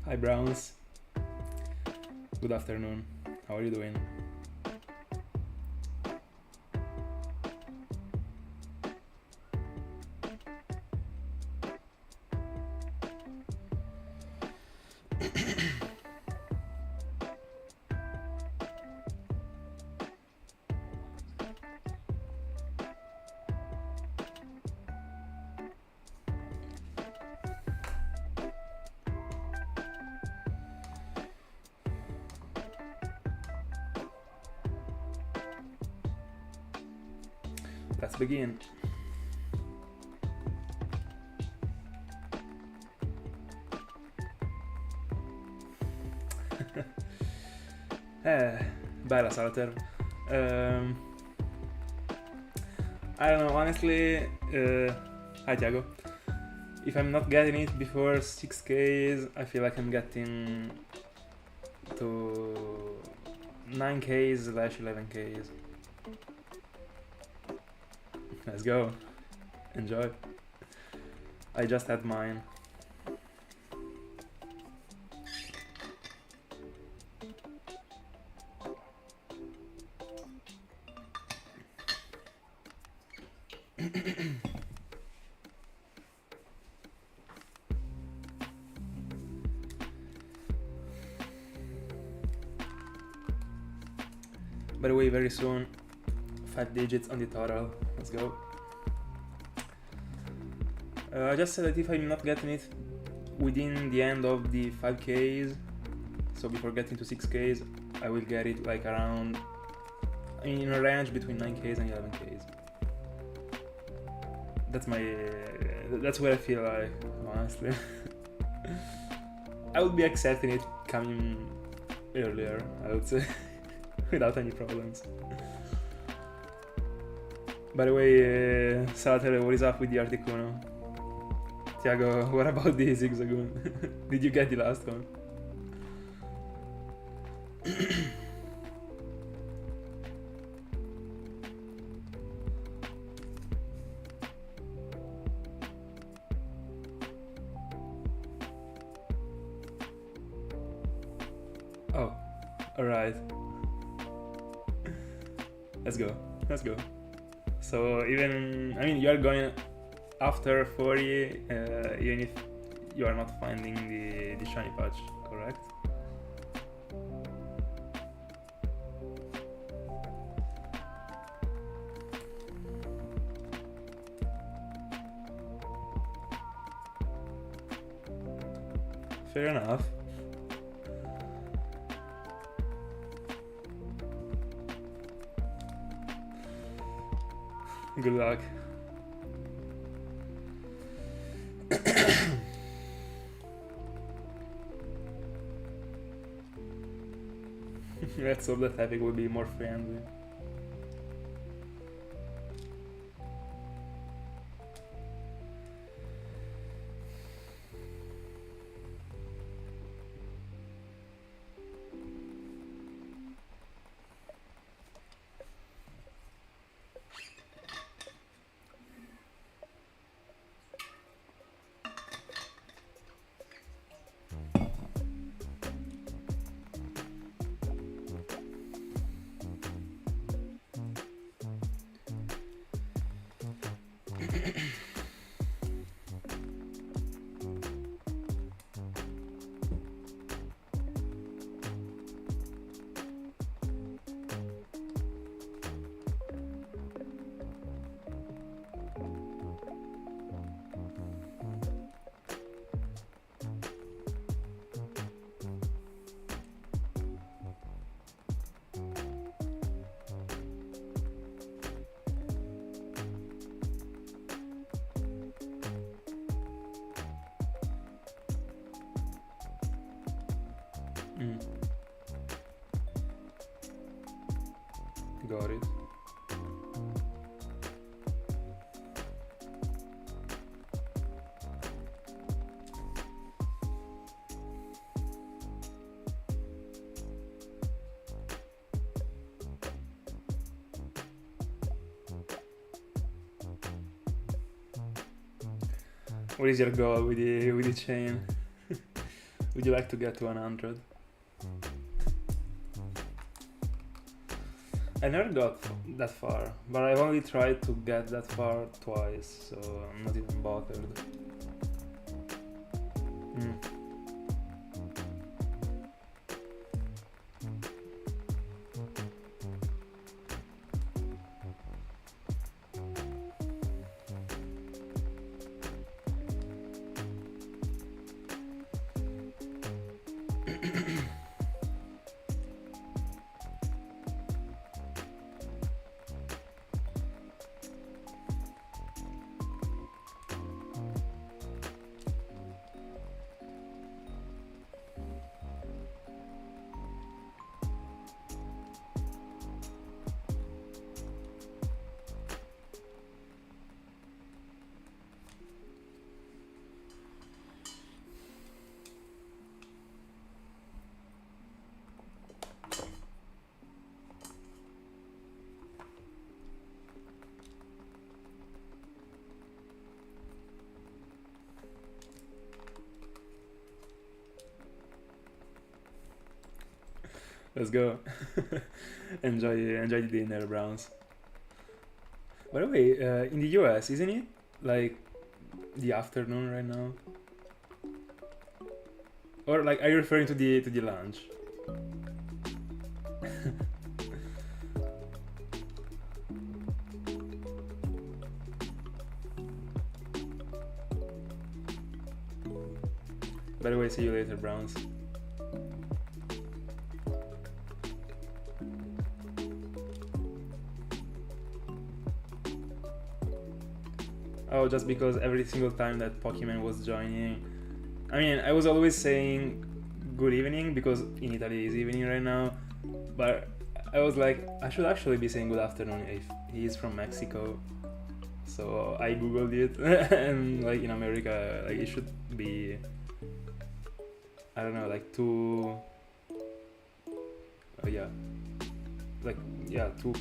Hi Browns. Good afternoon. How are you doing? Let's begin. Bella Salter. I don't know, honestly. Hi Thiago. If I'm not getting it before 6Ks, I feel like I'm getting to 9Ks / 11Ks. Let's go. Enjoy. I just had mine. By the way, very soon, 5 digits on the total. Let's go. I just said that if I'm not getting it within the end of the 5Ks, so before getting to 6Ks, I will get it like around, in a range between 9Ks and 11Ks. That's what I feel like, honestly. I would be accepting it coming earlier, I would say, without any problems. By the way, Salater, what is up with the Articuno? Thiago, what about the Zigzagoon? Did you get the last one? Oh, alright. Let's go. So even, you're going after 40, even if you are not finding the shiny patch, correct? Fair enough. Good luck. Let's hope that Tepig will be more friendly. Got it. What is your goal with the chain? Would you like to get to 100? I never got that far, but I've only tried to get that far twice, so I'm not even bothered. Let's go. enjoy the dinner, Browns. By the way, in the US, isn't it like the afternoon right now? Or like, are you referring to the lunch? By the way, see you later, Browns. Oh, just because every single time that Pokemon was joining, I mean, I was always saying good evening because in Italy it's evening right now, but I was like, I should actually be saying good afternoon if he is from Mexico. So I googled it, and like in America, like it should be, I don't know, like 2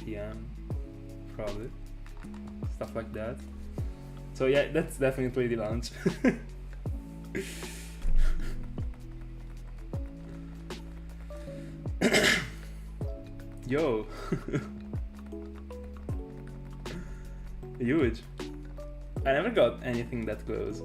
p.m. probably, stuff like that. So yeah, that's definitely the lunch. Yo. Huge. I never got anything that close.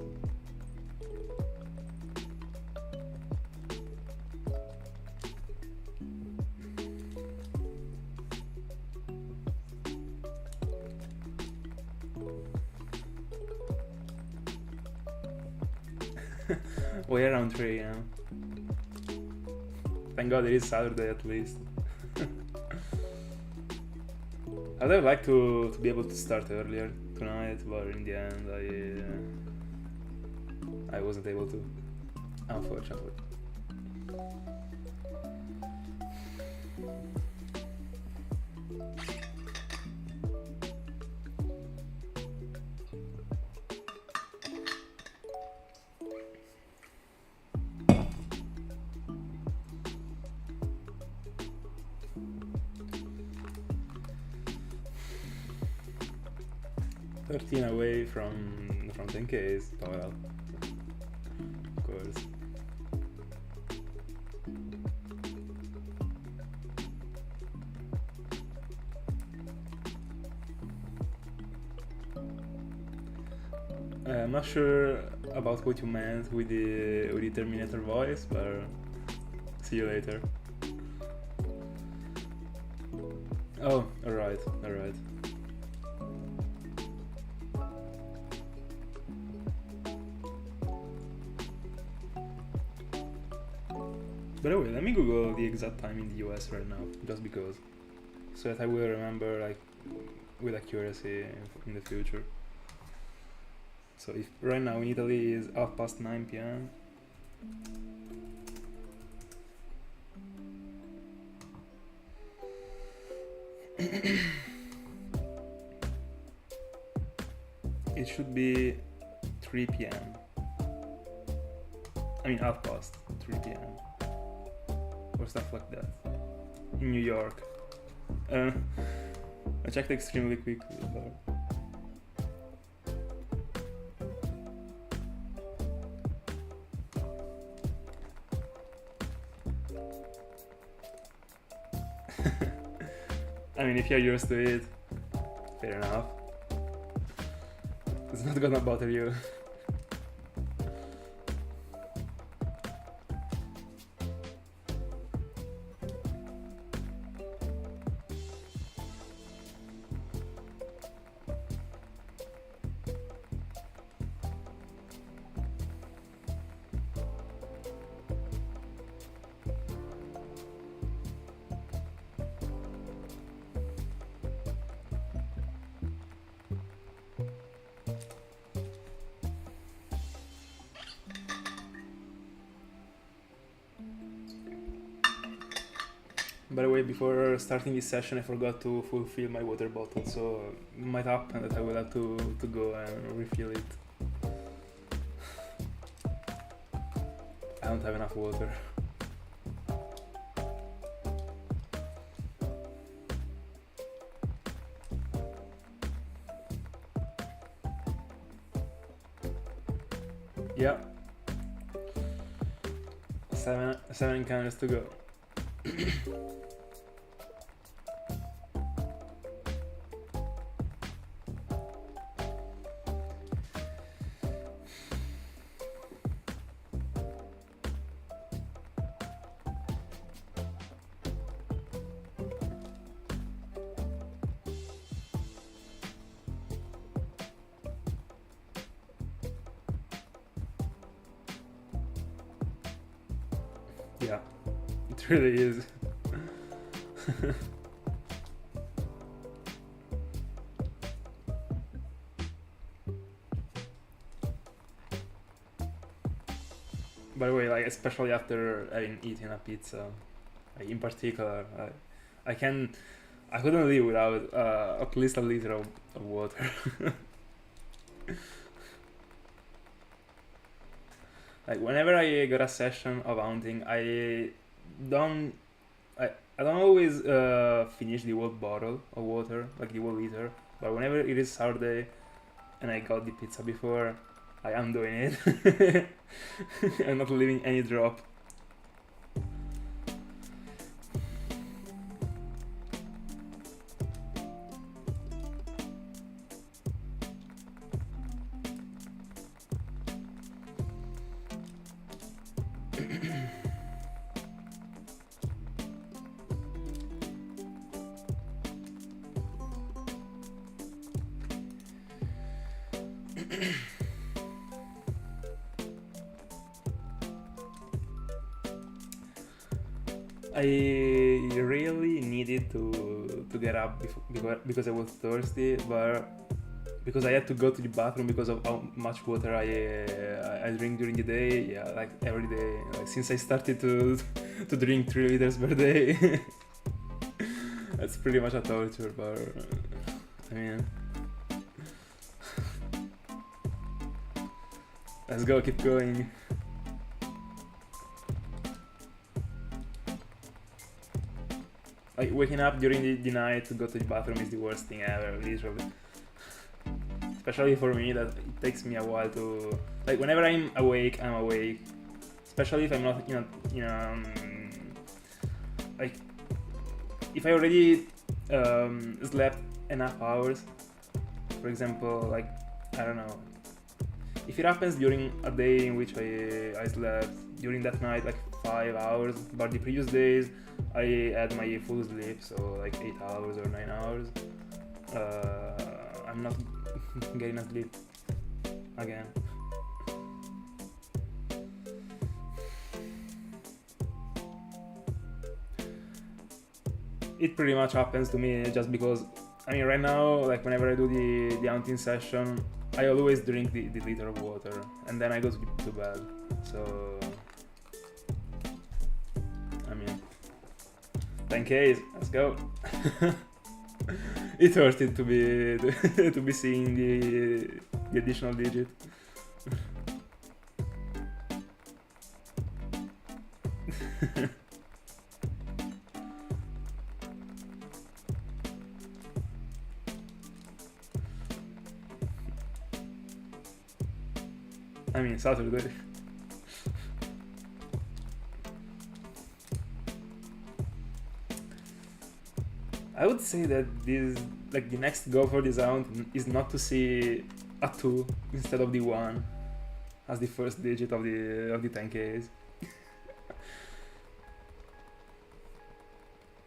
We're around 3 a.m. Thank God it is Saturday at least. I would have liked to be able to start earlier tonight, but in the end I wasn't able to, unfortunately. Away from 10Ks, well, of course. I'm not sure about what you meant with the Terminator voice, but see you later. Oh, alright. By the way, let me Google the exact time in the US right now, just because, so that I will remember like with accuracy in the future. So if right now in Italy is 9:30 p.m. It should be 3 p.m. I mean 3 p.m. or stuff like that in New York. I checked extremely quickly, but I mean, if you're used to it, fair enough. It's not gonna bother you. By the way, before starting this session, I forgot to fulfill my water bottle, so it might happen that I will have to go and refill it. I don't have enough water. Yeah. Seven cans to go. Yeah, it really is. By the way, like especially after having eaten a pizza, like in particular, I couldn't live without at least a liter of water. Like whenever I got a session of hunting, I don't always finish the whole bottle of water, like the whole liter. But whenever it is Saturday and I got the pizza before, I am doing it. I'm not leaving any drop. I really needed to get up because I was thirsty, but because I had to go to the bathroom because of how much water I drink during the day. Yeah, like every day, like since I started to drink 3 liters per day. That's pretty much a torture, but I mean, let's go, keep going. Like waking up during the night to go to the bathroom is the worst thing ever, literally. Especially for me, that it takes me a while to, like whenever I'm awake, especially if I'm not like if I already slept enough hours, for example, like I don't know, if it happens during a day in which I slept during that night like 5 hours, but the previous days I had my full sleep, so like 8 hours or 9 hours, I'm not getting a sleep again. It pretty much happens to me just because, I mean, right now, like whenever I do the hunting session, I always drink the liter of water and then I go to bed. So, I mean, 10Ks, let's go. It's worth it to be seeing the additional digit. I mean, Saturday. I would say that this, like the next goal for this round is not to see a 2 instead of the 1 as the first digit of the 10Ks.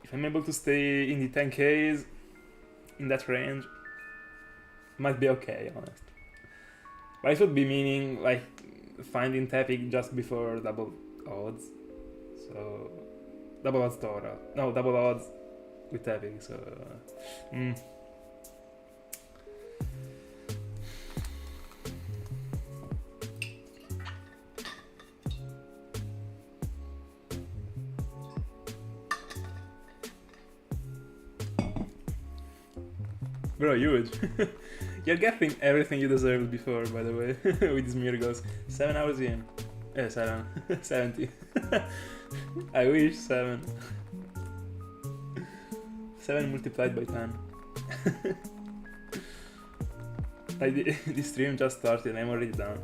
If I'm able to stay in the 10Ks in that range, might be okay, honest. But it would be meaning like finding Tepig just before double odds. So double odds total. No, double odds with Tepig, so Bro, huge. You're getting everything you deserved before, by the way, with these miracles. 7 hours in. 7. 70. I wish 7. 7 multiplied by 10. Like the stream just started, I'm already done.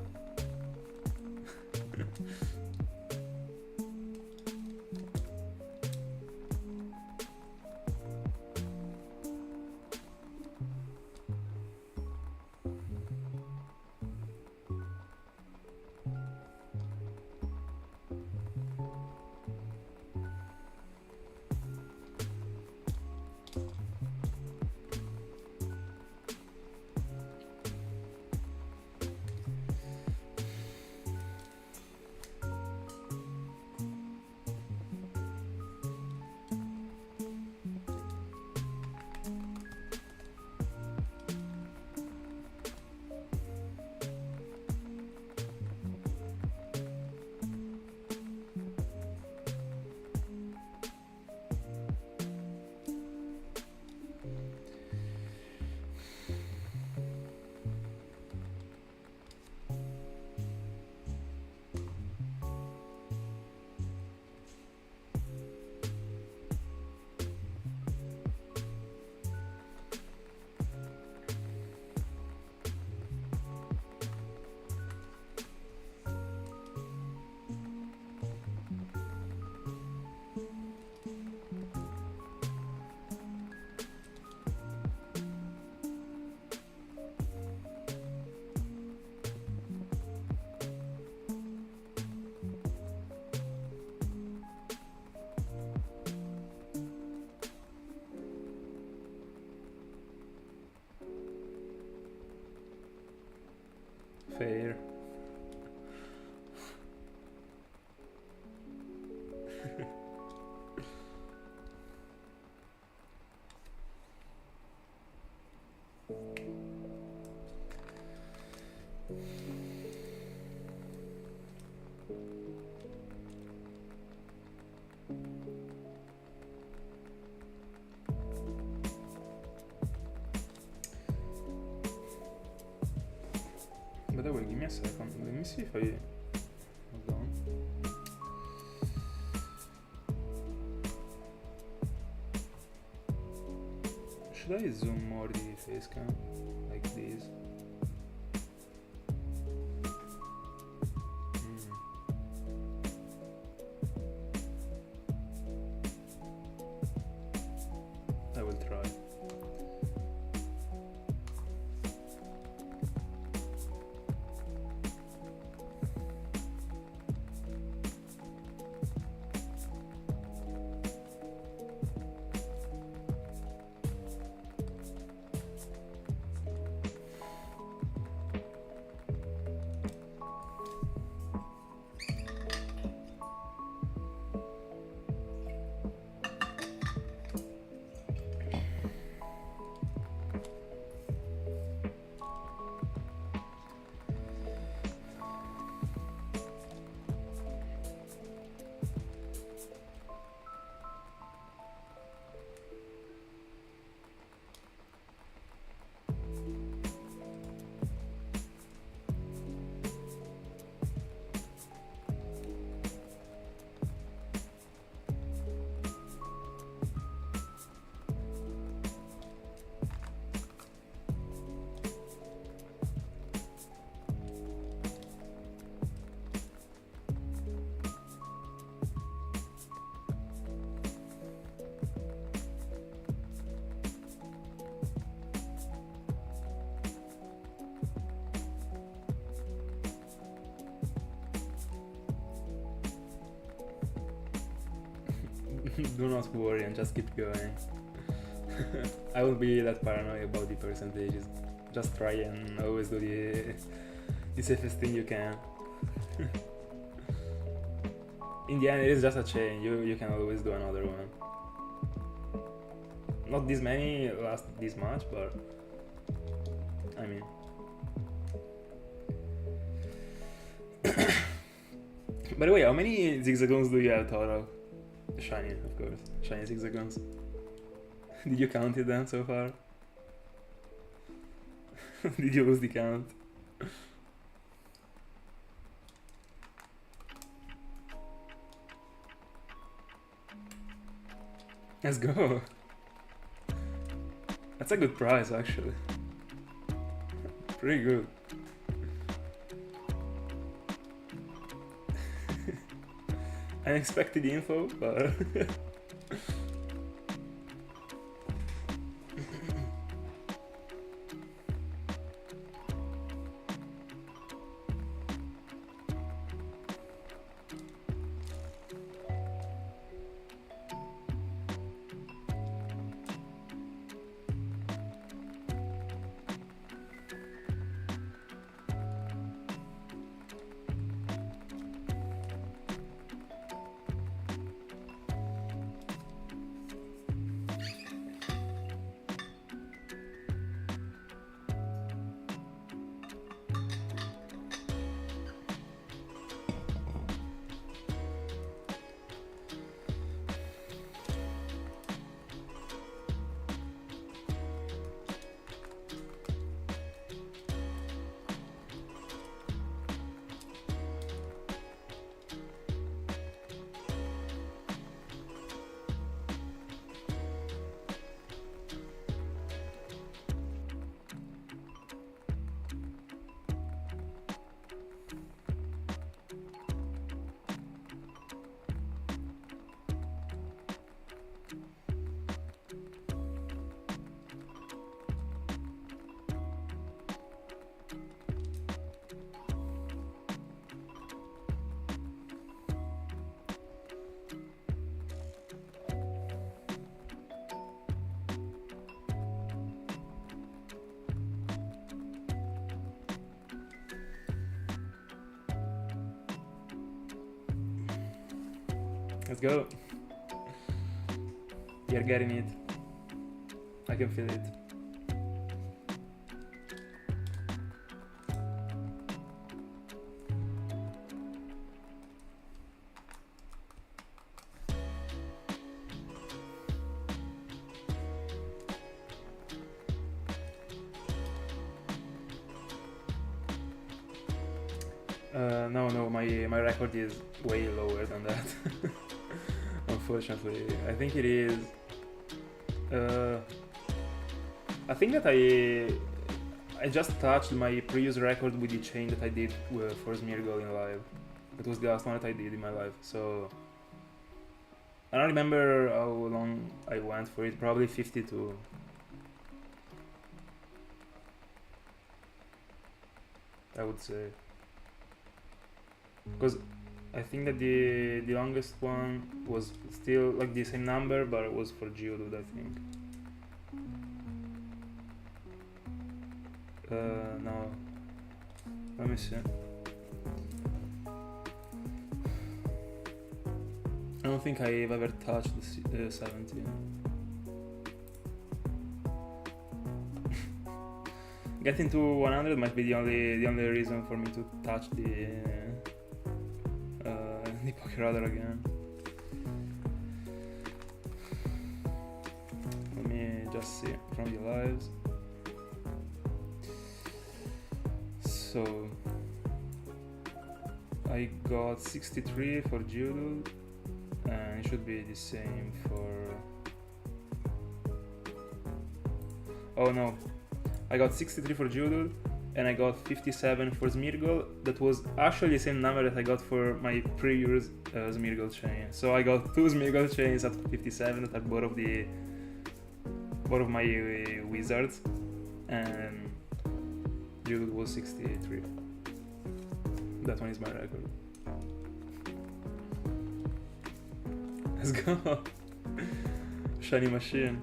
Fair. By the way, give me a second. Let me see if I... Hold on. Should I zoom more the face cam? Like this? I will try. Do not worry and just keep going. I won't be that paranoid about the percentages. Just try and always do the safest thing you can. In the end, it is just a chain. You can always do another one. Not this many last this much, but I mean. By the way, how many zigzagons do you have total? Shiny, of course. Shiny zigzagons. Did you count it then so far? Did you lose the count? Let's go. That's a good price actually. Pretty good. Unexpected info, but let's go. You're getting it. I can feel it. No, my record is way lower than that. Unfortunately, I think it is. I think that I just touched my previous record with the chain that I did for Smeargle in live. That was the last one that I did in my life. So I don't remember how long I went for it. Probably 52. I would say. Because I think that the longest one was still like the same number, but it was for Geodude, I think. No. Let me see. I don't think I've ever touched the 17. Getting to 100 might be the only reason for me to touch the Pokéradar again. Let me just see from the lives. So I got 63 for Geodude, and it should be the same for. Oh no, I got 63 for Geodude, and I got 57 for Smeargle. That was actually the same number that I got for my previous Smeargle chain. So I got two Smeargle chains at 57 that are both of my wizards, and Geodude was 63. That one is my record. Let's go. shiny machine.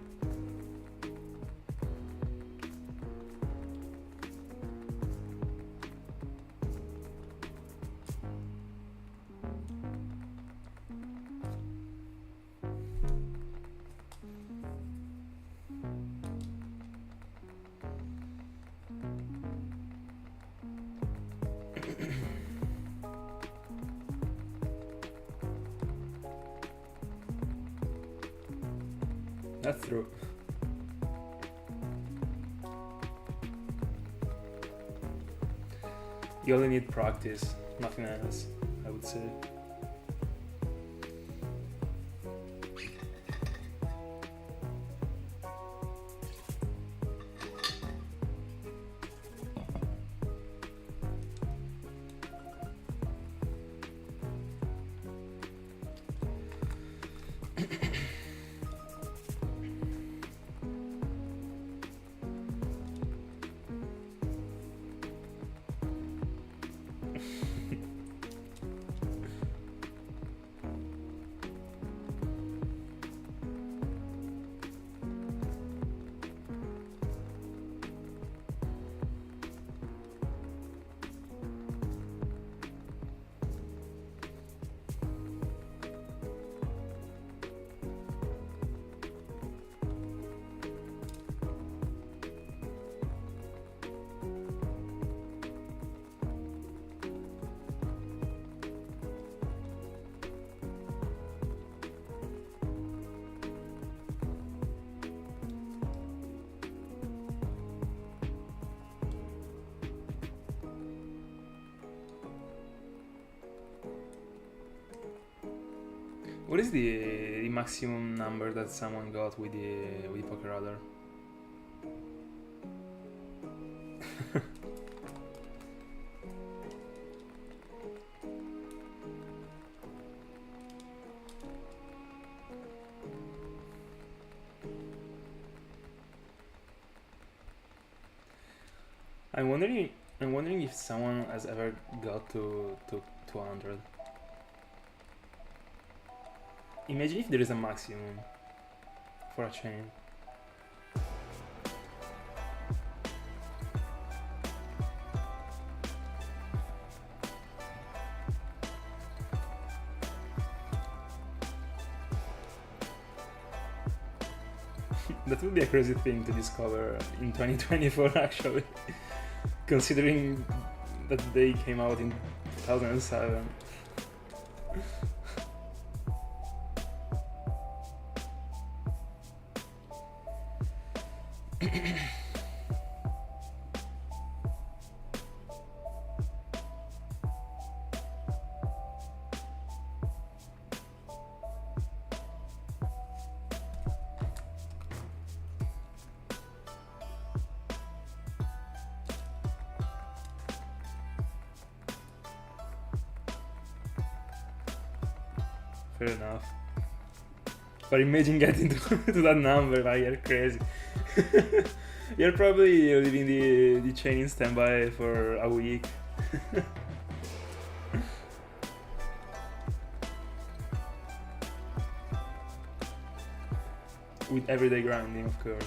That's true. You only need practice, nothing else, I would say. What is the maximum number that someone got with the poker radar? I'm wondering if someone has ever got to 200. Imagine if there is a maximum for a chain. That would be a crazy thing to discover in 2024 actually, considering that they came out in 2007. Fair enough. But imagine getting to that number, like, you're crazy. You're probably leaving the chain in standby for a week. With everyday grinding, of course.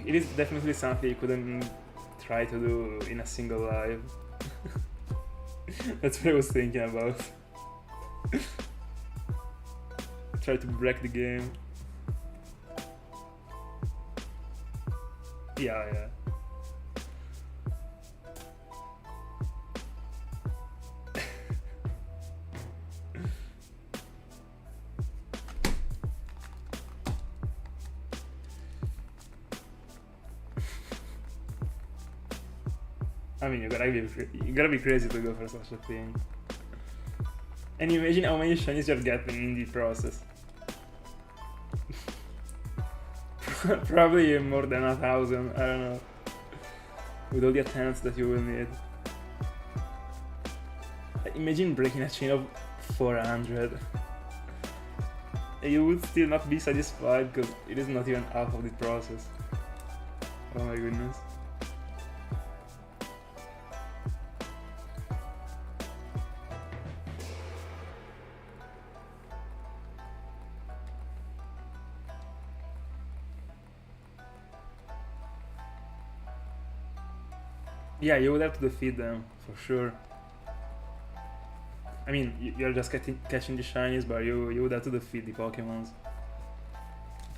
It is definitely something you couldn't try to do in a single live. That's what I was thinking about. Try to break the game. Yeah. I mean, you gotta be crazy to go for such a thing. And imagine how many shinies you're getting in the process. Probably more than 1,000, I don't know. With all the attempts that you will need. Imagine breaking a chain of 400. You would still not be satisfied because it is not even half of the process. Oh my goodness. Yeah, you would have to defeat them, for sure. I mean, you're just catching the shinies, but you would have to defeat the Pokemons.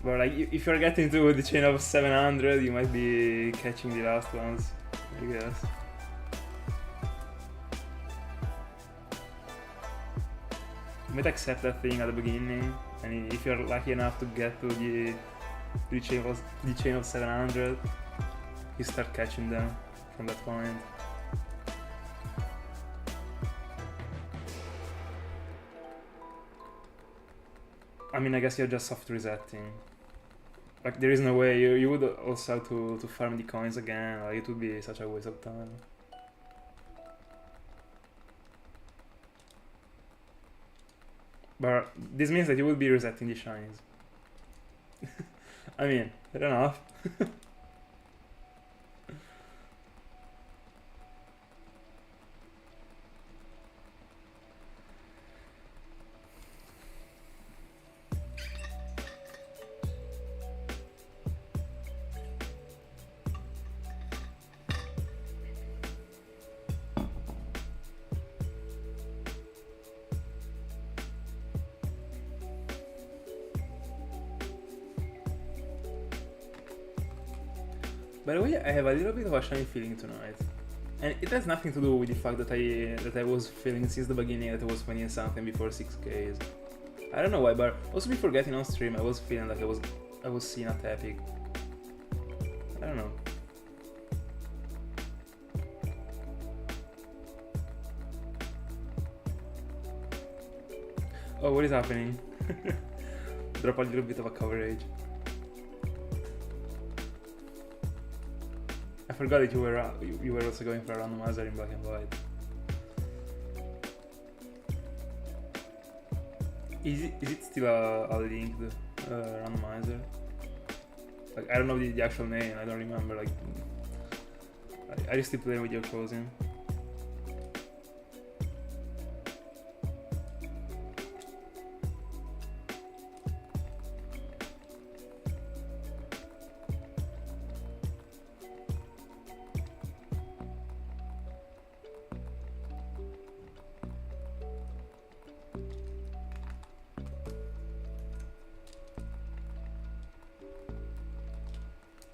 But like, if you're getting to the chain of 700, you might be catching the last ones, I guess. You might accept that thing at the beginning, and if you're lucky enough to get to the chain of 700, you start catching them from that point. I mean, I guess you're just soft resetting. Like, there is no way, you would also have to farm the coins again, like, it would be such a waste of time. But this means that you will be resetting the shinies. I mean, fair enough. By the way, I have a little bit of a shiny feeling tonight. And it has nothing to do with the fact that I was feeling since the beginning that I was winning something before 6Ks. I don't know why, but also before getting on stream I was feeling like I was seeing a Tepig. I don't know. Oh, what is happening? Drop a little bit of a coverage. I forgot that you were also going for a randomizer in black and white. Is it still a linked randomizer? Like, I don't know the actual name. I don't remember. Like, I used to play with your cousin.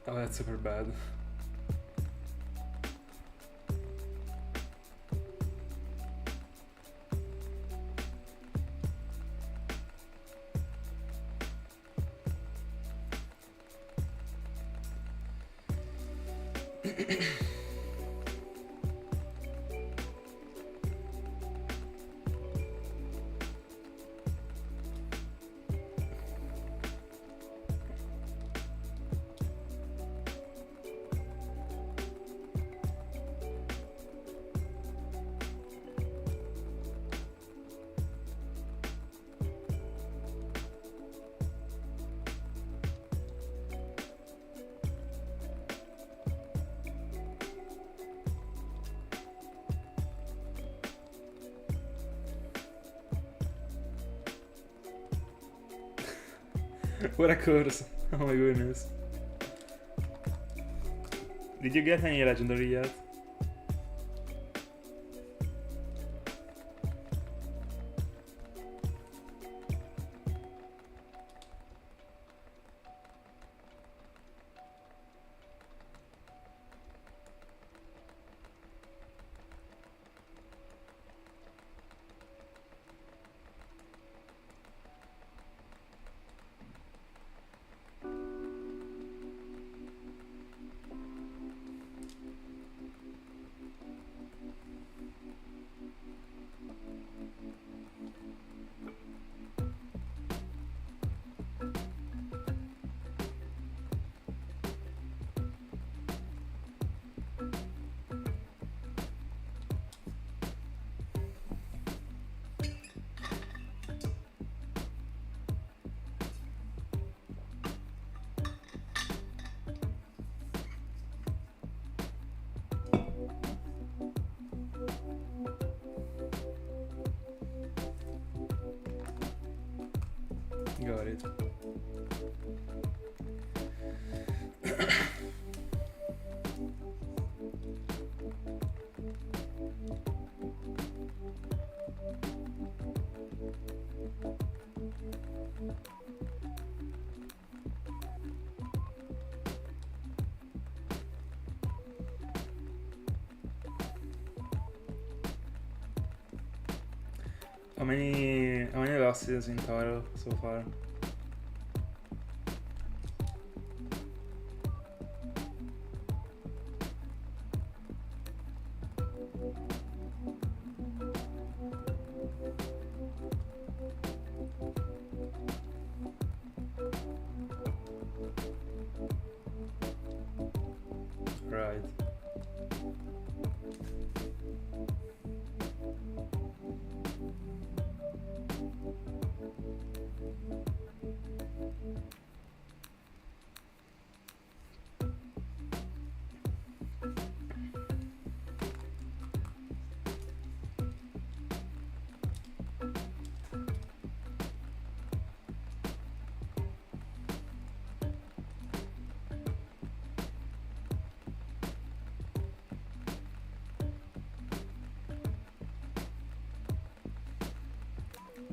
Oh, that's super bad. What a curse. Oh my goodness. Did you get any legendary yet? it. How many losses in total so far? Right.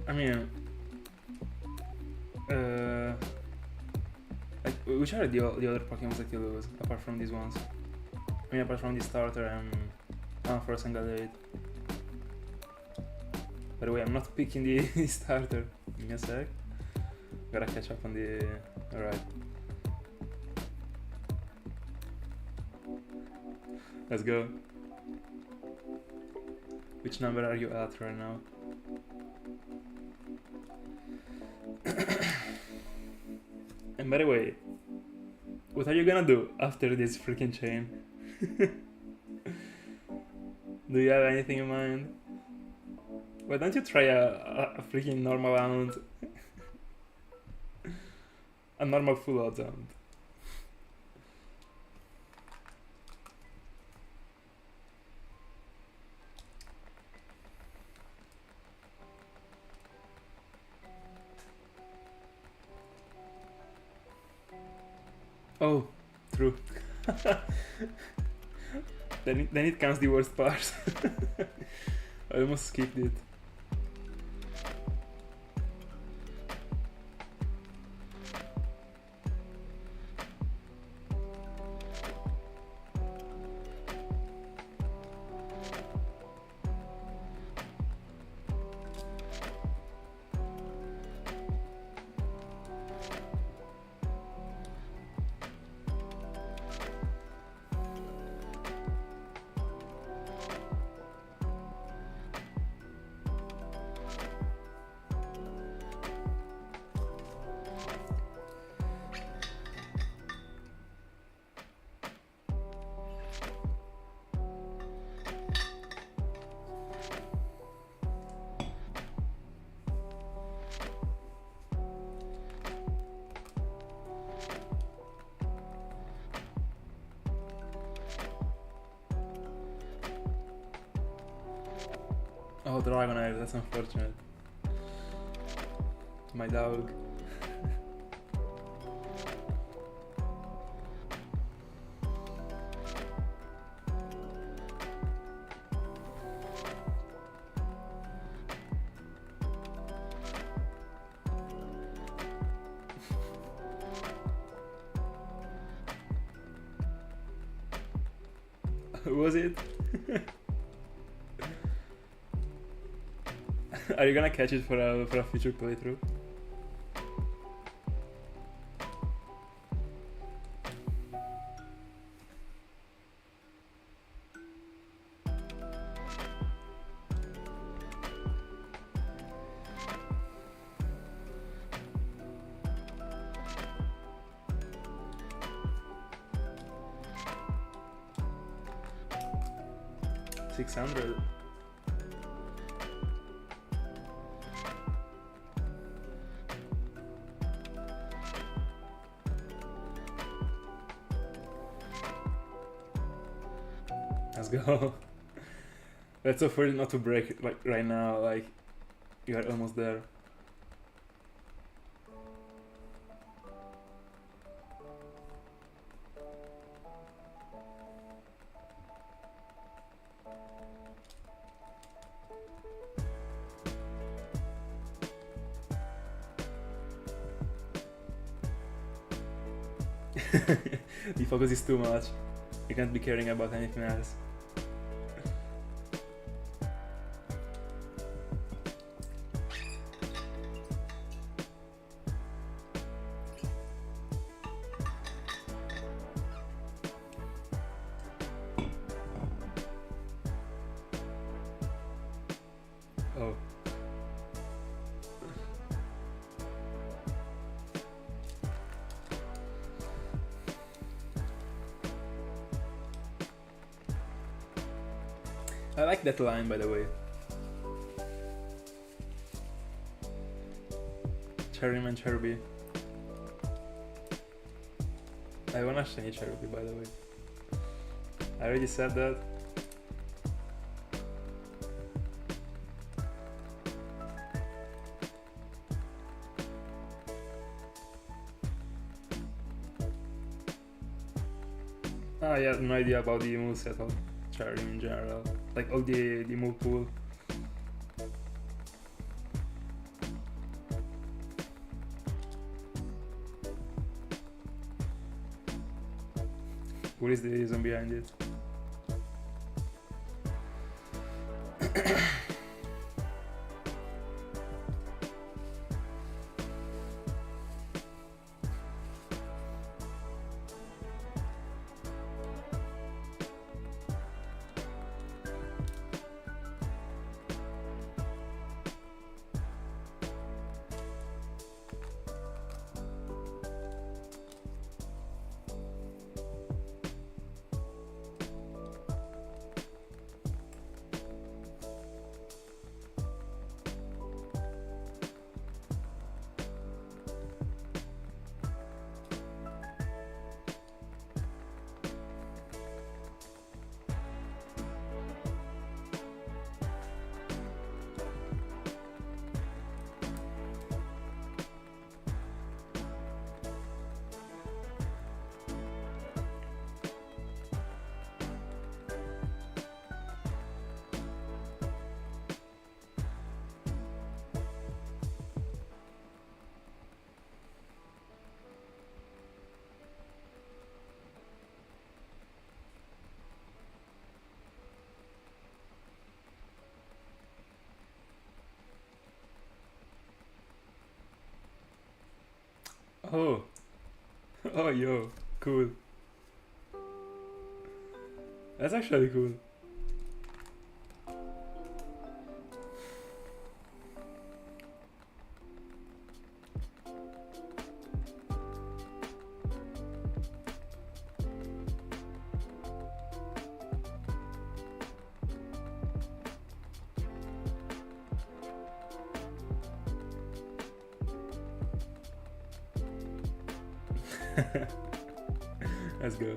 I mean, like, which are the other Pokemon that you lose apart from these ones? I mean, apart from the starter and for a single date. By the way, I'm not picking the starter. Give me a sec. Gotta catch up on the. Alright. Let's go. Which number are you at right now? And by the way, what are you gonna do after this freaking chain? Do you have anything in mind? Why don't you try a freaking normal round? A normal full out round. Oh, true. then it comes the worst part. I almost skipped it. Oh, Dragonite, that's unfortunate. My dog. Was it? Are you gonna catch it for a future playthrough? $600. Let's go. Let's hope for it not to break it like right now, like you are almost there. The focus is too much. You can't be caring about anything else. Oh. I like that line, by the way. Cherryman Cherubi. I wanna shiny Cherubi, by the way. I already said that. I have no idea about the moveset of Cherry in general. Like all the move pool. What is the reason behind it? Oh. Oh, yo. Cool. That's actually cool. Let's go.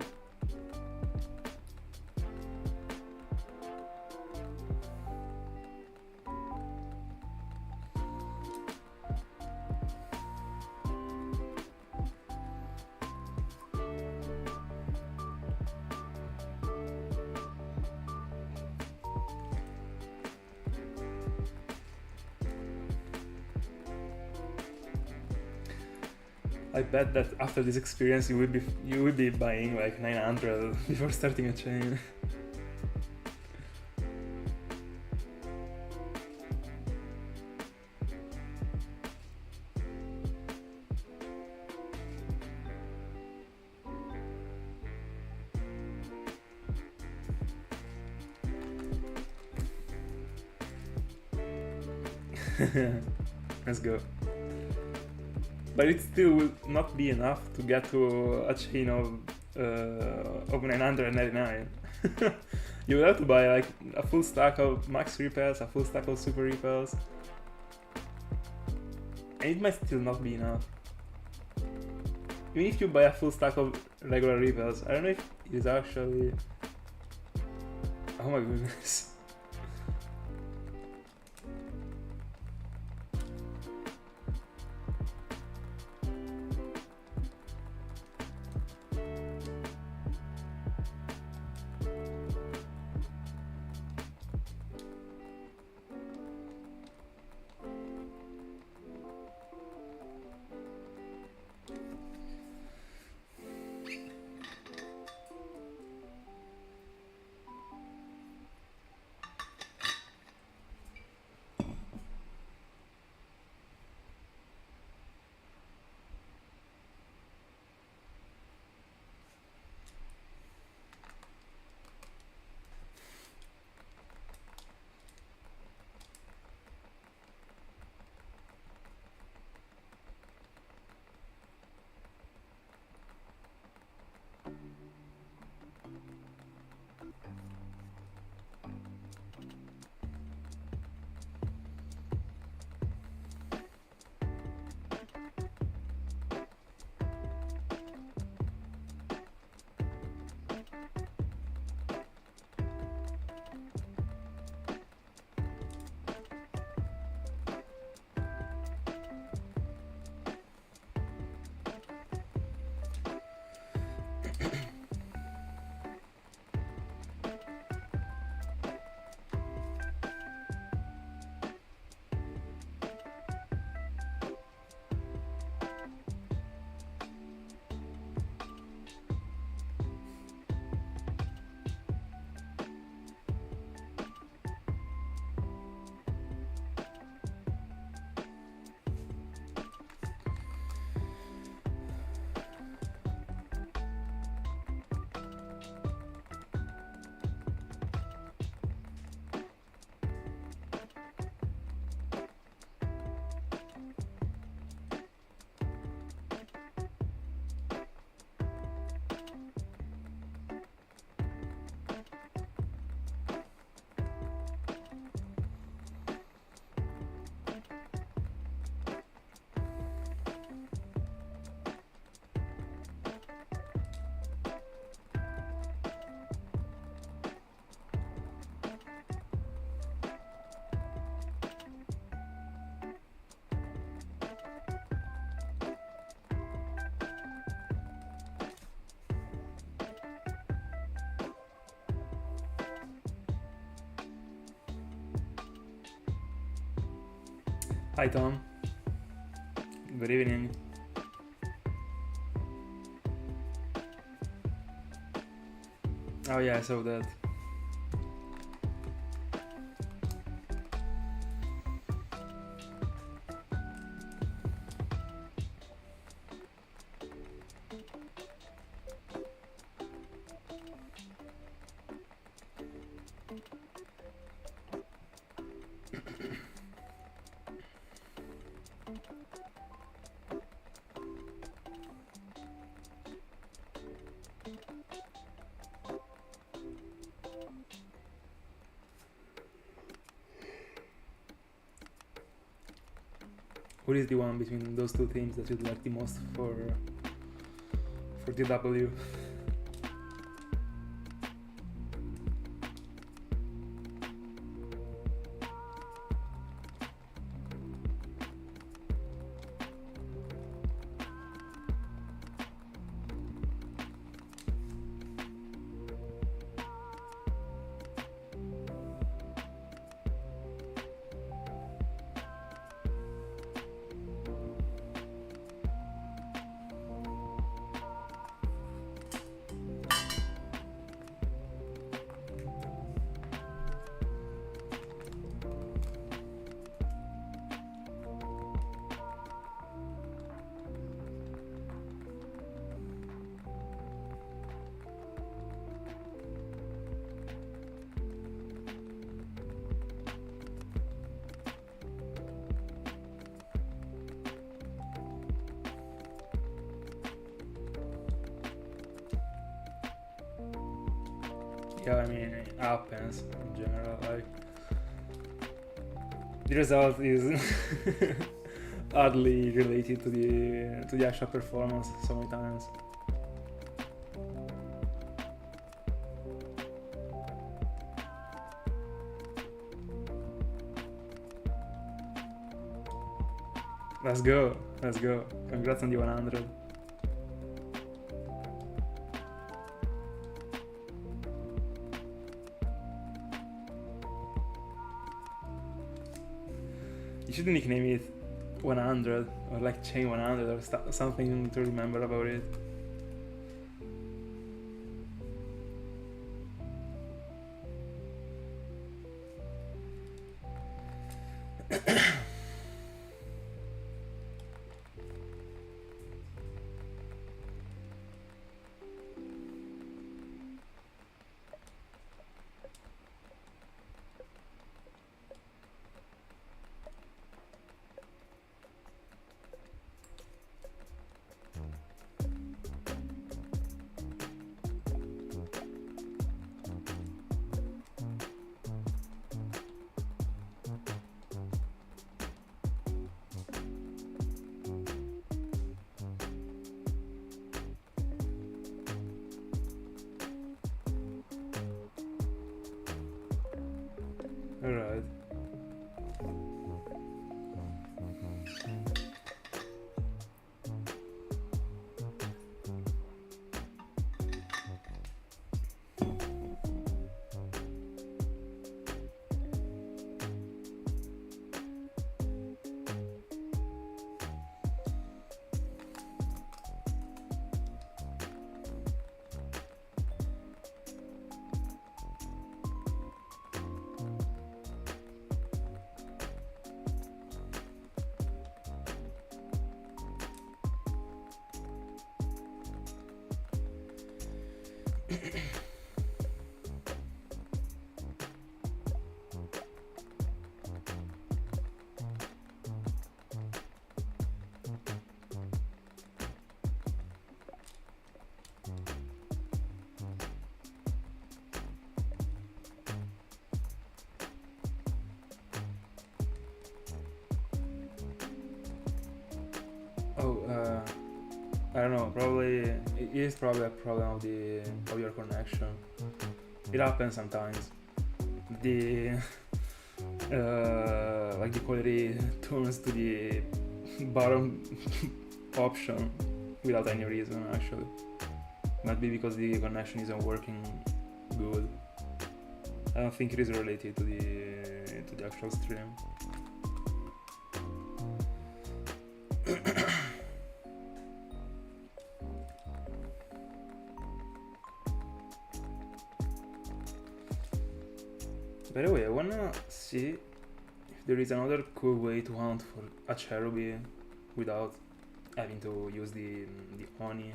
I bet that after this experience you will be buying like 900 before starting a chain. Let's go. But it still will not be enough to get to a chain of 999. You will have to buy like a full stack of max repels, a full stack of super repels. And it might still not be enough. Even if you buy a full stack of regular repels, I don't know if it is actually... Oh my goodness. Hi Tom. Good evening. Oh yeah, I saw that. Who is the one between those two teams that you'd like the most for DW? Yeah, I mean, it happens in general. Like, the result is oddly related to the actual performance so many times. Let's go, let's go. Congrats on the 100. You should nickname it 100 or like chain 100 or something to remember about it. Alright. I don't know, probably it is probably a problem of your connection. It happens sometimes. The like the quality turns to the bottom option without any reason actually. Might be because the connection isn't working good. I don't think it is related to the actual stream. By the way, I wanna see if there is another cool way to hunt for a Cherubi without having to use the Oni.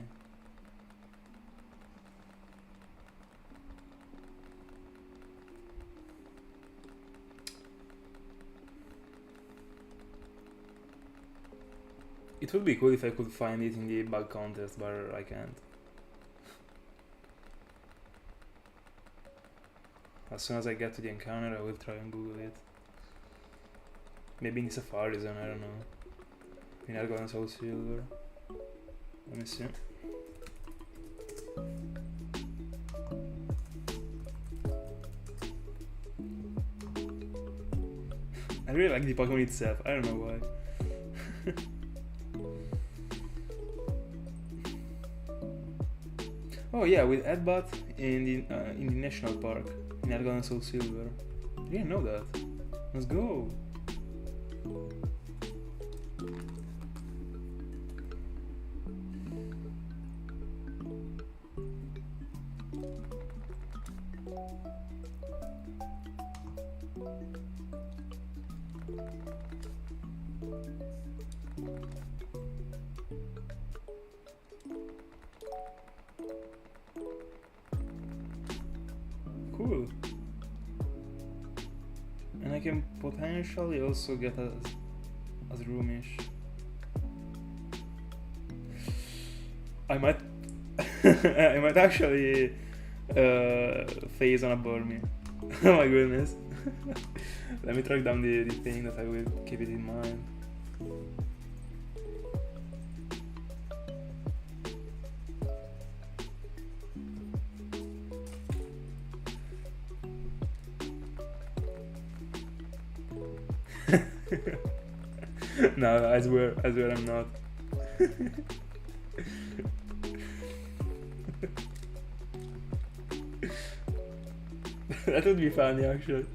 It would be cool if I could find it in the bug contest, but I can't. As soon as I get to the encounter, I will try and Google it. Maybe in the Safari Zone, I don't know. In Argon Soul Silver. Let me see. I really like the Pokemon itself, I don't know why. Oh yeah, with Edbat in the national park in Argon Soul Silver. I didn't know that. Let's go. Cool. And I can potentially also get a Roomish. I might I might actually phase on a Burmy. Oh my goodness. Let me track down the thing that I will keep it in mind. No, I swear I'm not. That would be funny actually.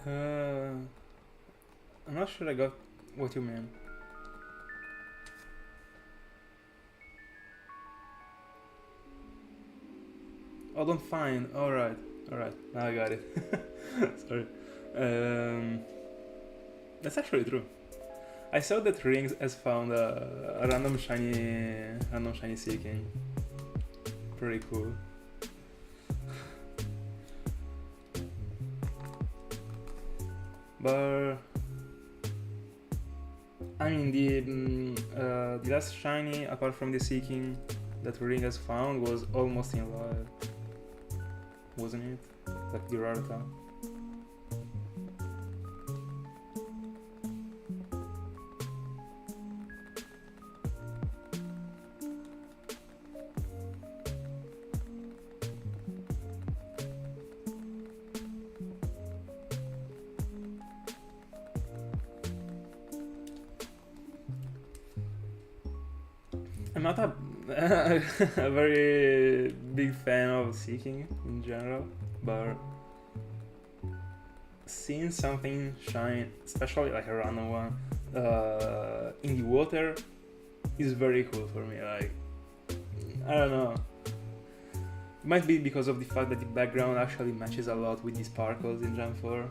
I'm not sure I got what you mean. Oh, don't find. Alright, now I got it. Sorry. That's actually true. I saw that Rings has found a random shiny seeking. Pretty cool. But I mean the last shiny apart from the seeking that Ring has found was almost in live, wasn't it? Like the Rarita. I'm not a very big fan of seeking in general, but seeing something shine, especially like a random one, in the water is very cool for me. Like, I don't know. It might be because of the fact that the background actually matches a lot with the sparkles in Gen 4.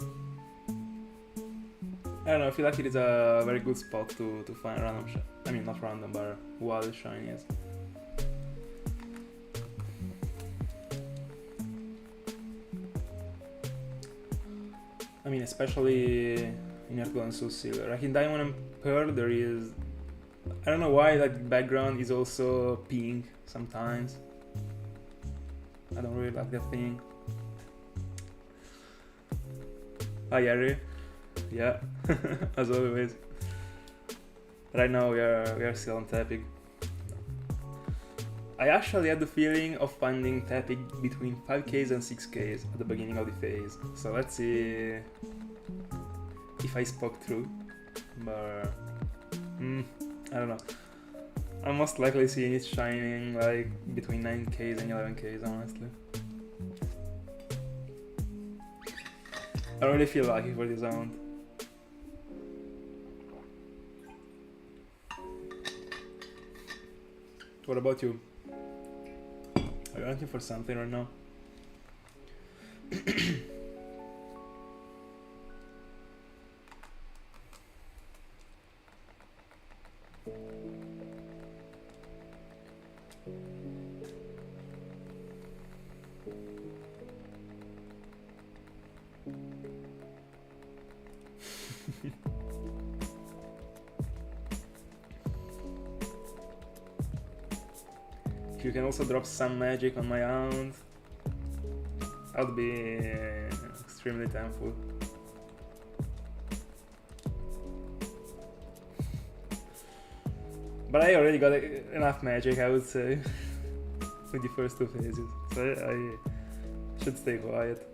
I don't know, I feel like it is a very good spot to find random I mean, not random, but wild shinies. I mean, especially in Earth Gold and Soul Silver. Like in Diamond and Pearl, there is... I don't know why, like, the background is also pink sometimes. I don't really like that thing. Hi, Yari. Yeah, as always. Right now we are still on Tepig. I actually had the feeling of finding Tepig between 5Ks and 6Ks at the beginning of the phase. So let's see if I spoke true. But I don't know. I'm most likely seeing it shining like between 9Ks and 11Ks, honestly. I don't really feel lucky for this round. What about you? Are you hunting for something right now? If you can also drop some magic on my hand, I'd be extremely thankful. But I already got enough magic, I would say, with the first two phases, so I should stay quiet.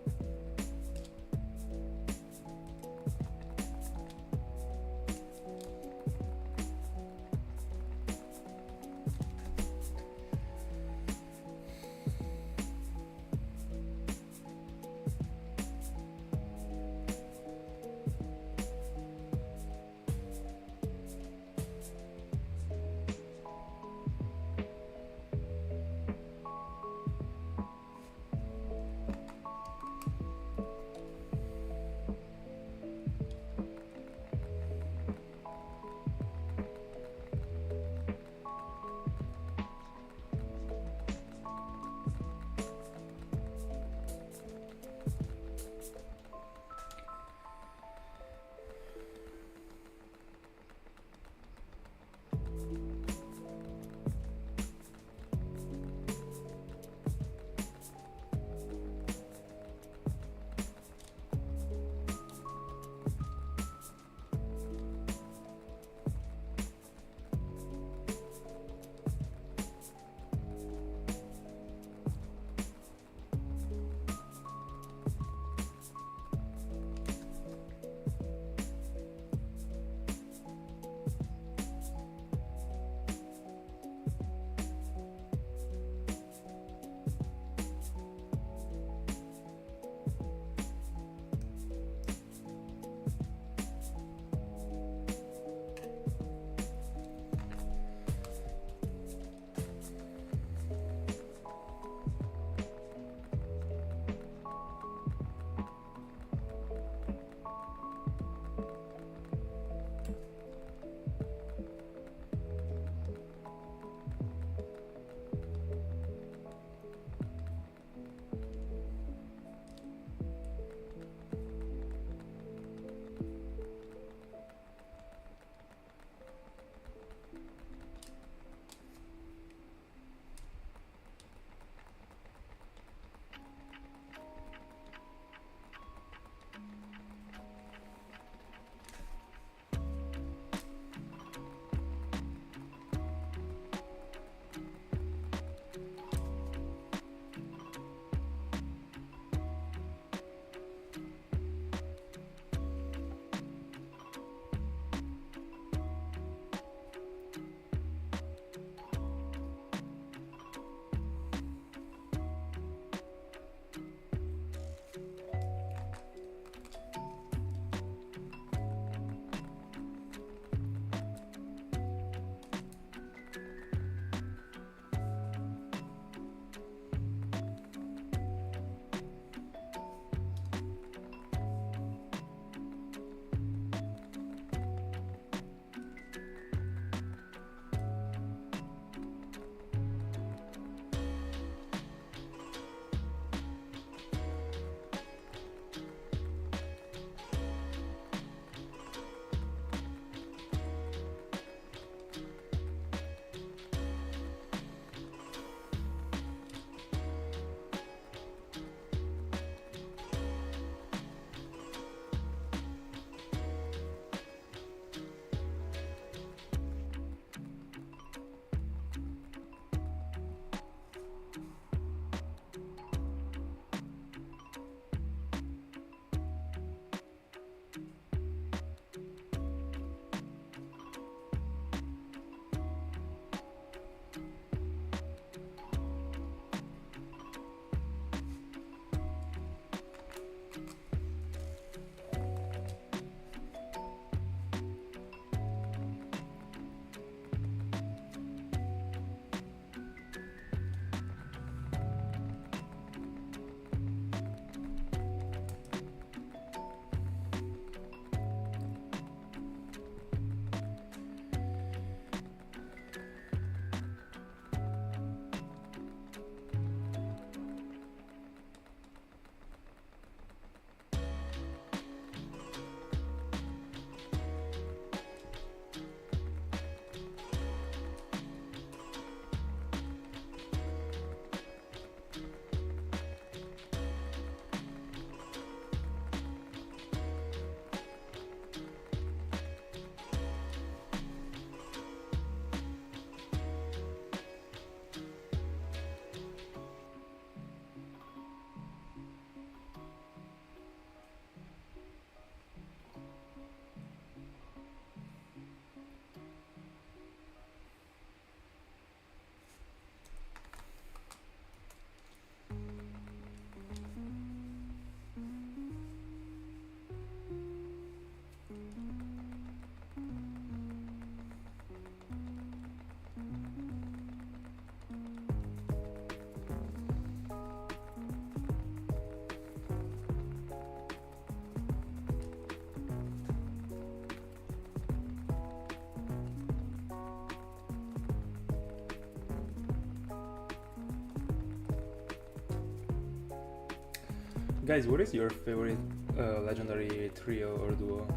Guys, what is your favorite legendary trio or duo?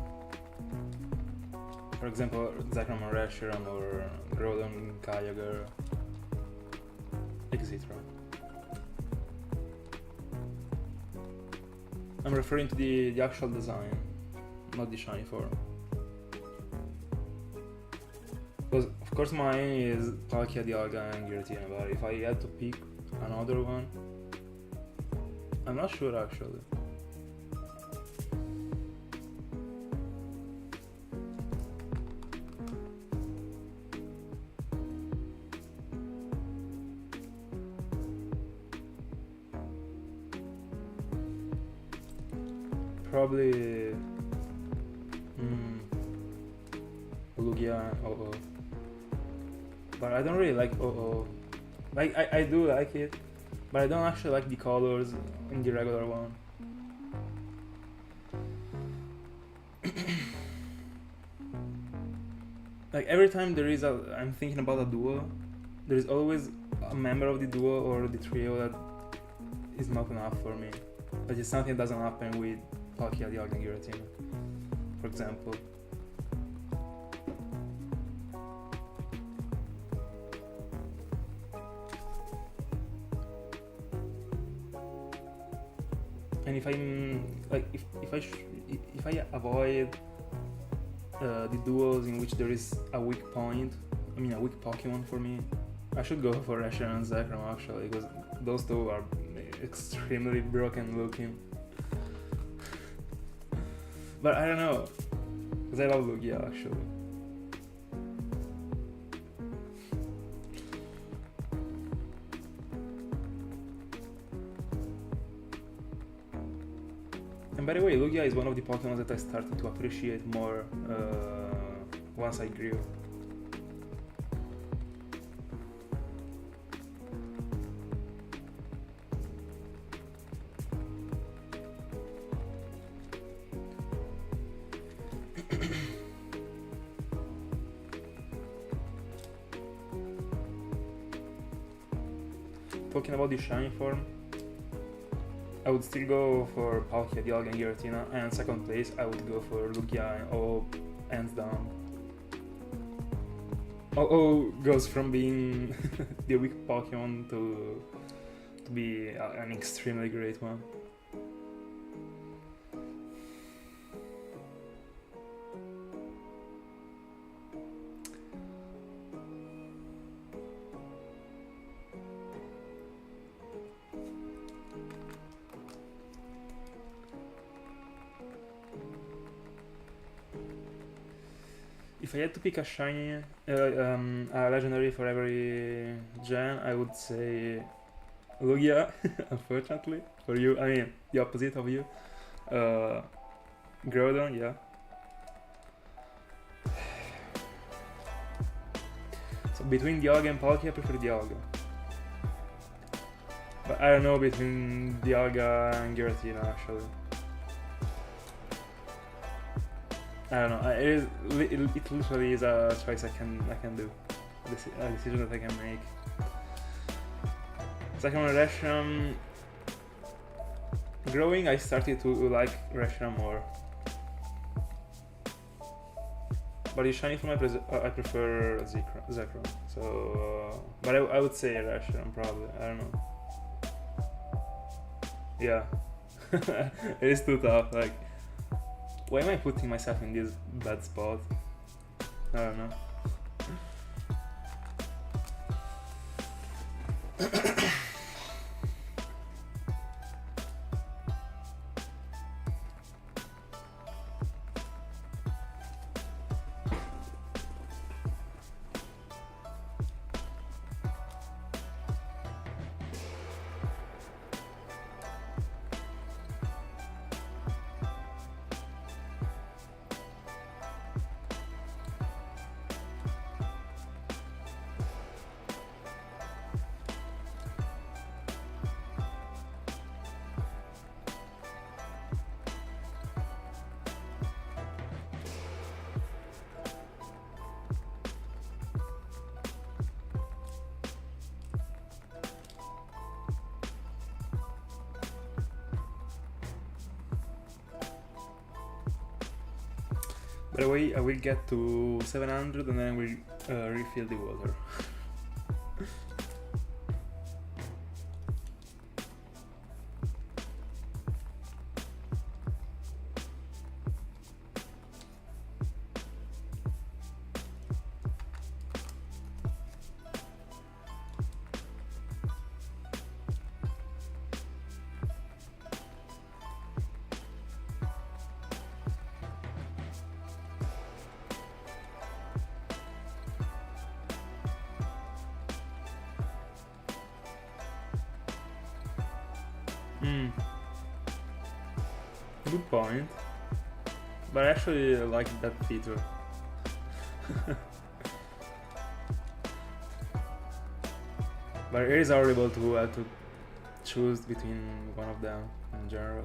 For example, Zekrom or Reshiram or Groudon, Kyogre, etc. I'm referring to the actual design, not the shiny form. Because of course mine is Palkia, Dialga and Giratina, but if I had to pick another one, I'm not sure actually. Probably Lugia and OO. But I don't really like OO. Like I do like it, but I don't actually like the colors in the regular one. Like every time I'm thinking about a duo, there is always a member of the duo or the trio that is not enough for me. But it's something that doesn't happen with Palkia, Dialga and Giratina, for example. And if I'm like if I avoid the duos in which there is a weak point, I mean a weak Pokemon for me, I should go for Reshiram and Zekrom actually, because those two are extremely broken looking. But I don't know, because I love Lugia actually. And by the way, Lugia is one of the Pokemon that I started to appreciate more once I grew. Talking about the shiny form, I would still go for Palkia, Dialga and Giratina, and second place I would go for Lugia and OO, hands down. OO goes from being the weak Pokemon to be an extremely great one. If I had to pick a shiny, a legendary for every gen, I would say Lugia, unfortunately, for you. I mean, the opposite of you. Groudon, yeah. So between Dialga and Palkia, I prefer Dialga. But I don't know between Dialga and Giratina, actually. I don't know. It literally is a choice I can do, a decision that I can make. Second one, Reshiram. Growing, I started to like Reshiram more. But the shiny form I prefer Zekrom. So, but I would say Reshiram probably. I don't know. Yeah, it is too tough. Like. Why am I putting myself in this bad spot? I don't know. By the way, I will get to 700 and then I will refill the water. Good point. But I actually like that feature. But it is horrible to have to choose between one of them in general.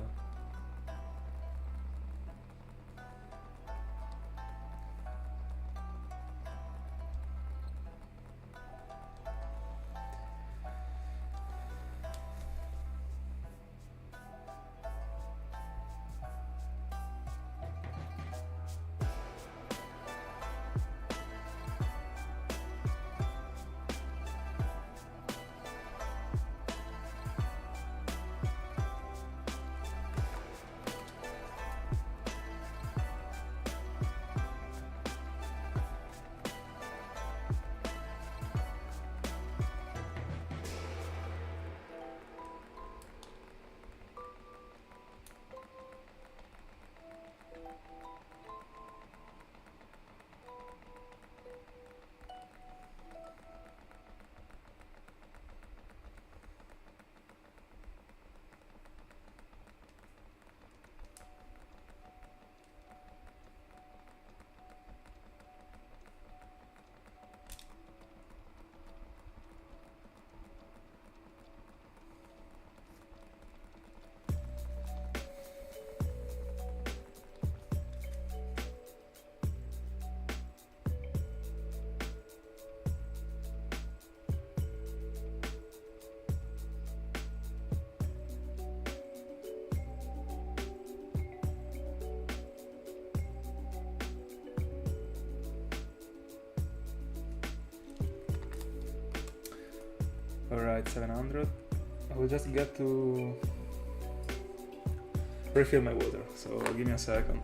Alright, 700. I will just get to refill my water, so give me a second.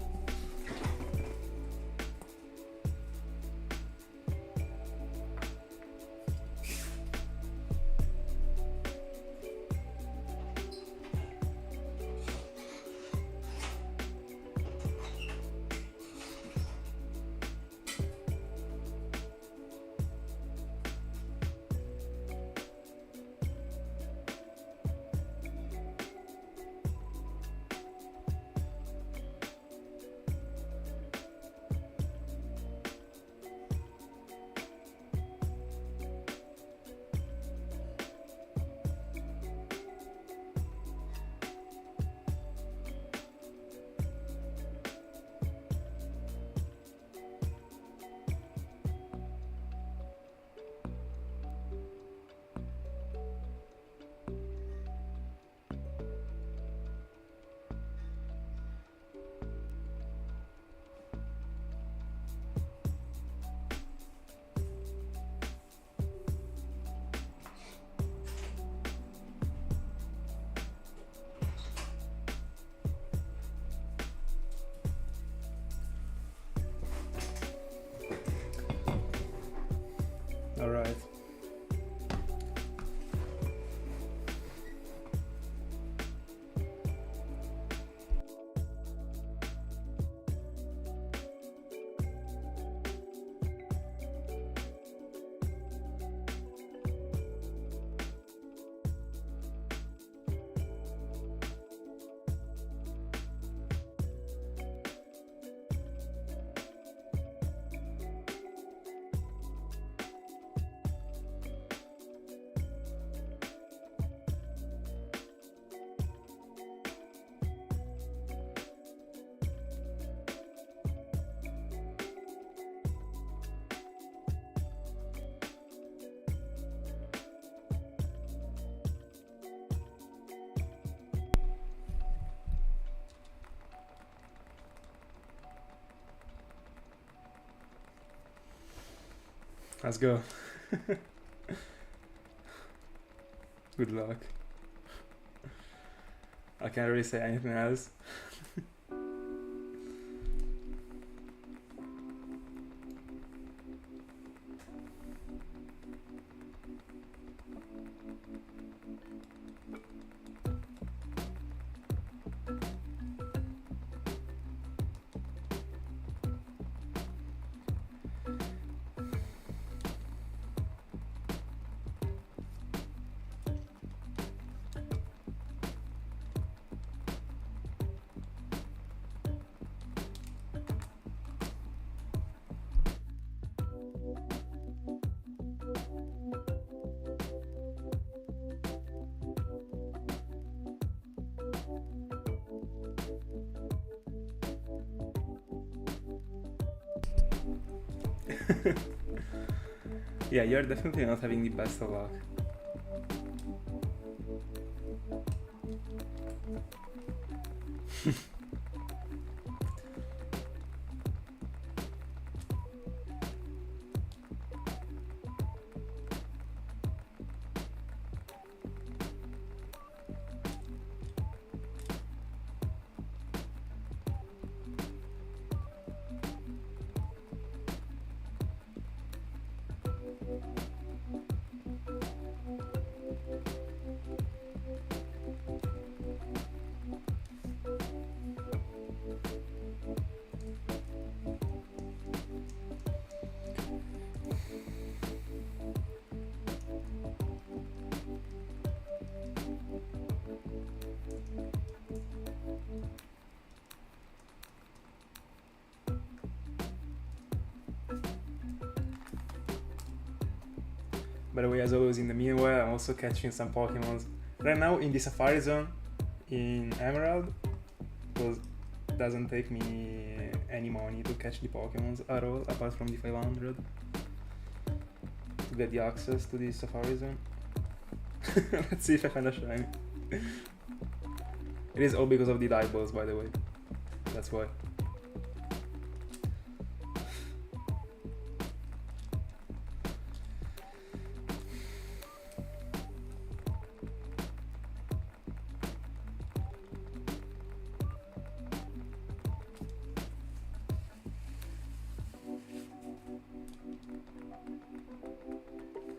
Let's go. Good luck. I can't really say anything else. Yeah, you're definitely not having the best of luck. By the way, as always, in the meanwhile, I'm also catching some Pokemons. Right now, in the Safari Zone, in Emerald, because it doesn't take me any money to catch the Pokemons at all, apart from the 500. To get the access to the Safari Zone. Let's see if I find a shiny. It is all because of the dive balls, by the way. That's why.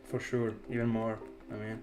For sure, even more, I mean.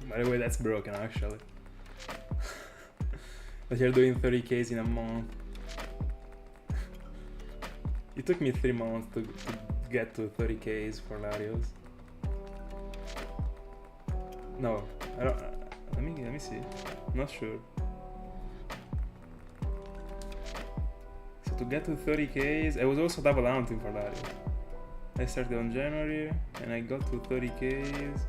By the way, that's broken actually. But you're doing 30Ks in a month. It took me 3 months to get to 30Ks for Larios. No, I don't. Let me see. I'm not sure. So to get to 30Ks, I was also double hunting for Larios. I started on January and I got to 30Ks.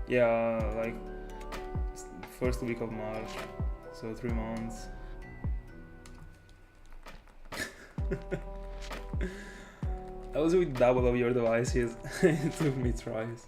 Yeah, like first week of March, so 3 months. I was with double of your devices. It took me tries.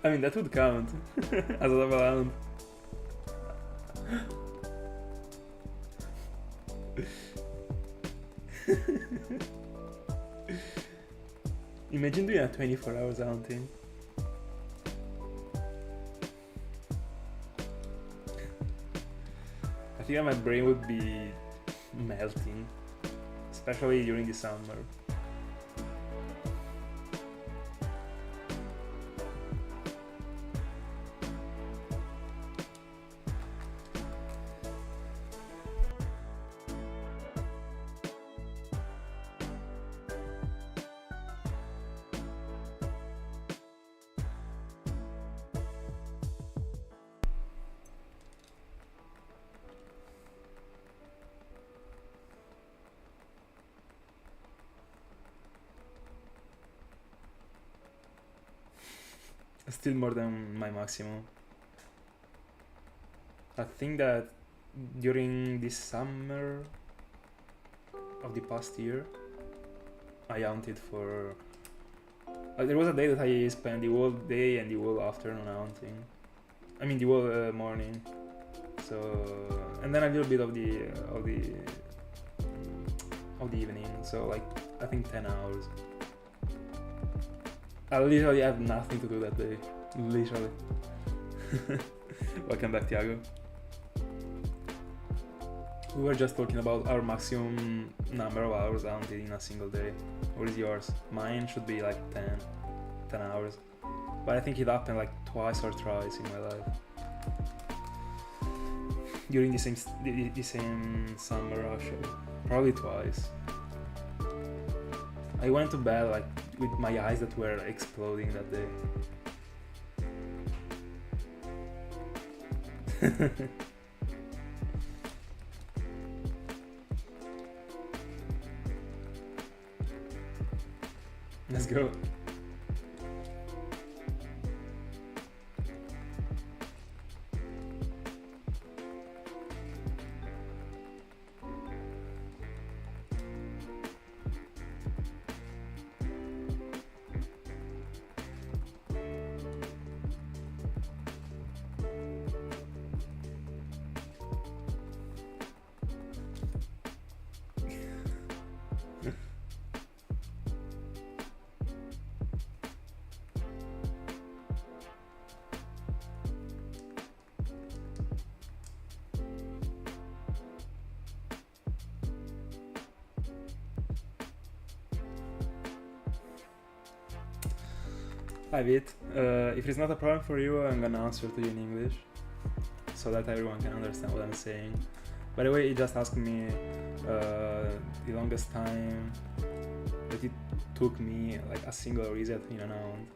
I mean, that would count as a double round. Imagine doing a 24 hours hunting. I think my brain would be melting, especially during the summer. Still more than my maximum. I think that during the summer of the past year, I hunted for... there was a day that I spent the whole day and the whole afternoon hunting. I mean the whole morning. So and then a little bit of the evening. So like I think 10 hours. I literally had nothing to do that day. Literally. Welcome back, Tiago. We were just talking about our maximum number of hours hunted in a single day. What is yours? Mine should be like 10 hours. But I think it happened like twice or thrice in my life. During the same summer actually. Probably twice. I went to bed like with my eyes that were exploding that day. Let's go. Hi Vit, if it's not a problem for you, I'm gonna answer to you in English so that everyone can understand what I'm saying. By the way, he just asked me the longest time that it took me like a single reset in an hound.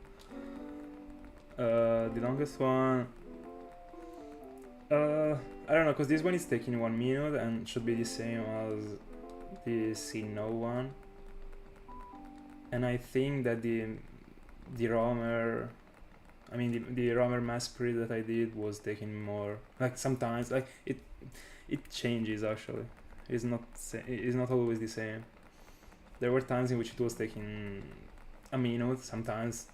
The longest one, I don't know, cause this one is taking 1 minute and should be the same as the Sinnoh one. And I think that the roamer, I mean the roamer mass spree that I did was taking more. Like sometimes, like it changes actually. It's not always the same. There were times in which it was taking a minute, sometimes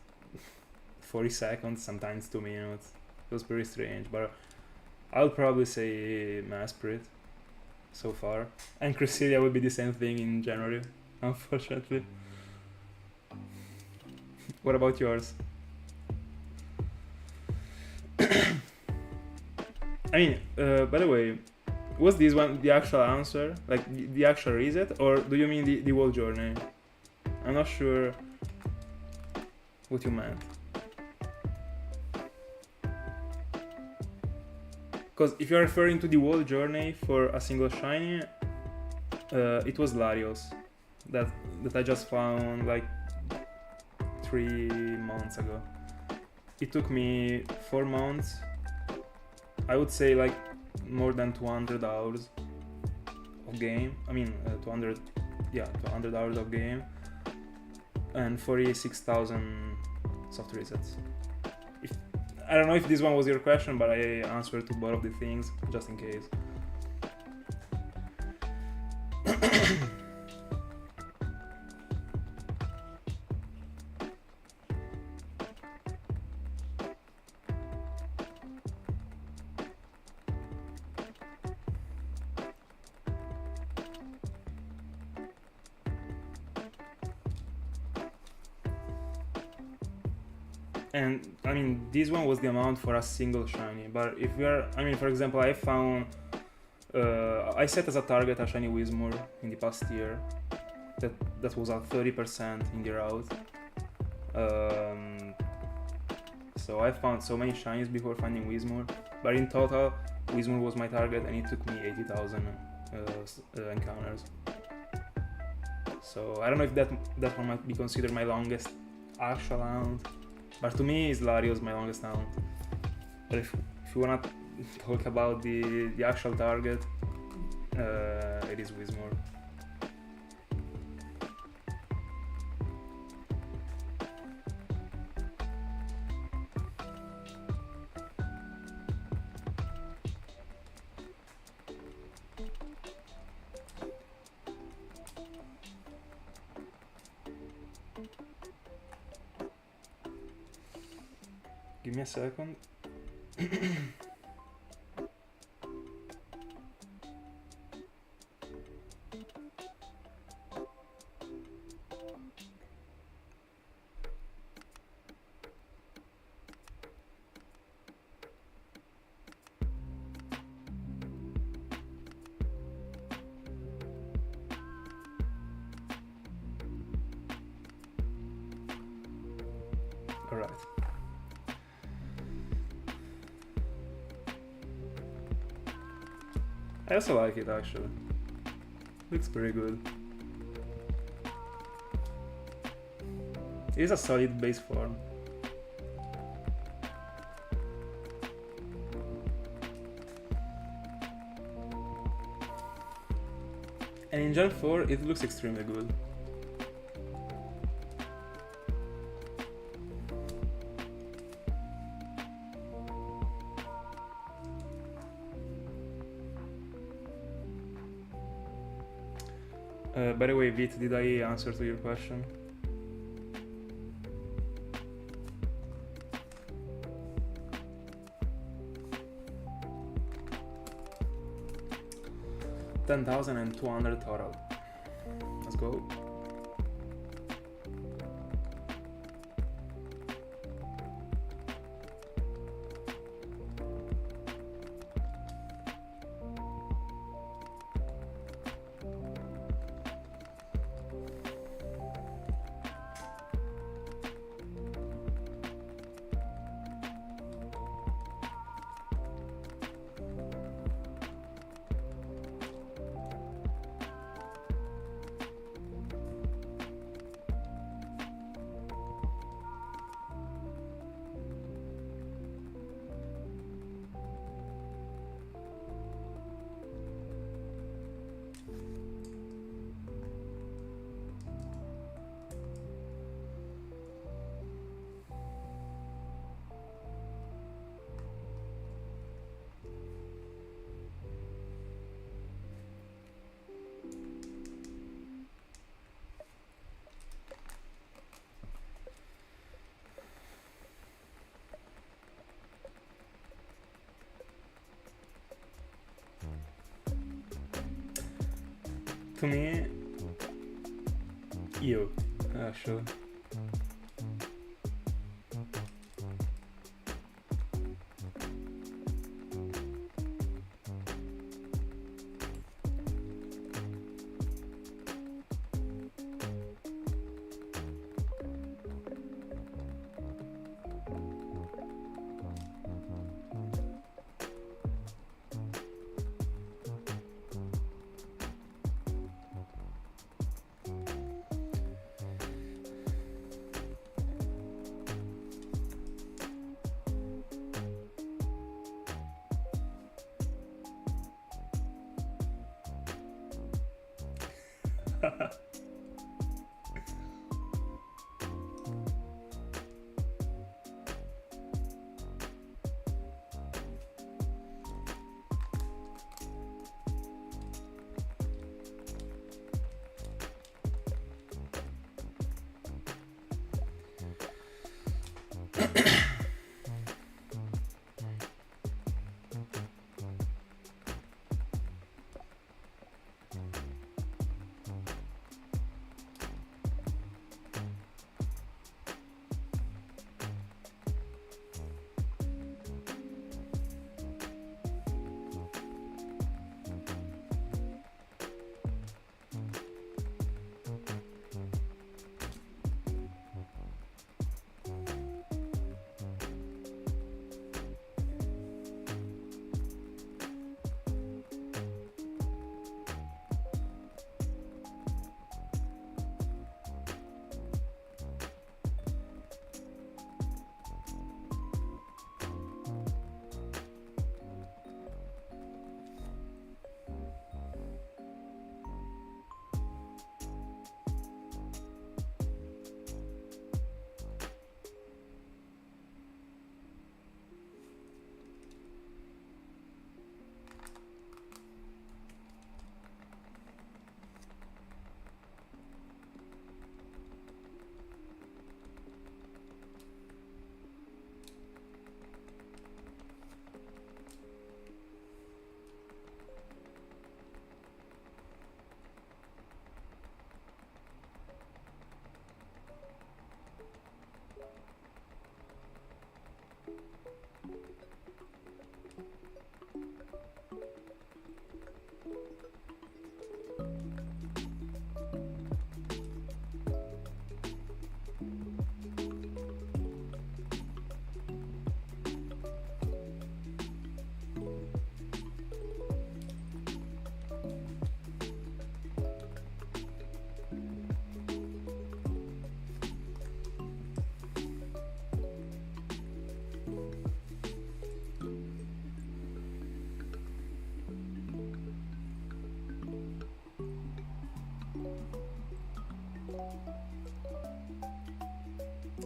40 seconds, sometimes 2 minutes. It was pretty strange, but I'll probably say mass spree so far. And Cresselia would be the same thing in January, unfortunately. What about yours? I mean, by the way, was this one the actual answer? Like the actual reset? Or do you mean the whole journey? I'm not sure what you meant. Because if you're referring to the whole journey for a single shiny, it was Larios that I just found like 3 months ago. It took me 4 months. I would say like more than 200 hours of game. I mean 200 hours of game and 46,000 soft resets. I don't know if this one was your question, but I answered to both of the things just in case. And I mean, this one was the amount for a single shiny. But if we are, I mean, for example, I found, I set as a target a shiny Whismur in the past year. That was at 30% in the route. So I found so many shinies before finding Whismur. But in total, Whismur was my target, and it took me 80,000 encounters. So I don't know if that one might be considered my longest actual hunt. But to me, Larios my longest hunt. But if you wanna talk about the actual target, it is Whismur. Give me a second. All right. I also like it actually. Looks pretty good. It is a solid base form. And in Gen 4 it looks extremely good. By the way, Vit, did I answer to your question? $10,200 total. Let's go. To me, you, actually.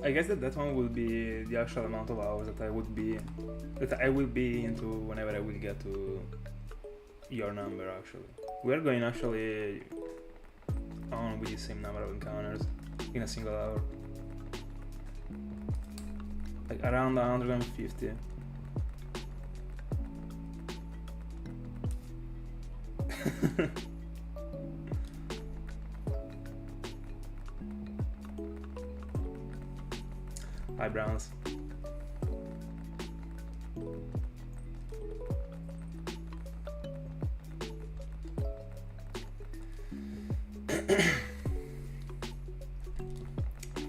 I guess that one will be the actual amount of hours that I will be into whenever I will get to your number. Actually, we are going actually on with the same number of encounters in a single hour, like around 150. Hi, Browns.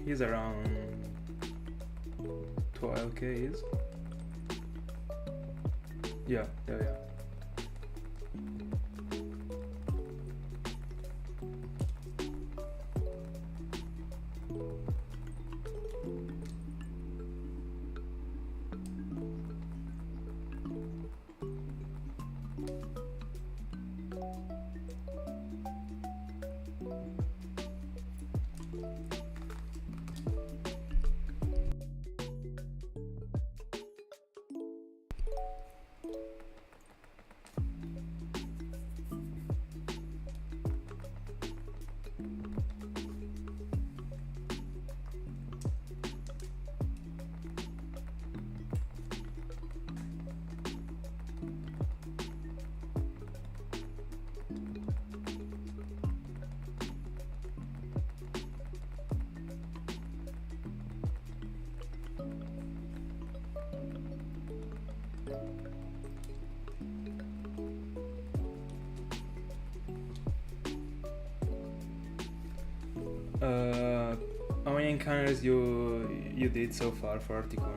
He's around 12Ks. Yeah. How many encounters you did so far for Articuno?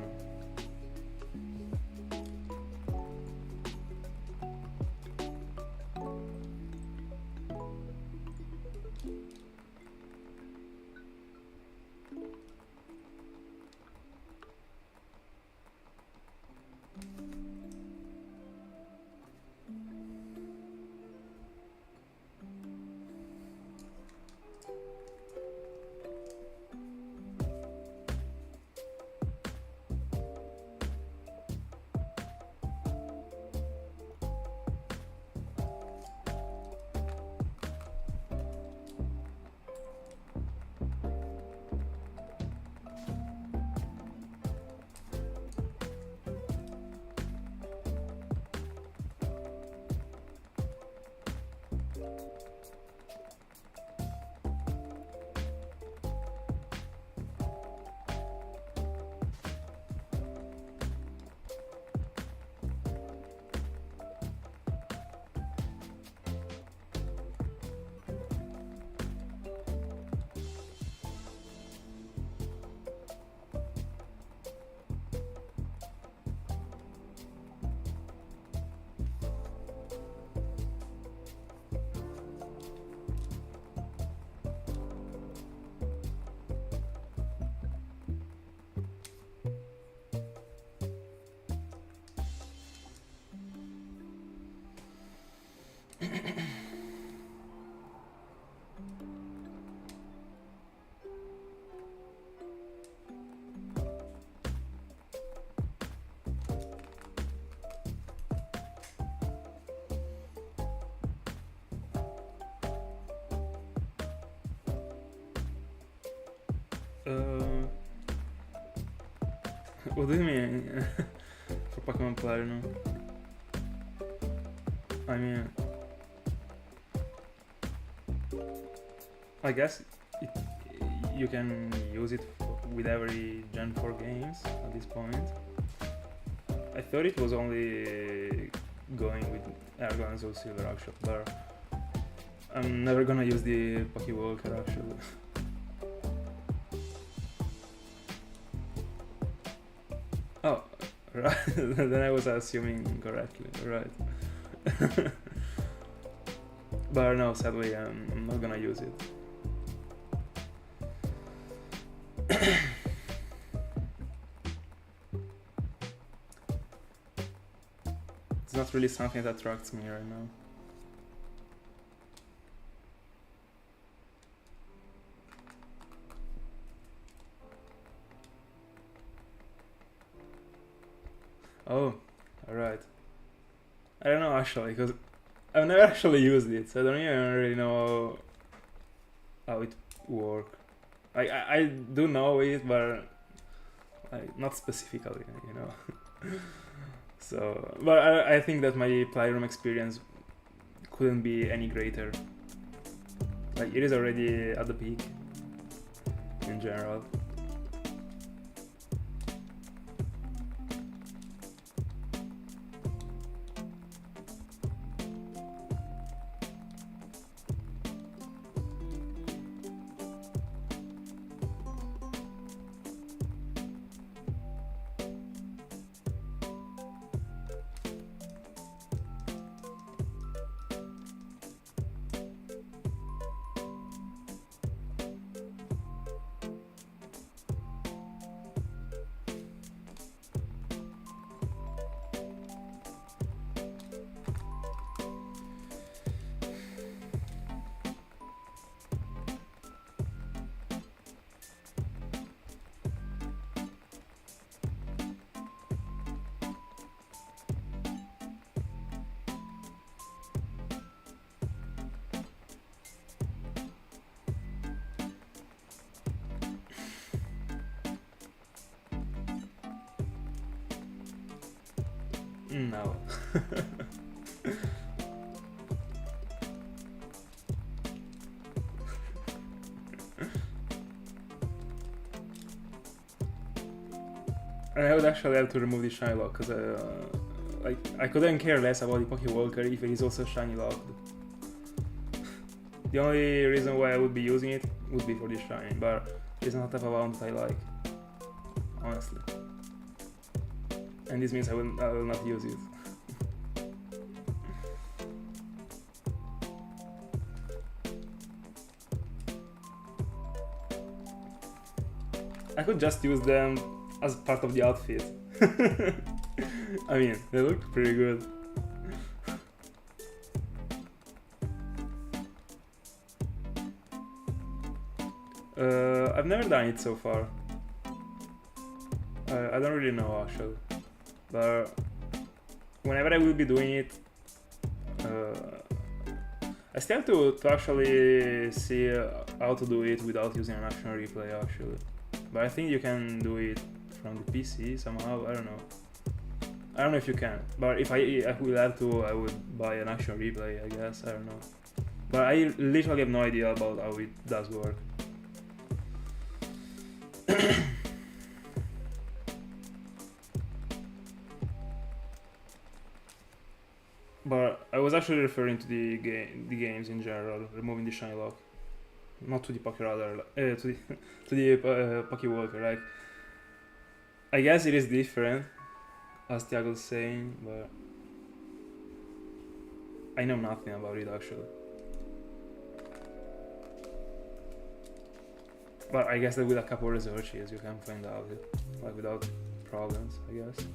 What do you mean for Pokemon Platinum? I mean, I guess you can use it with every Gen 4 games at this point. I thought it was only going with Argon or Silver actually, but I'm never gonna use the Pokewalker actually. Oh, right. Then I was assuming correctly, right. But no, sadly I'm not gonna use it. It's not really something that attracts me right now. Oh, alright. I don't know actually, because I've never actually used it, so I don't even really know how it works. I do know it, but not specifically, you know. So, but I think that my playroom experience couldn't be any greater. Like, it is already at the peak in general. No. And I would actually have to remove the shiny lock because like I couldn't care less about the Pokewalker if it is also shiny locked. The only reason why I would be using it would be for the shiny, but it's not the type of amount that I like, honestly. And this means I will not use it. I could just use them as part of the outfit. I mean, they look pretty good. I've never done it so far. I don't really know actually, but whenever I will be doing it, I still have to actually see how to do it without using an action replay actually. But I think you can do it from the PC somehow, I don't know. I don't know if you can, but if I will have to, I would buy an action replay, I guess, I don't know. But I literally have no idea about how it does work. But I was actually referring to the games in general, removing the shiny lock, not to the Pokerada, to the Pokewalker. Like, I guess it is different, as Tiago's saying, but I know nothing about it actually. But I guess that with a couple of researches you can find out it, like without problems, I guess.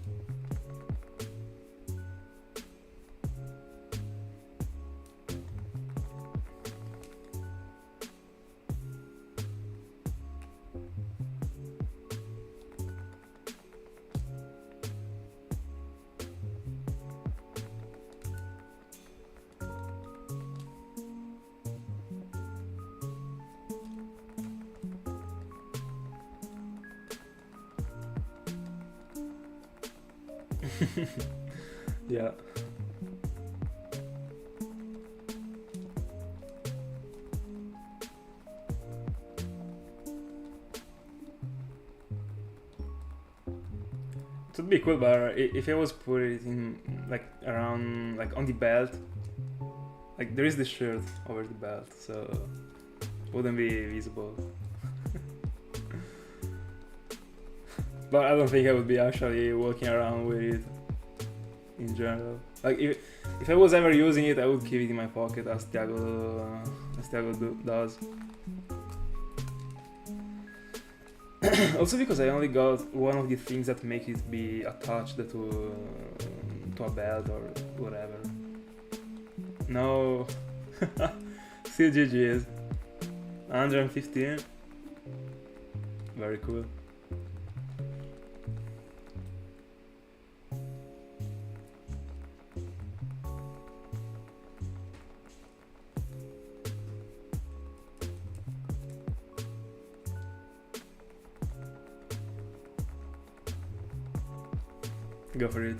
Yeah. It would be cool, but if I was put it in like around like on the belt, like there is this shirt over the belt, so it wouldn't be visible. But I don't think I would be actually walking around with it in general. Like if I was ever using it, I would keep it in my pocket as Thiago does. Also because I only got one of the things that make it be attached to a belt or whatever. No. Still GG's. 115. Very cool. Go for it.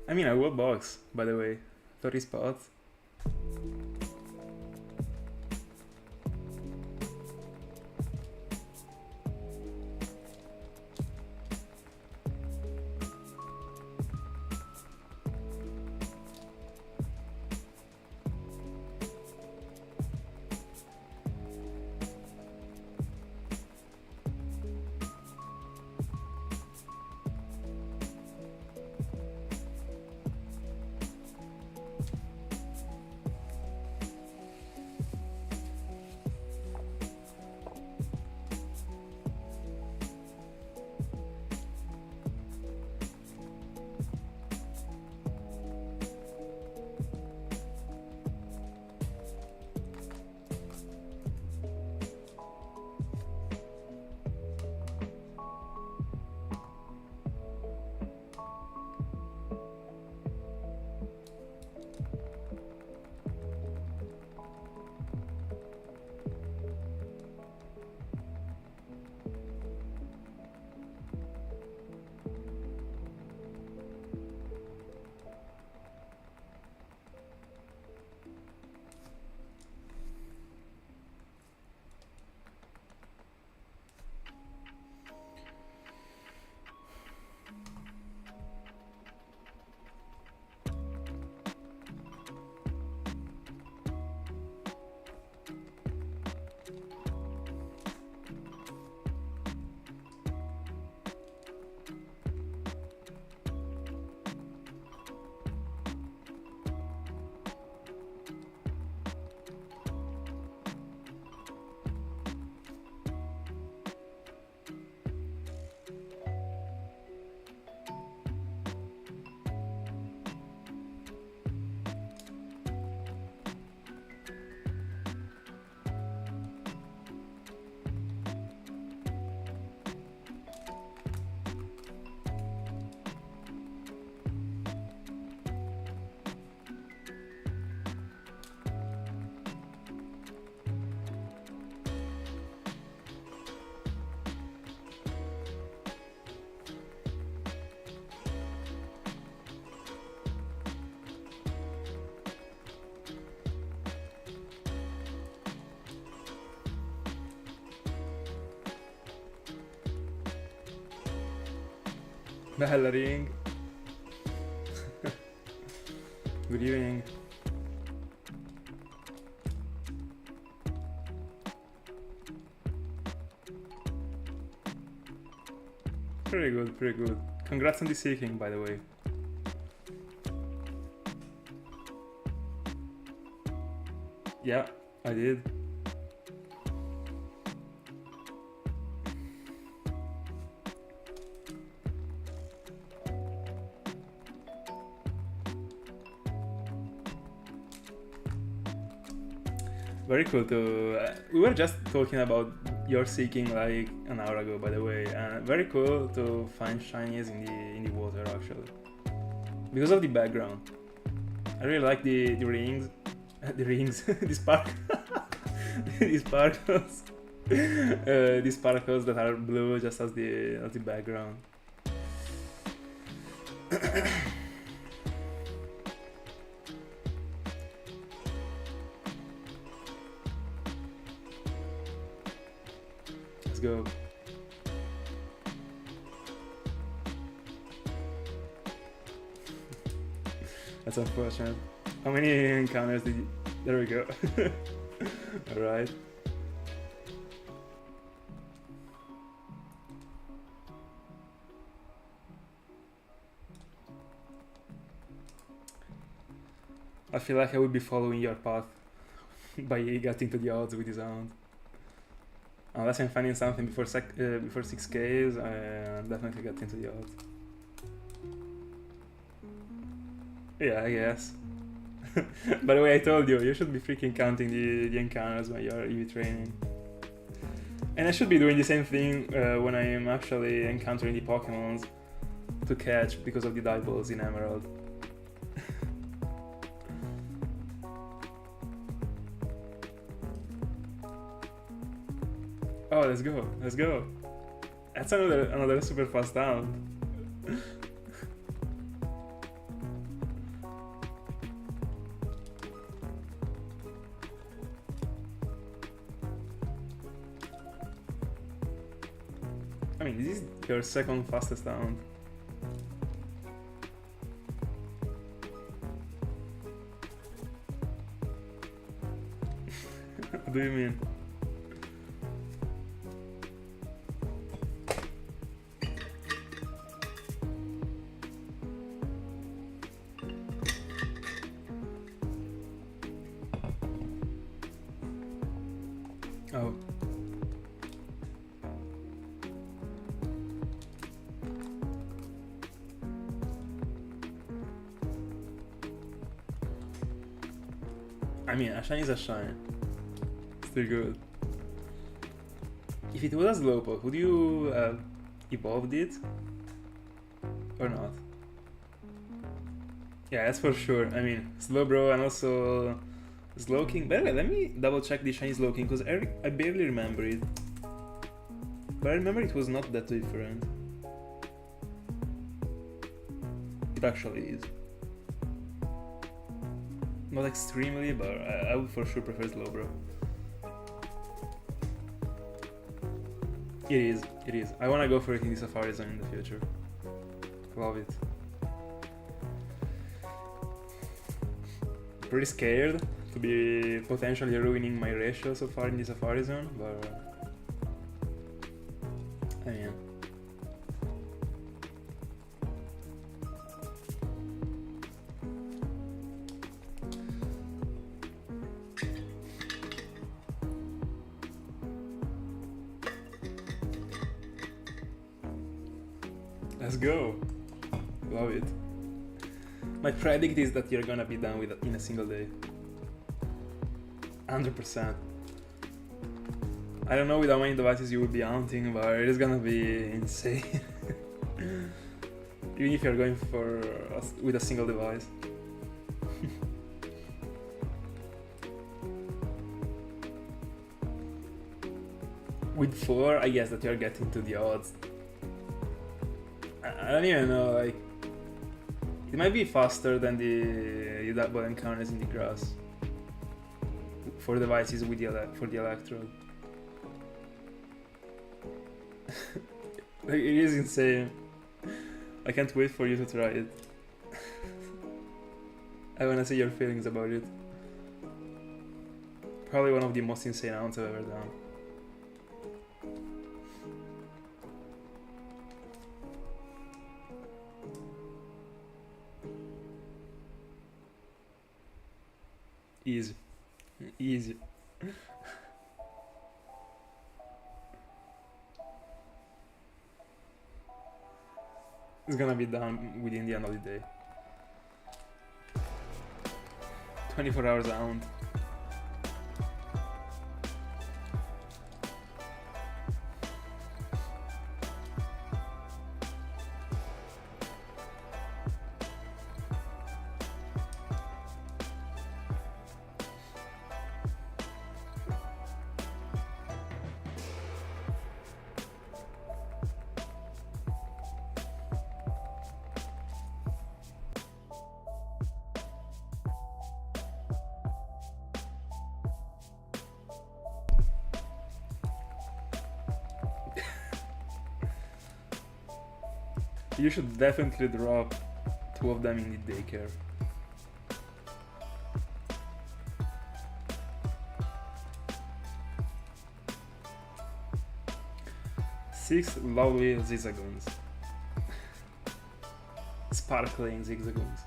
I mean, I will box, by the way. 30 spots. Bellering. Good evening. Pretty good, pretty good. Congrats on the seeking, by the way. Yeah, I did. Very cool to. We were just talking about your seeking like an hour ago, by the way. Very cool to find shinies in the water actually, because of the background. I really like the rings, the rings, the spark, the sparkles, the sparkles that are blue just as the background. Let's go. That's unfortunate. How many encounters did you... There we go. Alright. I feel like I would be following your path by getting to the odds with his own. Unless I'm finding something before 6Ks, I definitely get into the odds. Yeah, I guess. By the way, I told you, you should be freaking counting the encounters when you're EV training. And I should be doing the same thing when I am actually encountering the Pokemons to catch because of the dive balls in Emerald. Oh, let's go, let's go. That's another super fast round. I mean, this is your second fastest round. What do you mean? Oh. I mean, a shine is a shine. Still good. If it was a Slowpoke, would you have evolved it? Or not? Yeah, that's for sure. I mean, Slowbro and also Slowking. By the way, let me double check the shiny Slowking because I barely remember it. But I remember it was not that different. It actually is. Not extremely, but I would for sure prefer Slowbro. It is, it is. I wanna go for it in the Safari Zone in the future. Love it. Pretty scared to be potentially ruining my ratio so far in the Safari Zone, but I mean, let's go. Love it. My predict is that you're gonna be done with it in a single day. 100%. I don't know with how many devices you will be hunting, but it is gonna be insane. Even if you're going for with a single device. With 4, I guess that you're getting to the odds. I don't even know, like, it might be faster than the double encounters in the grass for devices with for the electrode. Like, it is insane. I can't wait for you to try it. I wanna see your feelings about it. Probably one of the most insane rounds I've ever done. Easy. Easy. It's gonna be done within the end of the day. 24 hours round. You should definitely drop 2 of them in the daycare. Six lovely zigzagoons. Sparkling zigzagoons.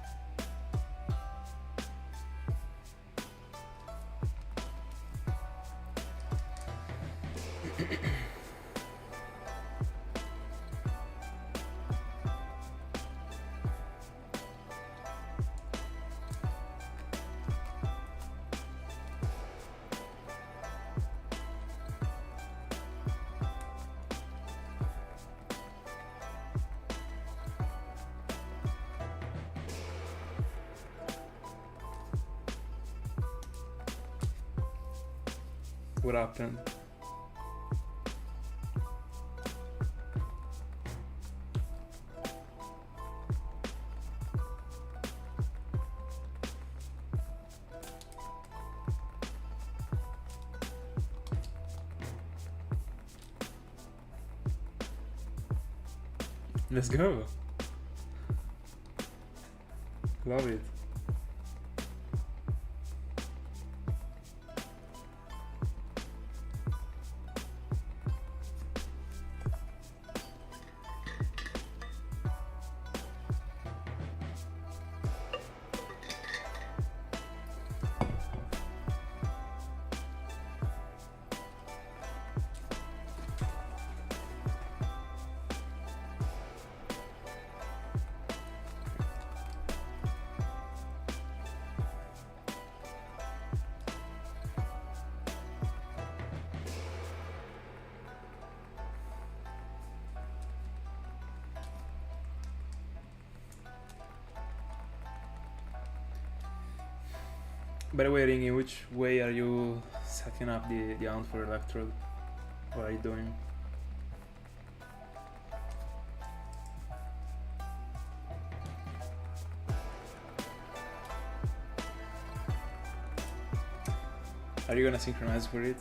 What happened? Let's go. Love it. By the way, Ringy, which way are you setting up the hunt for Electrode? What are you doing? Are you gonna synchronize for it?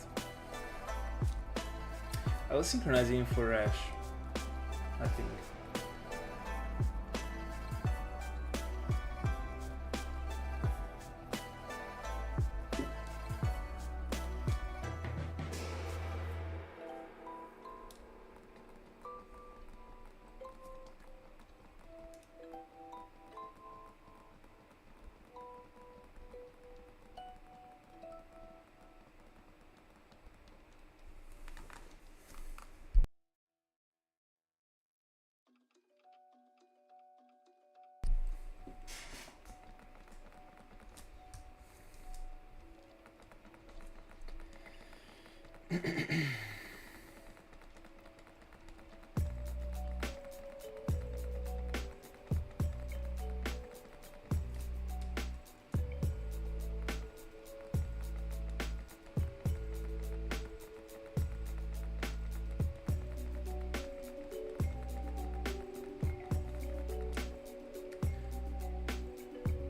I was synchronizing for Ash, I think.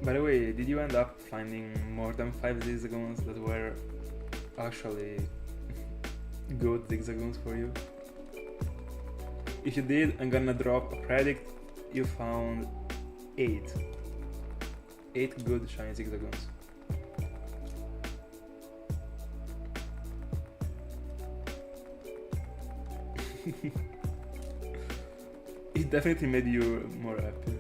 By the way, did you end up finding more than 5 zigzagoons that were actually good zigzagoons for you? If you did, I'm gonna drop a predict you found 8. 8 good shiny zigzagoons. It definitely made you more happy.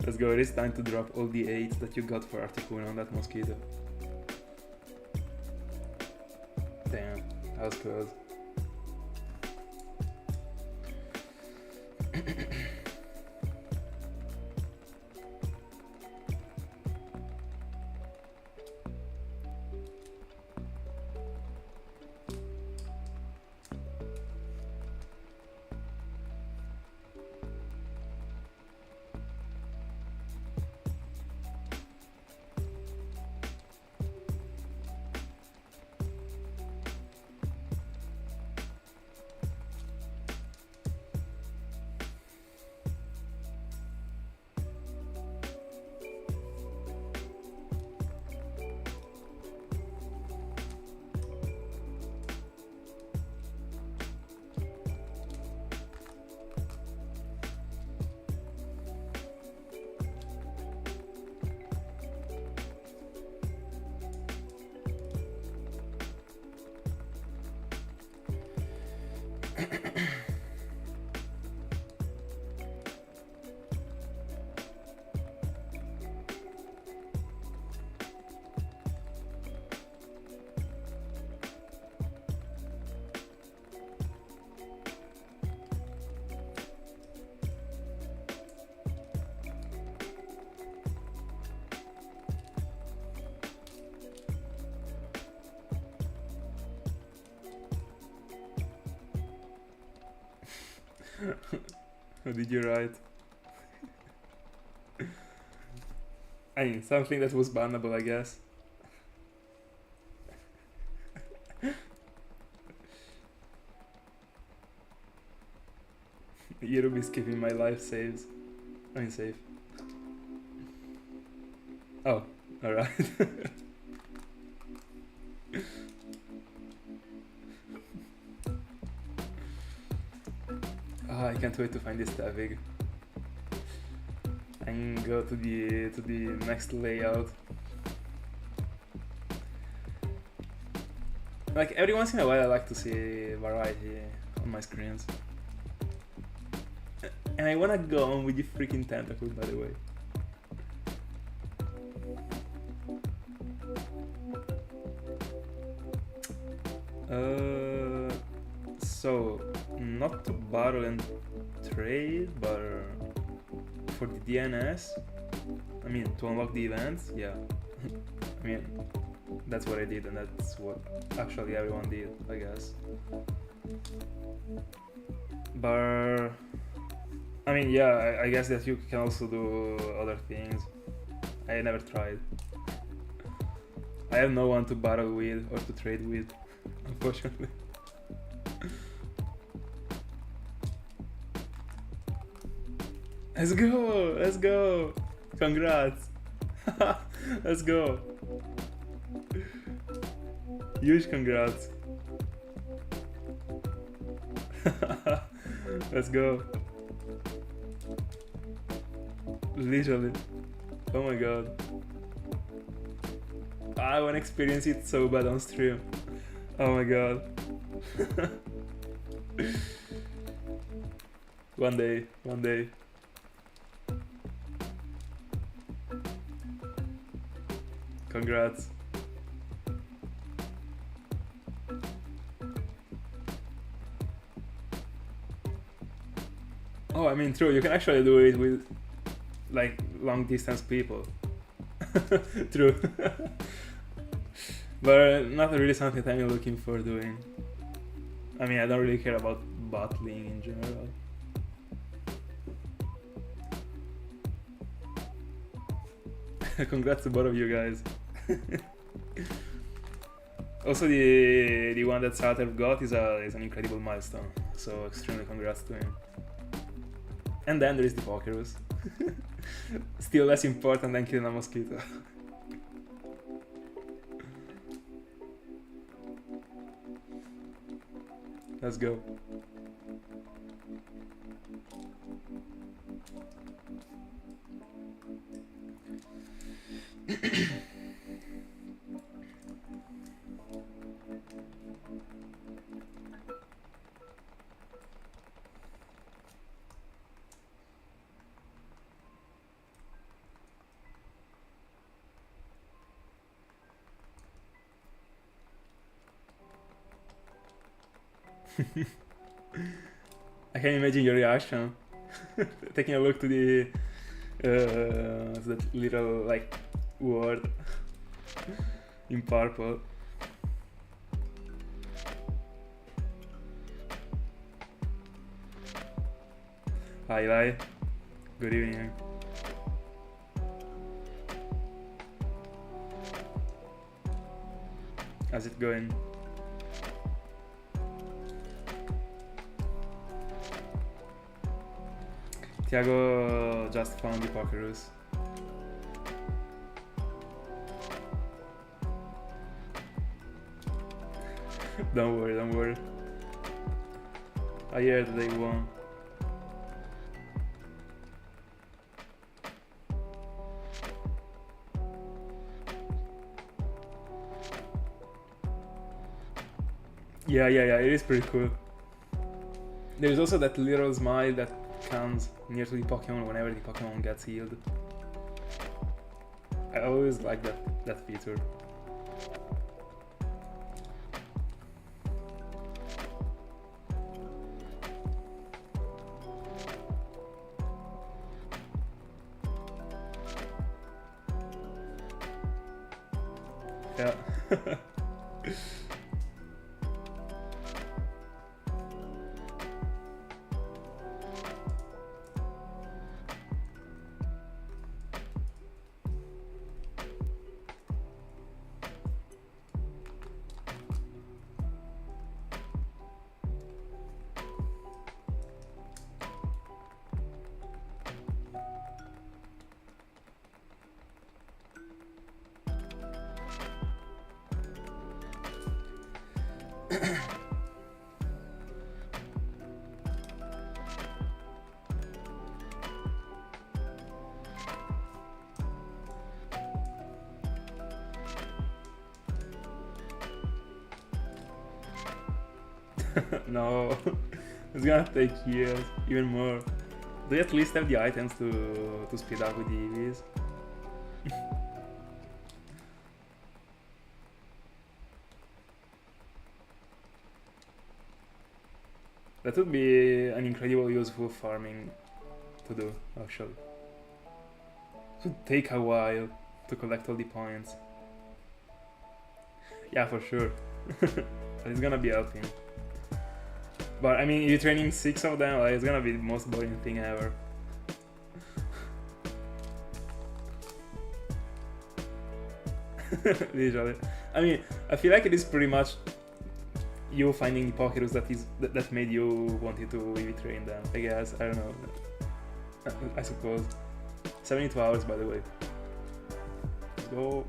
Let's go, it is time to drop all the 8 that you got for Articuno on that mosquito. Damn, that was good. What did you write? I mean, something that was bannable, I guess. Yerubi is keeping my life saves. I mean, safe. Oh, alright. I can't wait to find this Tepig and go to the next layout. Like every once in a while I like to see variety on my screens. And I wanna go on with the freaking tentacle, by the way. So not to battle and trade, but for the DNS, I mean to unlock the events, yeah. I mean that's what I did, and that's what actually everyone did, I guess. But I mean, yeah, I guess that you can also do other things. I never tried. I have no one to battle with or to trade with, unfortunately. Let's go! Let's go! Congrats! Let's go! Huge congrats! Let's go! Literally. Oh my god. I wanna experience it so bad on stream. Oh my god. One day, one day. Congrats. Oh, I mean, true, you can actually do it with like long distance people. True. But not really something that I'm looking for doing. I mean, I don't really care about battling in general. Congrats to both of you guys. Also, the one that Sater got is an incredible milestone. So extremely congrats to him. And then there is the Pokerus. Still less important than killing a mosquito. Let's go. I can imagine your reaction. Taking a look to the that little like word in purple. Hi, Eli. Good evening. How's it going? Tiago just found the Pokerus. Don't worry, don't worry. I heard that they won. Yeah, it is pretty cool. There's also that little smile that comes near to the Pokemon whenever the Pokemon gets healed. I always like that feature. Yeah. No, it's gonna take years, even more. Do you at least have the items to speed up with the EVs? That would be an incredible useful farming to do, actually. It would take a while to collect all the points. Yeah, for sure. But it's gonna be helping. But I mean, if you're training 6 of them, like, it's gonna be the most boring thing ever. Literally. I mean, I feel like it is pretty much you finding the Pokerus that made you wanted to EV train them. I guess, I don't know. I suppose. 72 hours, by the way. Let's go.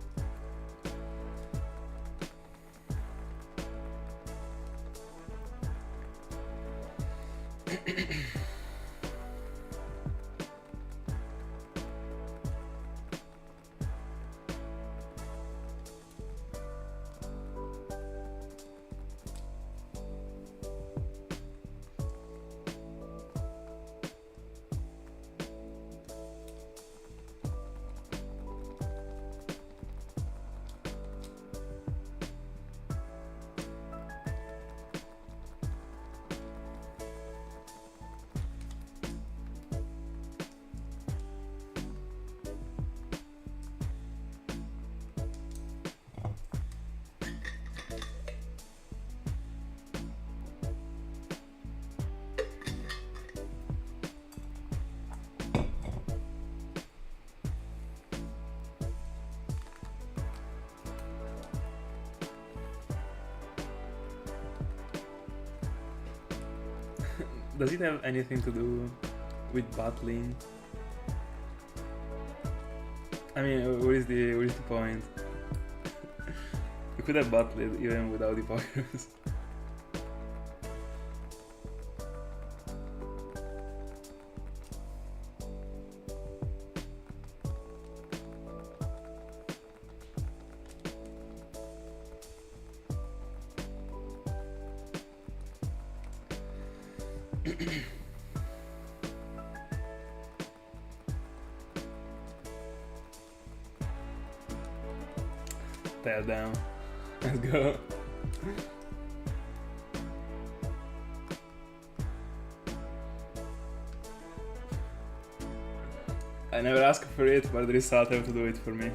Does it have anything to do with battling. I mean, what is the point? You could have battled even without the Pokemon. Tear down. Let's go. I never asked for it, but the result have to do it for me.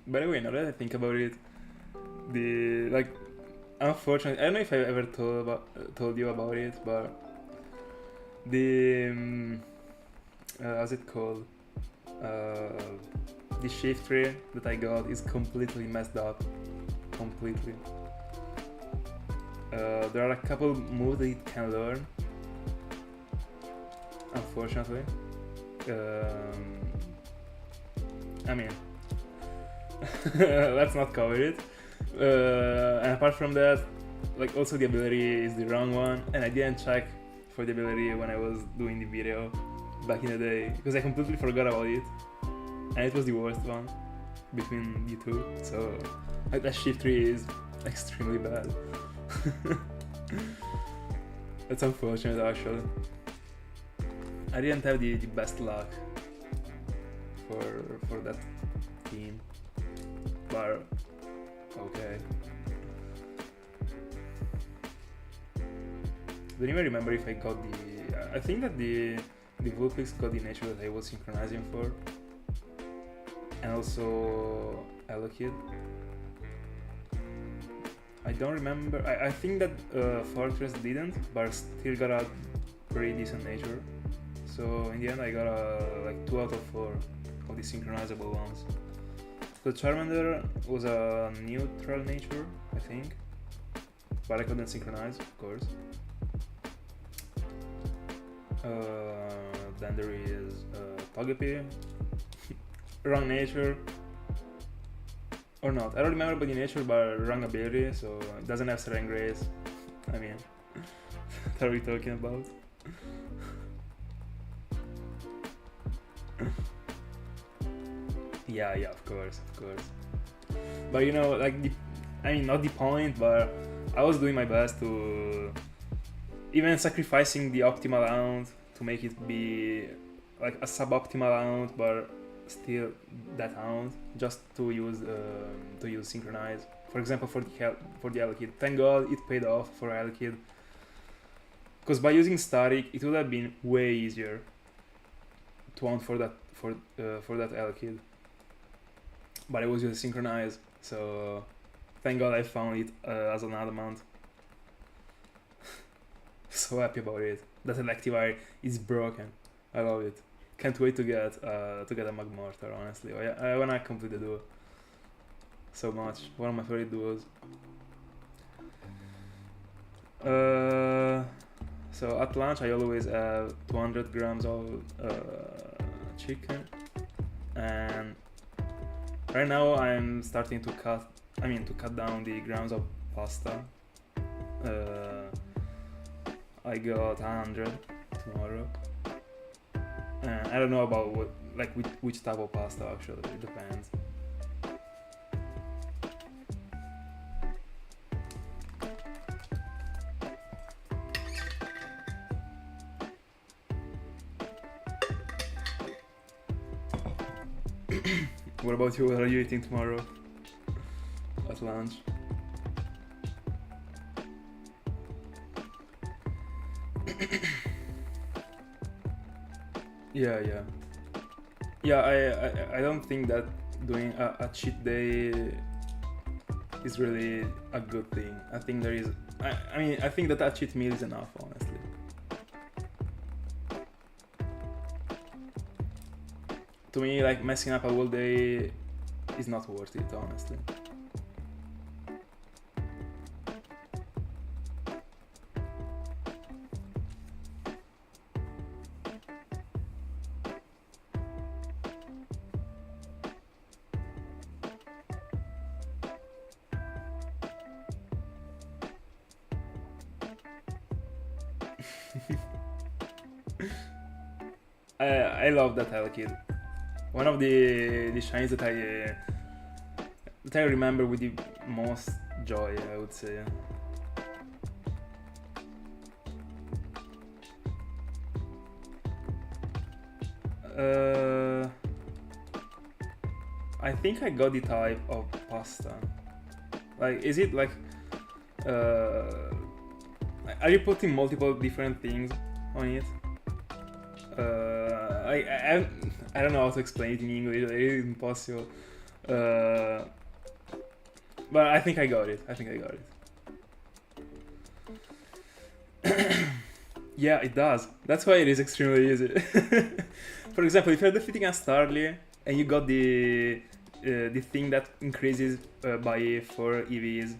By the way, now that I think about it, unfortunately, I don't know if I ever told you about it, but how's it called? The shift tree that I got is completely messed up, completely. There are a couple moves that it can learn, unfortunately. I mean, let's not cover it. And apart from that, like, also the ability is the wrong one, and I didn't check for the ability when I was doing the video back in the day because I completely forgot about it, and it was the worst one between the two. So like, that shift tree is extremely bad. That's unfortunate, actually. I didn't have the best luck for that team, but okay. Don't even remember if I got I think that the Vulpix got the nature that I was synchronizing for, and also Elekid. I don't remember. I think that Fortress didn't, but still got a pretty decent nature. So in the end, I got like 2 out of 4 of the synchronizable ones. The Charmander was a neutral nature, I think, but I couldn't synchronize, of course. Then there is Togepi, wrong nature, or not. I don't remember about the nature, but wrong ability, so it doesn't have Serene Grace. I mean, what are we talking about? Yeah, of course. But you know, like, I mean, not the point, but I was doing my best to, even sacrificing the optimal amount to make it be like a suboptimal amount, but still that amount, just to use synchronize. For example, for the Elekid. Thank God it paid off for Elekid, because by using static, it would have been way easier to hunt for that Elekid. But I was using synchronize, so thank God I found it as an adamant. So happy about it. That Electivire is broken. I love it. Can't wait to get a Magmortar, honestly. I wanna complete the duo so much. One of my favorite duos. So at lunch I always have 200 grams of chicken, and right now I'm starting to cut down the grams of pasta. I got 100 tomorrow. I don't know about which type of pasta, actually. It depends. What about you? What are you eating tomorrow at lunch? Yeah. I don't think that doing a cheat day is really a good thing. I think there is. I mean, I think that a cheat meal is enough, honestly. To me, like messing up a whole day is not worth it, honestly. I love that Kid. One of the shinies that I remember with the most joy, I would say. I think I got the type of pasta. Like, is it like? Are you putting multiple different things on it? I don't know how to explain it in English. It is impossible. But I think I got it. Yeah, it does. That's why it is extremely easy. For example, if you're defeating a Starly and you got the thing that increases by 4 EVs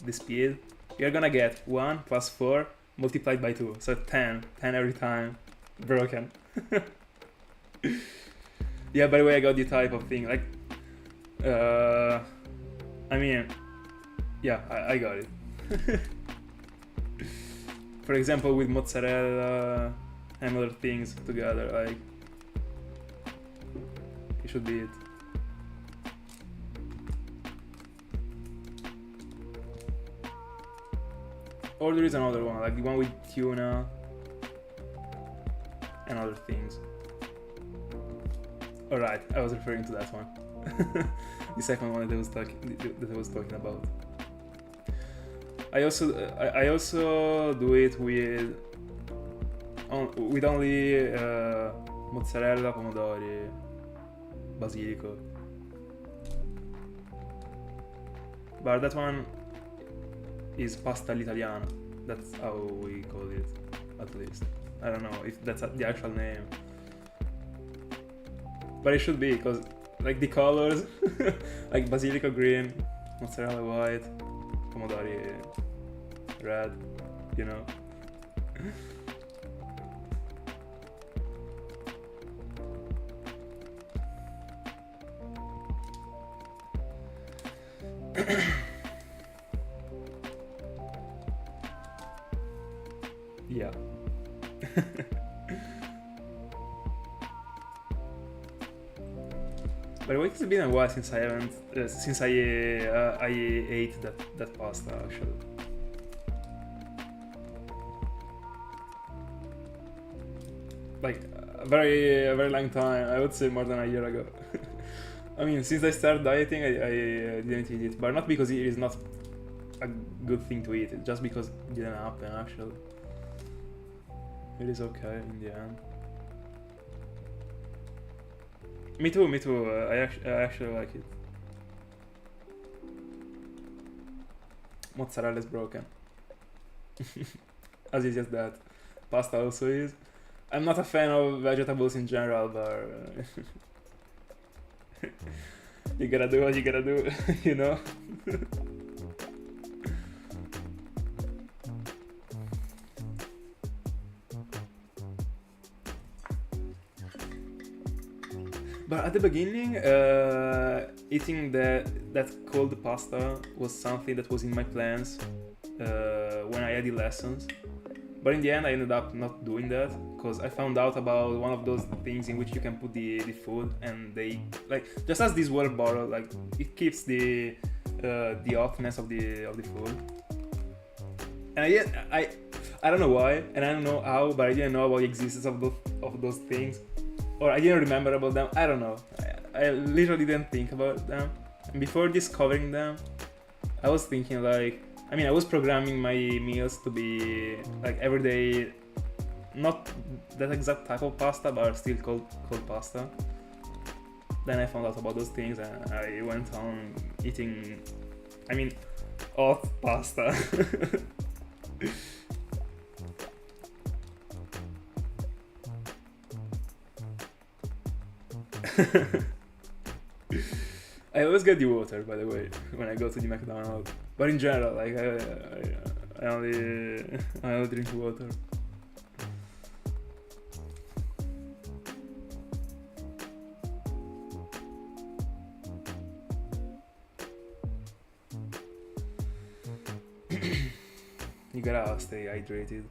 the speed, you're gonna get 1 plus 4 multiplied by 2, so 10 every time. Broken. Yeah, by the way, I got the type of thing, like I mean, yeah, I got it. For example, with mozzarella and other things together, like, it should be it. Or there is another one, like the one with tuna and other things. Alright, I was referring to that one. The second one that I was talking about. I also do it with only mozzarella, pomodori, basilico. But that one is pasta all'italiana. That's how we call it, at least. I don't know if that's the actual name, but it should be, because like the colors, like basilico green, mozzarella white, pomodori red, you know. Yeah. By the way, it's been a while since I ate that pasta, actually. Like a very long time. I would say more than a year ago. I mean, since I started dieting, I didn't eat it, but not because it is not a good thing to eat. It's just because it didn't happen, actually. It is okay in the end. Me too. I actually like it. Mozzarella is broken. As easy as that. Pasta also is. I'm not a fan of vegetables in general, but you gotta do what you gotta do, you know? But at the beginning, eating that cold pasta was something that was in my plans when I had the lessons. But in the end, I ended up not doing that because I found out about one of those things in which you can put the food, and they like just as this water bottle, like it keeps the hotness of the food. And I don't know why, and I don't know how, but I didn't know about the existence of those things. Or I didn't remember about them, I don't know. I literally didn't think about them. And before discovering them, I was thinking like, I was programming my meals to be like every day, not that exact type of pasta, but still cold pasta. then I found out about those things and I went on eating, I mean, hot pasta. I always get the water, by the way, when I go to the McDonald's. But in general, like I only drink water. You gotta stay hydrated.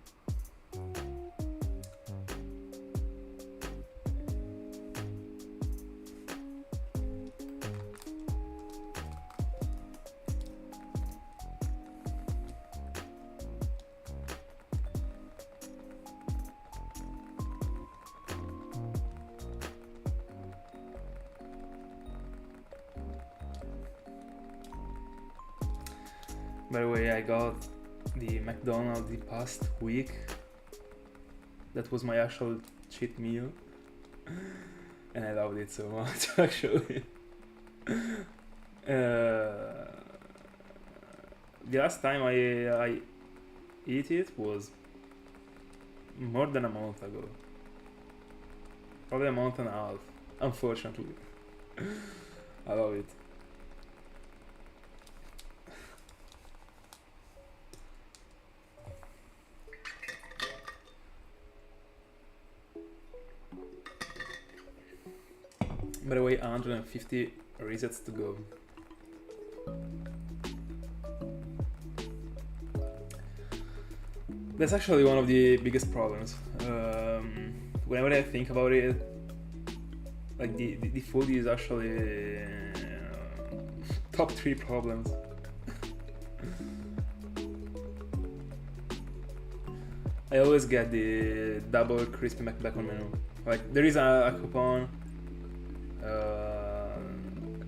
By the way, I got the McDonald's the past week. That was my actual cheat meal. And I loved it so much, actually. The last time I ate it was more than a month ago. Probably a month and a half, unfortunately. I love it. By the way, 150 resets to go. That's actually one of the biggest problems. Whenever I think about it, like the food is actually top 3 problems. I always get the double crispy McBacon menu. Like there is a coupon.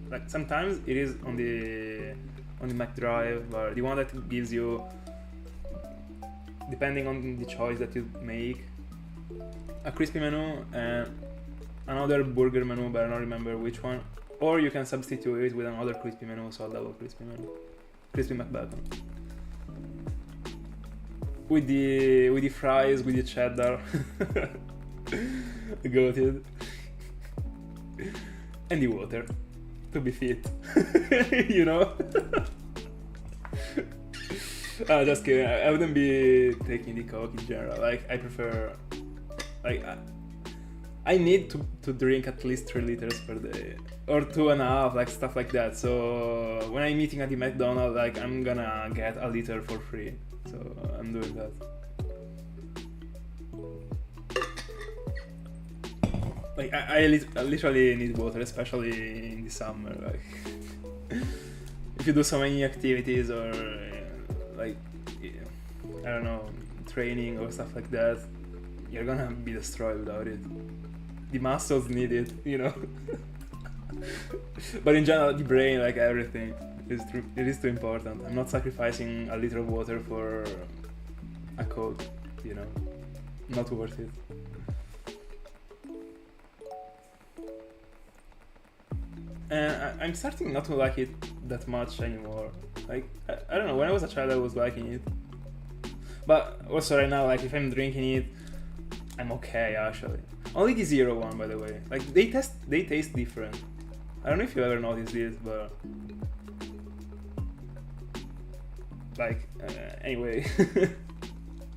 Like sometimes it is on the McDrive, but the one that gives you, depending on the choice that you make, a crispy menu and another burger menu, but I don't remember which one. Or you can substitute it with another crispy menu, so a double crispy menu, crispy McBacon. With the fries, with the cheddar, goated. And the water to be fit. You know. Just kidding. I wouldn't be taking the Coke in general. Like I prefer, like I need to drink at least 3 liters per day or 2.5, like stuff like that. So when I'm eating at the McDonald's, like I'm gonna get a liter for free. So I'm doing that. Like I literally need water, especially in the summer. Like if you do so many activities or like I don't know, training or stuff like that, you're gonna be destroyed without it. The muscles need it, you know. But in general, the brain, like everything, it is too important. I'm not sacrificing a liter of water for a Coke, you know. Not worth it. And I'm starting not to like it that much anymore. Like, I don't know, when I was a child I was liking it. But also right now, like if I'm drinking it, I'm okay actually. Only the zero one, by the way. Like they taste different. I don't know if you ever noticed this, but like anyway,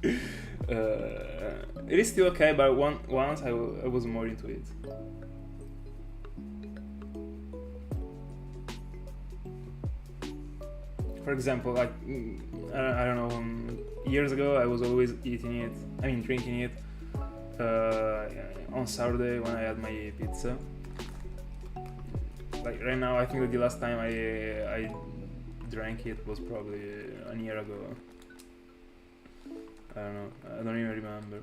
it is still okay. But once I was more into it. For example, like I don't know, years ago I was always drinking it on Saturday when I had my pizza. Like right now, I think that the last time I drank it was probably a year ago. I don't know, I don't even remember.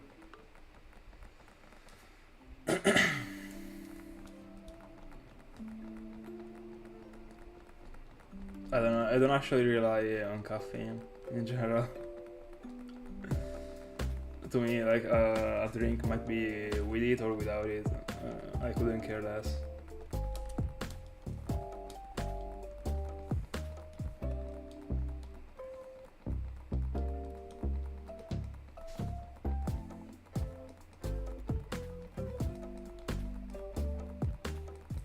I don't know, I don't actually rely on caffeine in general. To me, like a drink might be with it or without it. I couldn't care less.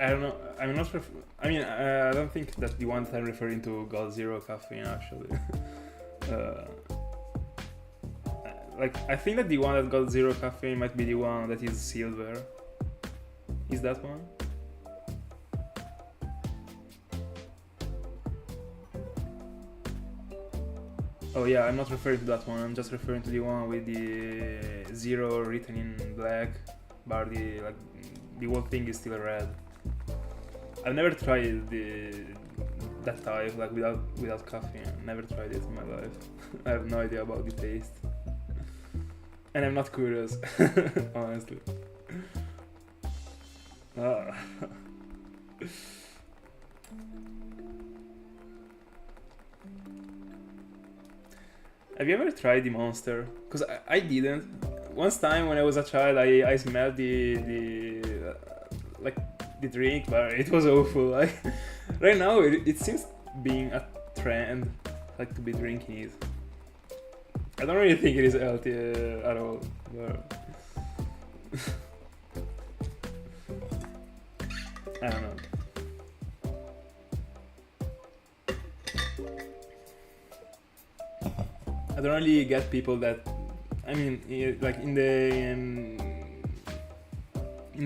I don't know. I'm not. I don't think that the one that I'm referring to got zero caffeine actually. uh, like I think that the one that got zero caffeine might be the one that is silver. Is that one? Oh yeah, I'm not referring to that one. I'm just referring to the one with the zero written in black, but the whole thing is still red. I've never tried that type, like without caffeine. Never tried it in my life. I have no idea about the taste, and I'm not curious, honestly. Ah. Have you ever tried the Monster? Because I didn't. Once time when I was a child, I smelled like the drink, but it was awful. Like right now, it seems being a trend, like to be drinking it. I don't really think it is healthy at all. But I don't know. I don't really get people that, I mean, like in the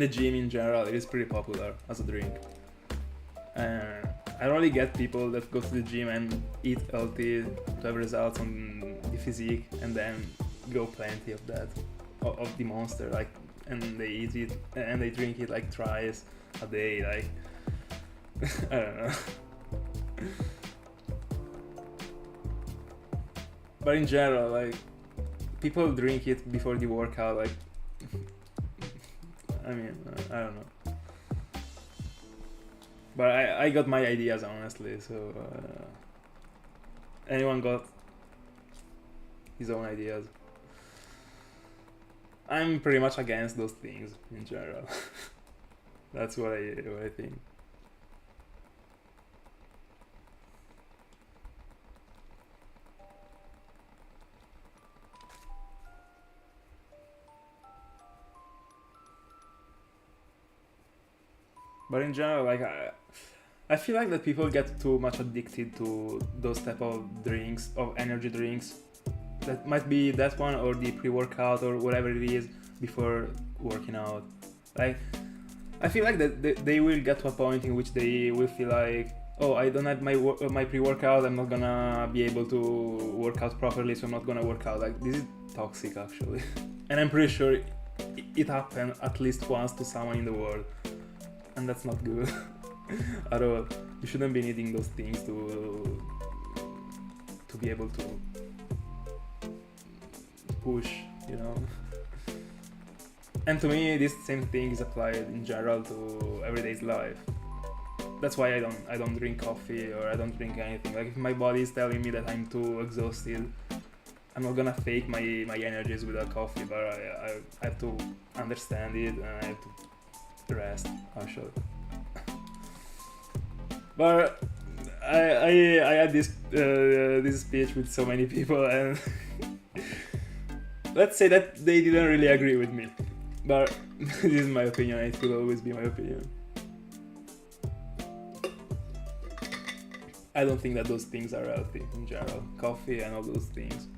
gym in general, it is pretty popular as a drink. I don't really get people that go to the gym and eat healthy to have results on the physique and then go plenty of that, of the Monster, like, and they eat it and they drink it like thrice a day, like, I don't know. But in general, like, people drink it before the workout, like, I mean, I don't know. But I got my ideas, honestly, so anyone got his own ideas. I'm pretty much against those things in general. That's what I think. But in general, like I feel like that people get too much addicted to those type of drinks, of energy drinks. That might be that one or the pre-workout or whatever it is before working out. Like I feel like that they will get to a point in which they will feel like, oh, I don't have my pre-workout, I'm not gonna be able to work out properly, so I'm not gonna work out. Like this is toxic actually. And I'm pretty sure it happened at least once to someone in the world. And that's not good at all. You shouldn't be needing those things to be able to push, you know. And to me, this same thing is applied in general to everyday's life. That's why I don't drink coffee or I don't drink anything. Like if my body is telling me that I'm too exhausted, I'm not gonna fake my energies with a coffee, but I have to understand it and I have to rest actually. But I had this speech with so many people and let's say that they didn't really agree with me, but this is my opinion and it will always be my opinion. I don't think that those things are healthy in general, coffee and all those things.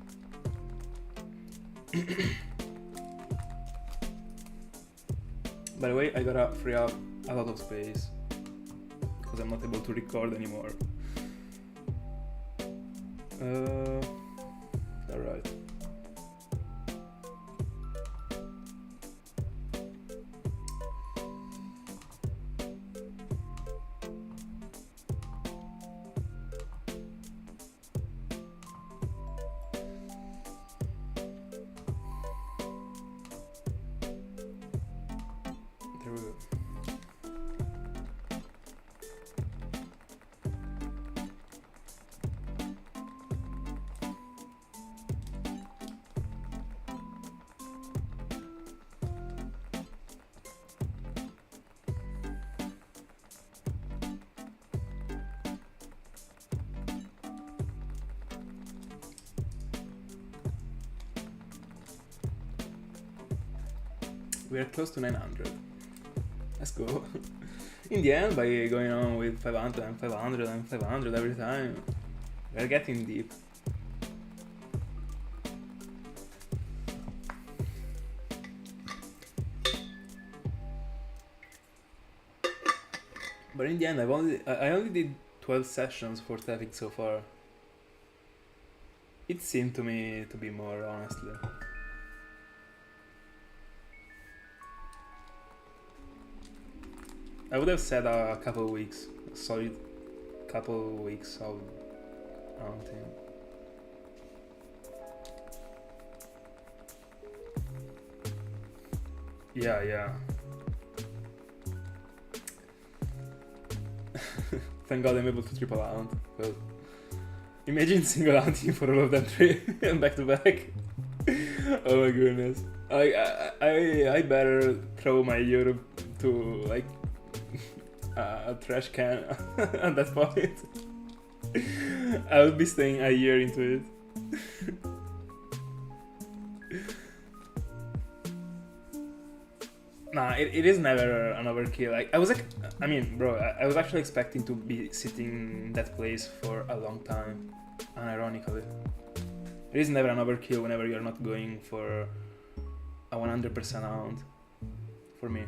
By the way, I gotta free up a lot of space because I'm not able to record anymore. Alright. There we go. We are close to 900. Let's go. In the end, by going on with 500 and 500 and 500 every time, we're getting deep. But in the end, I only did 12 sessions for Tepig so far. It seemed to me to be more, honestly. I would have said a couple of weeks, a solid couple of weeks of hunting. Yeah. Thank God I'm able to triple hunt. Well, imagine single hunting for all of them three and back to back. Oh my goodness. I better throw my Europe to like a trash can at that point. I would be staying a year into it. Nah, it is never an overkill. Like, I mean, bro, I was actually expecting to be sitting in that place for a long time, unironically. It is never an overkill whenever you're not going for a 100% hunt, for me.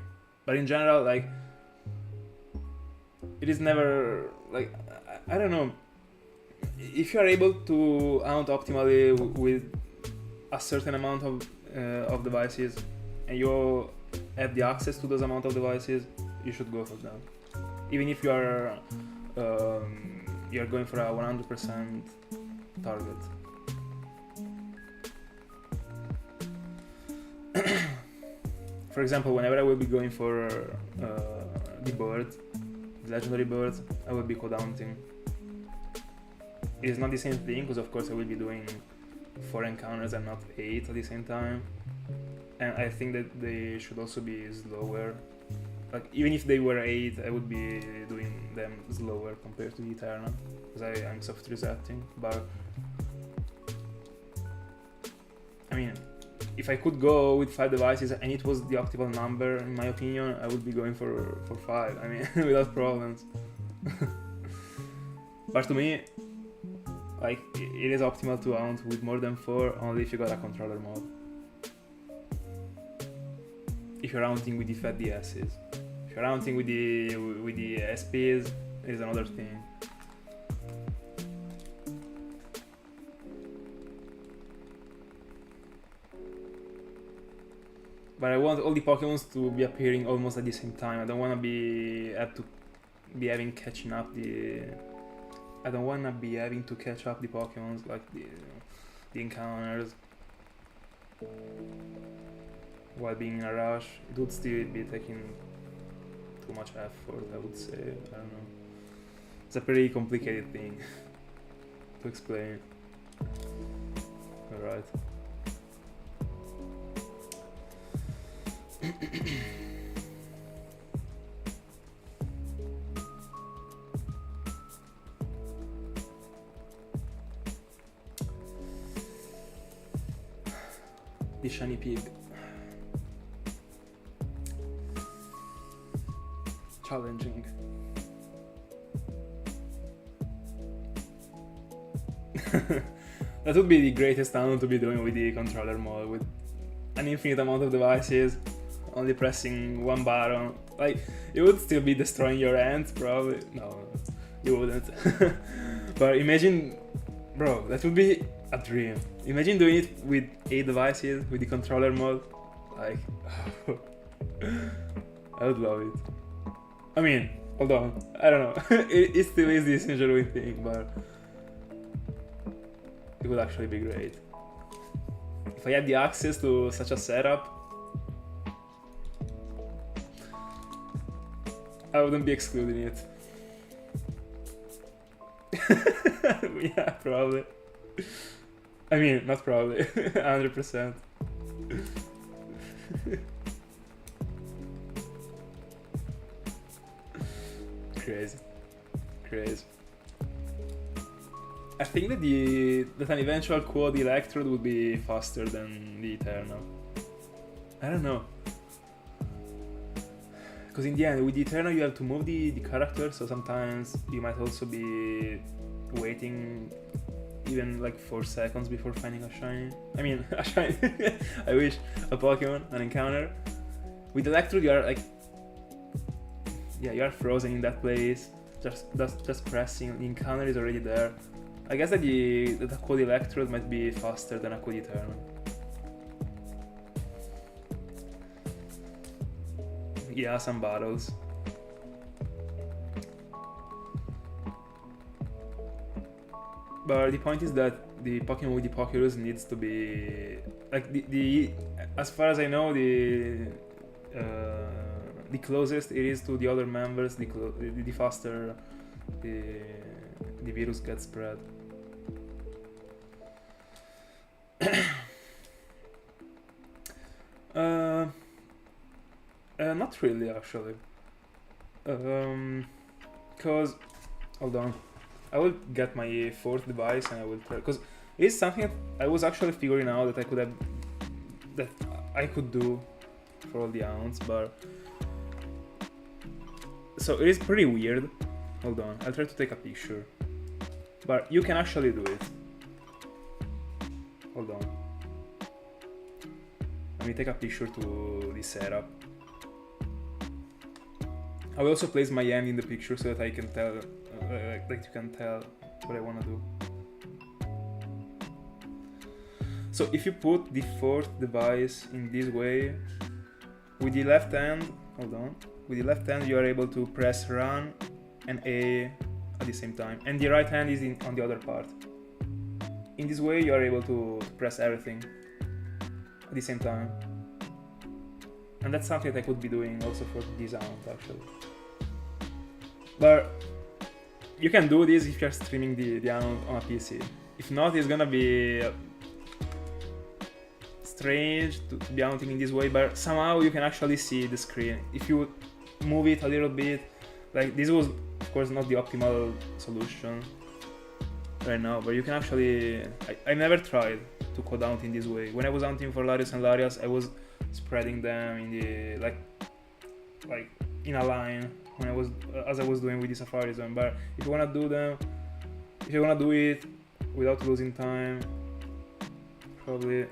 But in general, like, it is never, like, I don't know. If you are able to hunt optimally with a certain amount of devices, and you have the access to those amount of devices, you should go for them. Even if you are you're going for a 100% target. For example, whenever I will be going for the bird, the legendary bird, I will be code hunting. It is not the same thing, because of course I will be doing 4 encounters and not 8 at the same time. And I think that they should also be slower. Like, even if they were 8, I would be doing them slower compared to the Eternal, because I'm soft resetting. But I mean, if I could go with 5 devices and it was the optimal number, in my opinion, I would be going for 5. I mean, without problems. But to me, like, it is optimal to hunt with more than 4 only if you got a controller mod. If you're hunting with the fat DSs. If you're hunting with the SPs, is another thing. But I want all the Pokemons to be appearing almost at the same time. I don't want to be having catching up the. I don't want to be having to catch up the Pokemons, like the encounters, while being in a rush. It would still be taking too much effort, I would say. I don't know. It's a pretty complicated thing to explain. Alright. The shiny pig. Challenging. That would be the greatest sound to be doing with the controller mode, with an infinite amount of devices, only pressing one button. Like, you would still be destroying your hands, probably. No, you wouldn't. But imagine, bro, that would be a dream. Imagine doing it with 8 devices, with the controller mode. Like, I would love it. I mean, hold on, I don't know. it still is this enjoyable thing, but it would actually be great. If I had the access to such a setup, I wouldn't be excluding it. Yeah, probably. I mean, not probably, 100%. Crazy. I think that an eventual quad electrode would be faster than the Eternal. I don't know. Because in the end, with the Eternal, you have to move the character, so sometimes you might also be waiting even like 4 seconds before finding a shiny. I mean, a shiny. I wish, a Pokemon, an encounter. With Electrode, you are like, yeah, you are frozen in that place. Just pressing. The encounter is already there. I guess that a Code Electrode might be faster than a Code Eternal. Yeah, some battles. But the point is that the Pokemon with the Pokerus needs to be like the as far as I know, the closest it is to the other members, the faster the virus gets spread. Not really, actually. Cause hold on, I will get my 4th device and I will try. Cause it is something that I was actually figuring out that I could do for all the ounce, but so it is pretty weird. Hold on, I'll try to take a picture. But you can actually do it. Hold on. Let me take a picture to the setup. I will also place my hand in the picture so that I can tell, like you can tell what I want to do. So if you put the 4th device in this way, with the left hand, hold on, with the left hand you are able to press run and A at the same time, and the right hand is on the other part. In this way you are able to press everything at the same time. And that's something that I could be doing also for this sound actually. But you can do this if you're streaming the sound on a PC. If not, it's gonna be strange to be hunting in this way, but somehow you can actually see the screen. If you move it a little bit, like this was of course not the optimal solution right now, but you can actually, I never tried to code out in this way. When I was hunting for Larios and Larias, I was spreading them in the like in a line when I was doing with the Safari Zone. But if you wanna do them, if you wanna do it without losing time, probably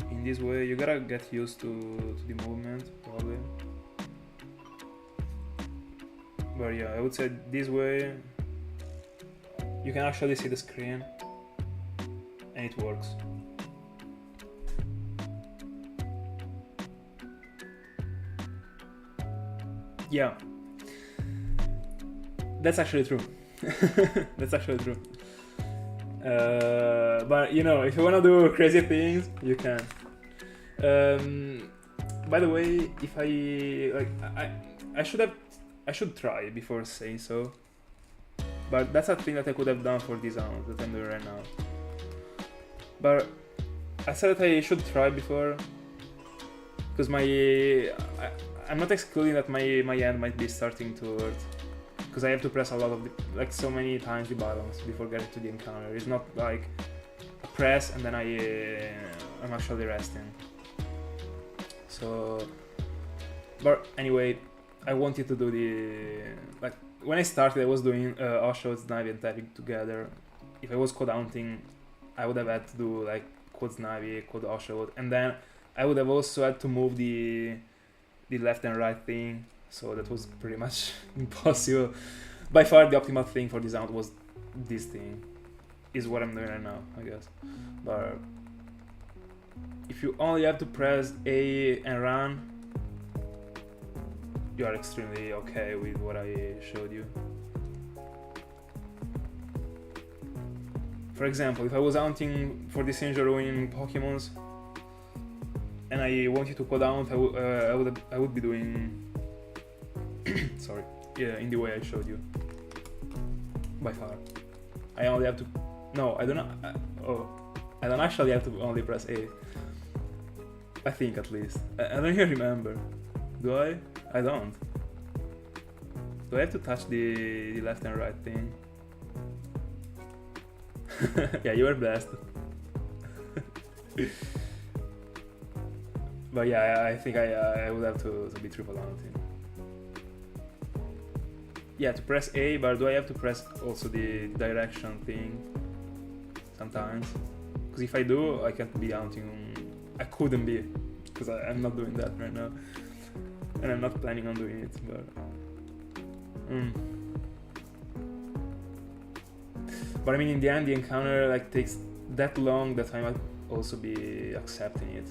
in this way, you gotta get used to the movement probably. But yeah, I would say this way you can actually see the screen and it works. Yeah, that's actually true. That's actually true. But you know, if you wanna do crazy things, you can. By the way, if I should try before saying so. But that's a thing that I could have done for this sound that I'm doing right now. But I said that I should try before, because I'm not excluding that my hand might be starting to hurt, because I have to press a lot of so many times the buttons before getting to the encounter. It's not like a press and then I'm actually resting. So, but anyway, I wanted to do the when I started, I was doing Oshawott, Snivy, and Tepig together. If I was code hunting, I would have had to do like code Snivy, code Oshawott, and then I would have also had to move the left and right thing. So that was pretty much impossible. By far, the optimal thing for this sound was this thing. Is what I'm doing right now, I guess. But if you only have to press A and run, you are extremely okay with what I showed you. For example, if I was hunting for the Sinjaruin Pokemons and I wanted to code out, I would be doing sorry, yeah, in the way I showed you. By far, I only have to. No, I don't know. I don't actually have to only press A. I think at least. I don't even remember. Do I? I don't. Do I have to touch the left and right thing? Yeah, you were blessed. But yeah, I think I would have to be triple hunting. yeah, to press A, but do I have to press also the direction thing sometimes? Because if I do, I can't be hunting. I couldn't be, because I'm not doing that right now, and I'm not planning on doing it. But but I mean, in the end, the encounter like takes that long that I might also be accepting it.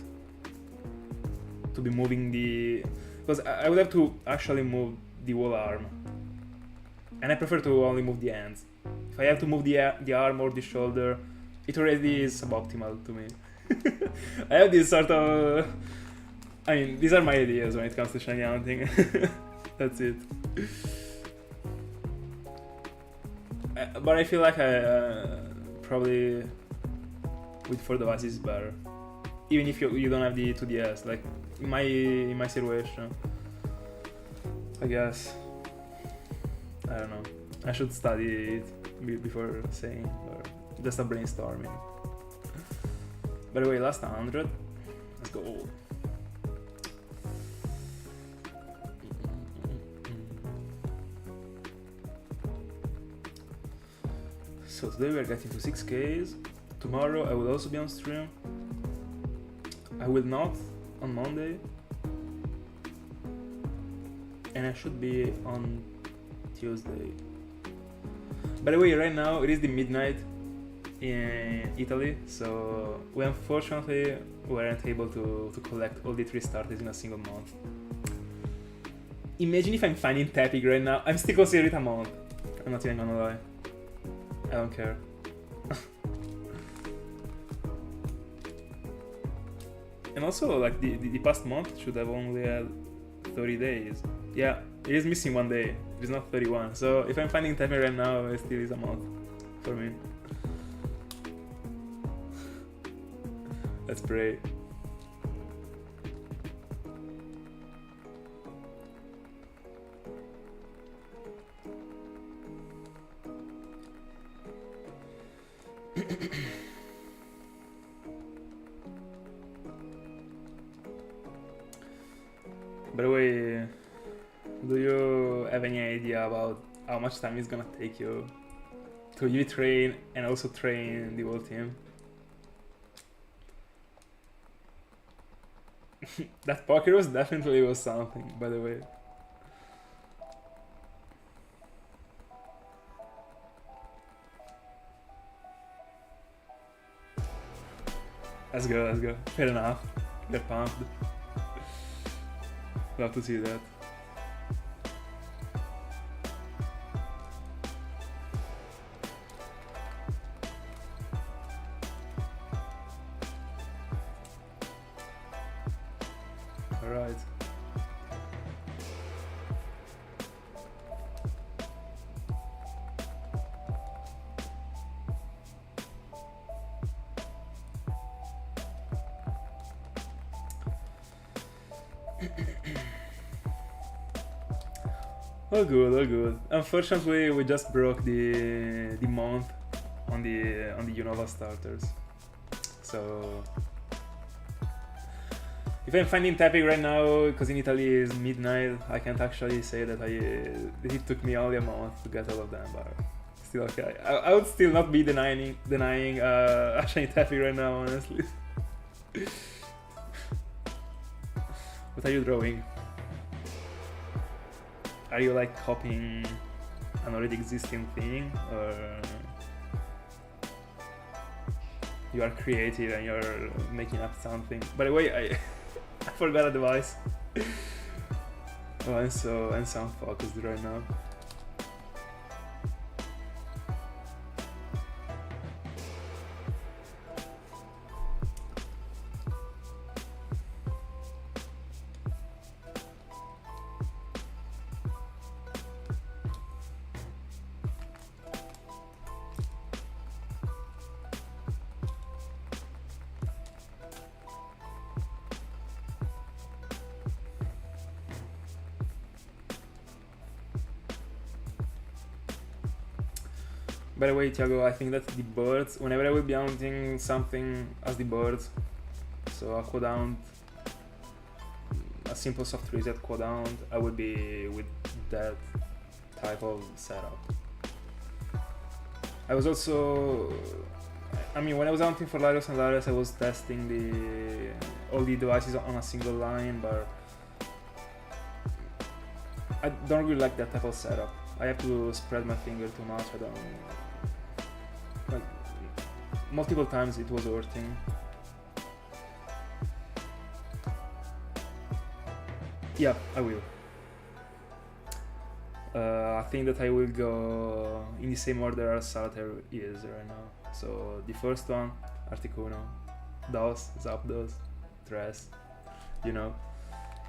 To be moving the, because I would have to actually move the whole arm, and I prefer to only move the hands. If I have to move the arm or the shoulder, it already is suboptimal to me. I have this sort of, I mean, these are my ideas when it comes to shiny hunting. That's it. But I feel like I probably with 4 devices is better, even if you don't have the 2DS. Like in my situation, I guess. I don't know. I should study it before saying, or just a brainstorming. By the way, last 100. Let's go. So today we are getting to 6Ks. Tomorrow I will also be on stream. I will not on Monday. And I should be on Tuesday. By the way, right now it is the midnight in Italy, so we unfortunately weren't able to collect all the 3 starters in a single month. Imagine if I'm finding Tepig right now. I'm still considering it a month. I'm not even gonna lie. I don't care. And also, like, the past month should have only had 30 days. Yeah, it is missing 1 day. It is not 31. So if I'm finding Tepig right now, it still is a month for me. Let's pray. By the way, do you have any idea about how much time it's gonna take you to train and also train the whole team? That Pokerus definitely was something, by the way. Let's go, let's go. Fair enough. Get pumped. Love to see that. Alright. All good, all good. Unfortunately, we just broke the month on the Unova starters. So if I'm finding Tepig right now, because in Italy is midnight, I can't actually say that it took me only a month to get all of them, but still okay. I would still not be denying shiny Tepig right now, honestly. What are you drawing? Are you like copying an already existing thing, or you are creative and you're making up something? By the way, I forgot a device. Oh, I'm so unfocused right now. By the way, Thiago, I think that the birds, whenever I will be hunting something as the birds, so a quad hunt, a simple soft reset quad hunt, I will be with that type of setup. I was also, I mean, when I was hunting for Larios and Larios, I was testing all the devices on a single line, but I don't really like that type of setup. I have to spread my finger too much. I don't, like, multiple times it was hurting. Yeah, I will. I think that I will go in the same order as Solitaire is right now. So the first one, Articuno, DOS, Zapdos, Tres, you know.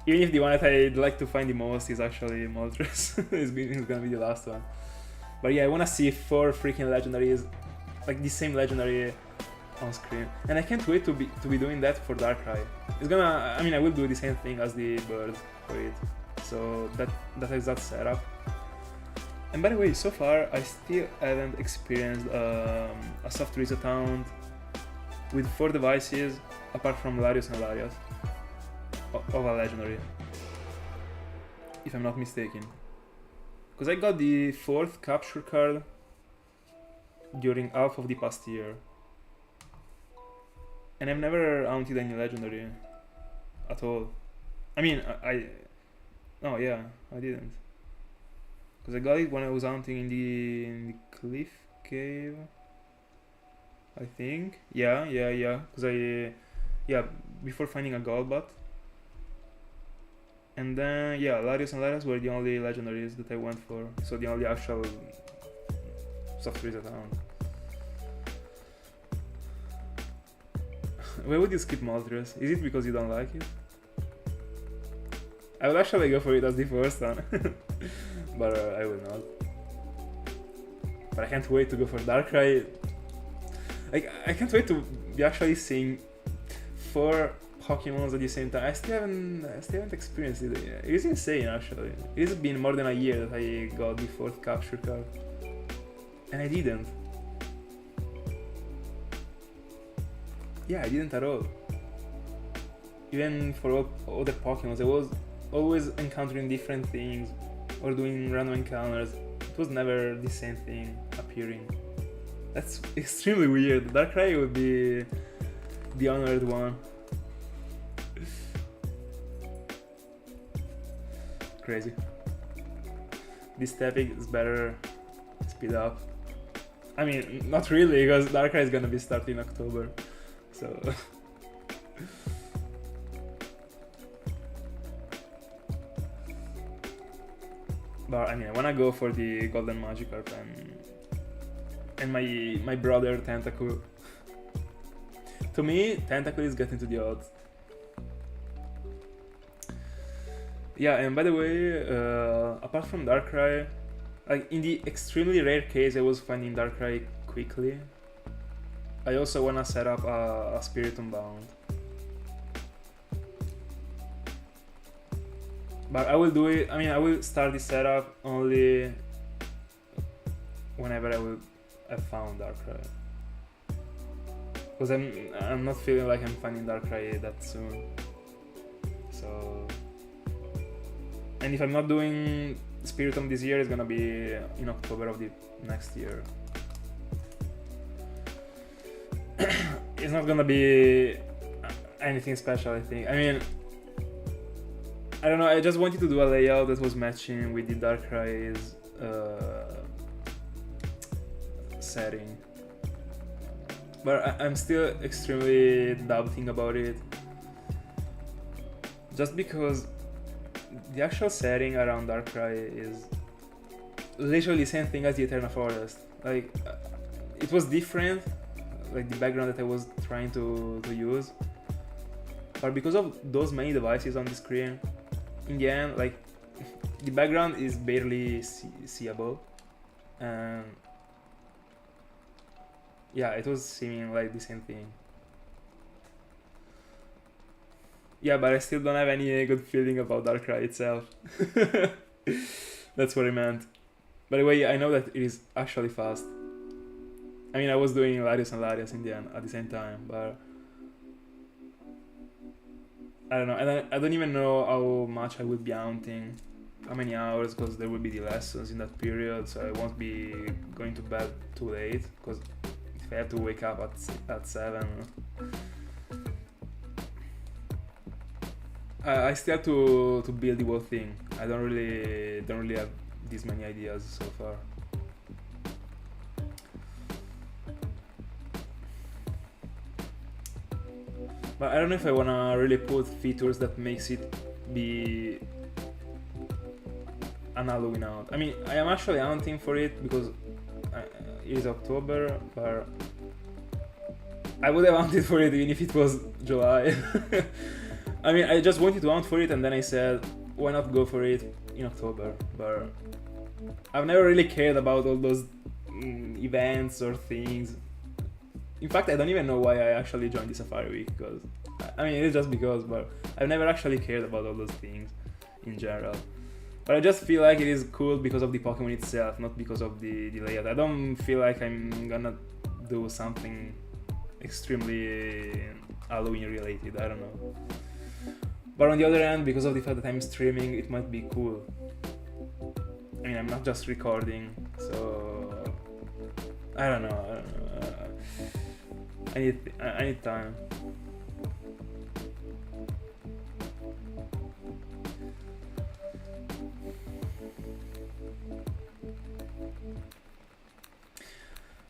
Even if the one that I'd like to find the most is actually Moltres, it's gonna be the last one. But yeah, I wanna see 4 freaking legendaries, like the same legendary on screen. And I can't wait to be doing that for Darkrai. It's gonna, I mean, I will do the same thing as the bird for it. So that is that setup. And by the way, so far I still haven't experienced a soft reset count with 4 devices apart from Larios and Larios of a legendary, if I'm not mistaken. Because I got the 4th capture card during half of the past year. And I've never hunted any legendary at all. I mean, no, yeah, I didn't. Because I got it when I was hunting in the cliff cave, I think. Yeah. Because before finding a Golbat. And then, yeah, Larios and Larios were the only legendaries that I went for. So the only actual soft reset round. Why would you skip Moltres? Is it because you don't like it? I would actually go for it as the first one. But I will not. But I can't wait to go for Darkrai. Like, I can't wait to be actually seeing 4 Pokemons at the same time. I still haven't experienced it. It is insane, actually. It has been more than a year that I got the 4th capture card, and I didn't. Yeah, I didn't at all. Even for other Pokemons, I was always encountering different things or doing random encounters. It was never the same thing appearing. That's extremely weird. Darkrai would be the honored one. Crazy. This Tepig is better speed up. I mean, not really, because Darkrai is gonna be starting in October. So but I mean, I wanna go for the Golden Magikarp and my brother Tentacle. To me, Tentacle is getting to the odds. Yeah, and by the way, apart from Darkrai, like in the extremely rare case I was finding Darkrai quickly, I also wanna set up a Spiritomb Bound. But I will do it, I mean, I will start the setup only whenever I've found Darkrai. Because I'm not feeling like I'm finding Darkrai that soon. So, and if I'm not doing Spiritomb this year, it's gonna be in October of the next year. It's not gonna be anything special, I think. I mean, I don't know, I just wanted to do a layout that was matching with the Darkrai's setting. But I'm still extremely doubting about it. Just because the actual setting around Darkrai is literally the same thing as the Eternal Forest. Like, it was different, like the background that I was trying to use. But because of those many devices on the screen, in the end, like, the background is barely seeable. And yeah, it was seeming like the same thing. Yeah, but I still don't have any good feeling about Darkrai itself. That's what I meant. By the way, I know that it is actually fast. I mean, I was doing Larios and Larios in the end at the same time, but I don't know. And I don't even know how much I will be hunting how many hours, because there will be the lessons in that period, so I won't be going to bed too late, because if I have to wake up at 7, I still have to build the whole thing. I don't really have this many ideas so far. But I don't know if I wanna really put features that makes it be an Halloween hunt. I mean, I am actually hunting for it because it is October, but I would have hunted for it even if it was July. I mean, I just wanted to hunt for it, and then I said, why not go for it in October? But I've never really cared about all those events or things. In fact, I don't even know why I actually joined the Safari Week, because I mean, it's just because, but I've never actually cared about all those things in general. But I just feel like it is cool because of the Pokemon itself, not because of the layout. I don't feel like I'm gonna do something extremely Halloween related, I don't know. But on the other hand, because of the fact that I'm streaming, it might be cool. I mean, I'm not just recording, so I don't know. I need time.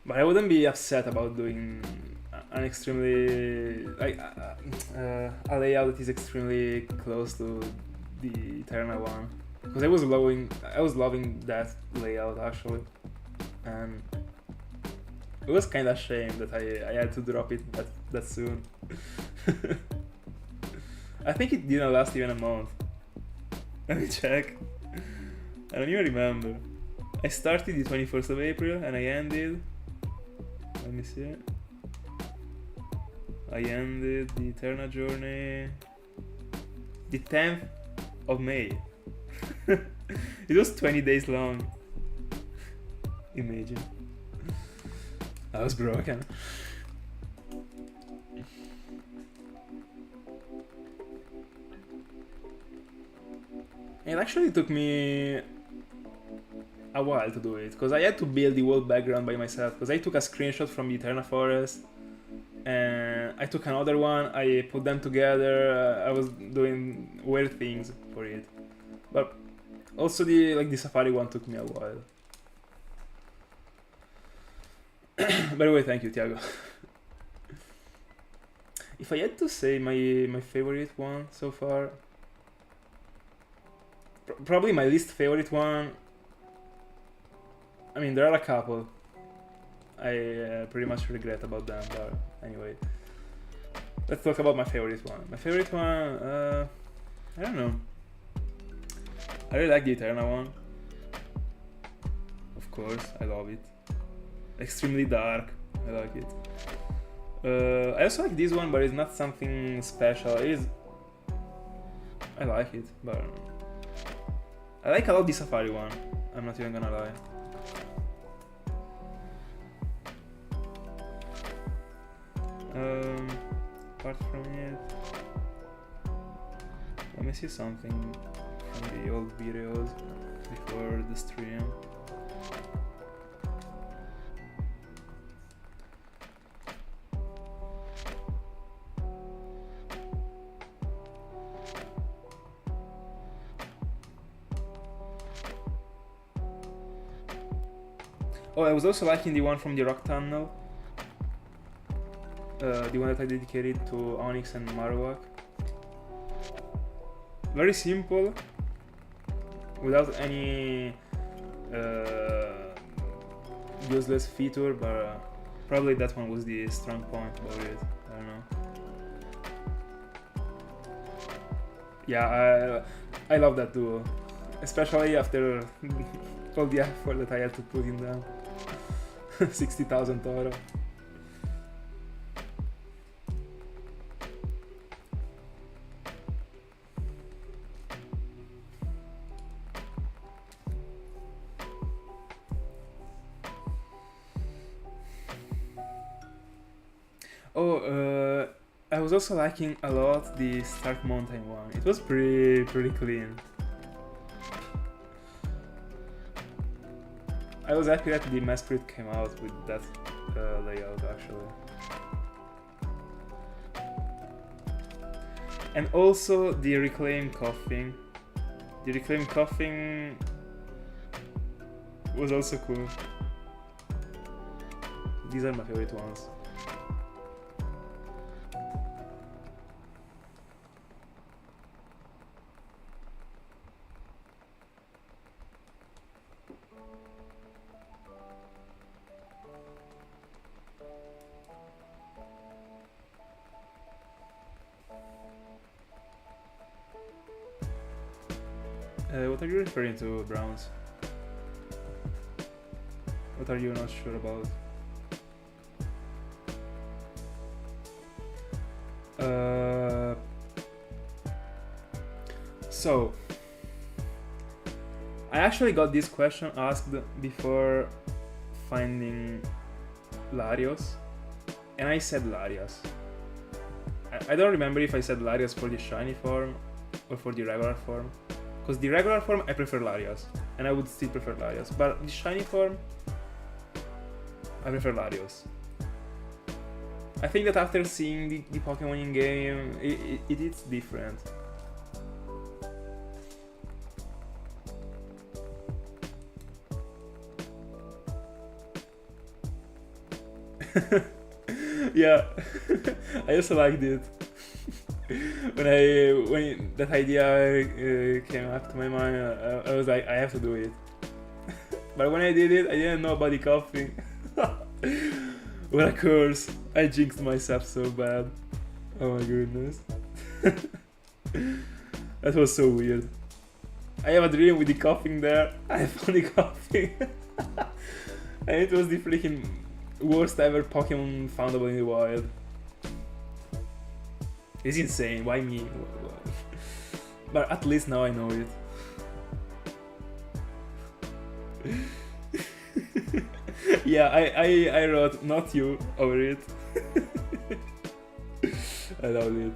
But I wouldn't be upset about doing an extremely like a layout that is extremely close to the Eterna one, because I was loving that layout actually, and it was kind of shame that I had to drop it that soon. I think it didn't last even a month. Let me check. I don't even remember. I started the 21st of April and I ended. Let me see. I ended the Eterna journey the 10th of May. It was 20 days long. Imagine. I was broken. It actually took me a while to do it, because I had to build the whole background by myself, because I took a screenshot from the Eterna Forest, and I took another one, I put them together, I was doing weird things for it. But also the Safari one took me a while. By the way, thank you, Tiago. If I had to say my favorite one so far, probably my least favorite one. I mean, there are a couple I pretty much regret about them, but anyway. Let's talk about my favorite one. My favorite one, I don't know. I really like the Eterna one. Of course, I love it. Extremely dark, I like it. I also like this one, but it's not something special. I like it, but I like a lot the Safari one. I'm not even gonna lie. Apart from it, let me see something from the old videos before the stream. Oh, I was also liking the one from the Rock Tunnel. The one that I dedicated to Onyx and Marowak. Very simple, without any useless feature, but probably that one was the strong point about it. I don't know. Yeah, I love that duo, especially after all the effort that I had to put in them. 60,000 Toro. Oh, I was also liking a lot the Stark Mountain one. It was pretty clean. I was happy that the Masquerade came out with that layout actually. And also the Reclaim Coughing. The Reclaim Coughing was also cool. These are my favorite ones. What are you referring to, Browns? What are you not sure about? So, I actually got this question asked before finding Larios, and I said Larios. I don't remember if I said Larios for the shiny form or for the regular form. Because the regular form, I prefer Larios, and I would still prefer Larios. But the shiny form, I prefer Larios. I think that after seeing the Pokemon in game, it is different. Yeah, I also liked it. when that idea came up to my mind, I was like, I have to do it. But when I did it, I didn't know about the coughing. What a curse! I jinxed myself so bad. Oh my goodness. That was so weird. I have a dream with the coughing there. I found the coughing. And it was the freaking worst ever Pokemon foundable in the wild. It's insane, why me? But at least now I know it. Yeah, I wrote not you over it. I loved it.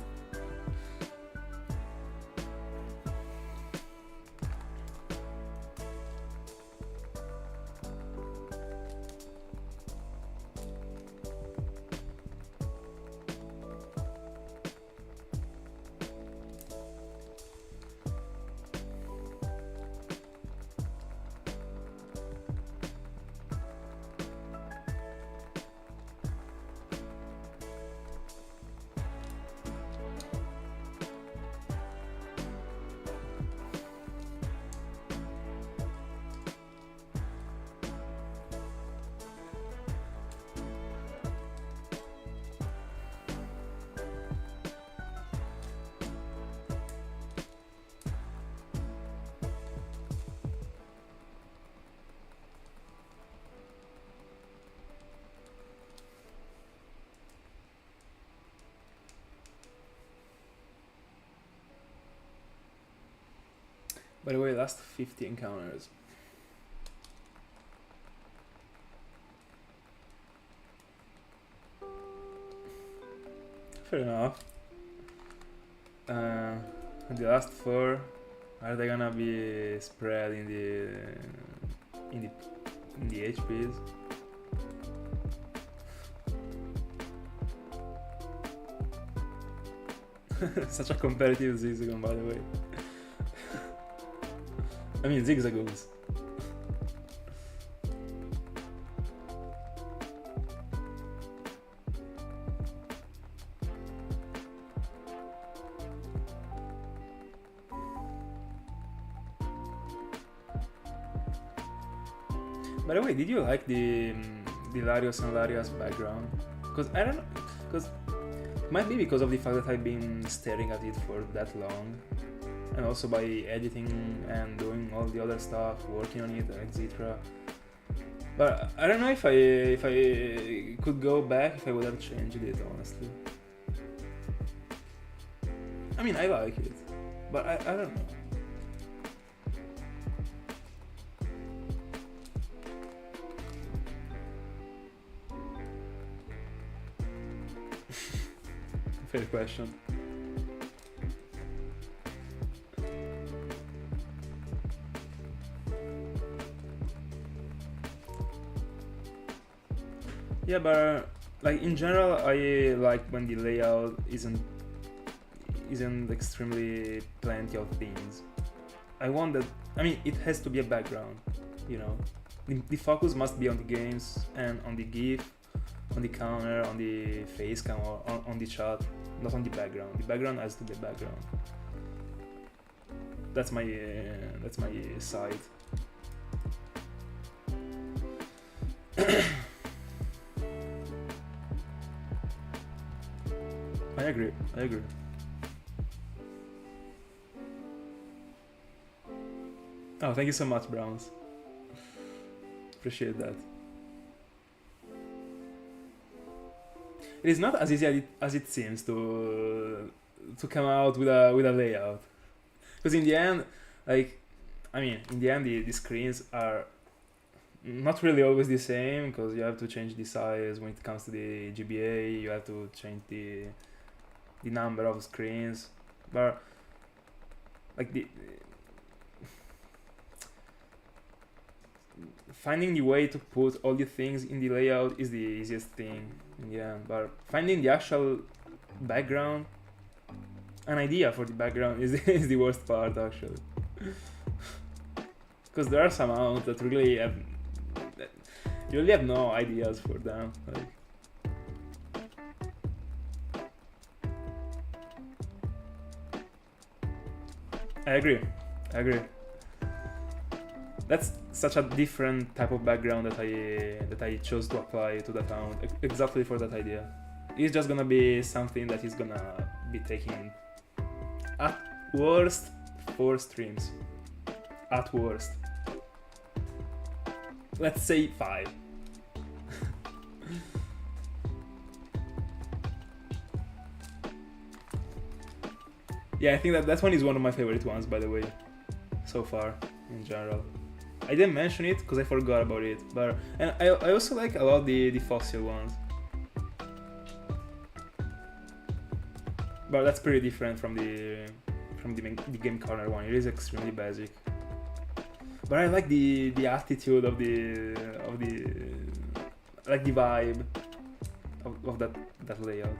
By the way, last 50 encounters. Fair enough. And the last 4, are they gonna be spread in the HPs? Such a competitive Zigzagoon, by the way. I mean, Zigzagoons. By the way, did you like the Larios and Larias background? Because I don't know, because it might be because of the fact that I've been staring at it for that long, and also by editing and doing all the other stuff, working on it, etc. But I don't know if I could go back, if I would have changed it, honestly. I mean, I like it, but I don't know. Fair question. Yeah, but like in general, I like when the layout isn't extremely plenty of things. I want that. I mean, it has to be a background, you know. The focus must be on the games and on the GIF, on the counter, on the face cam, or on the chat, not on the background. The background has to be a background. That's my side. I agree. Oh, thank you so much, Browns. Appreciate that. It is not as easy as it seems to come out with a layout, because in the end, the screens are not really always the same, because you have to change the size when it comes to the GBA. You have to change the number of screens, but like finding the way to put all the things in the layout is the easiest thing in the end, but finding the actual background, an idea for the background is the worst part, actually. Because there are some mounts that really have you really have no ideas for them. Like, I agree. That's such a different type of background that I chose to apply to that mount exactly for that idea. It's just gonna be something that is gonna be taking at worst 4 streams. At worst. Let's say 5. Yeah, I think that one is one of my favorite ones, by the way, so far in general. I didn't mention it because I forgot about it, but and I also like a lot the fossil ones, but that's pretty different from the game corner one. It is extremely basic, but I like the attitude of the like the vibe of that layout.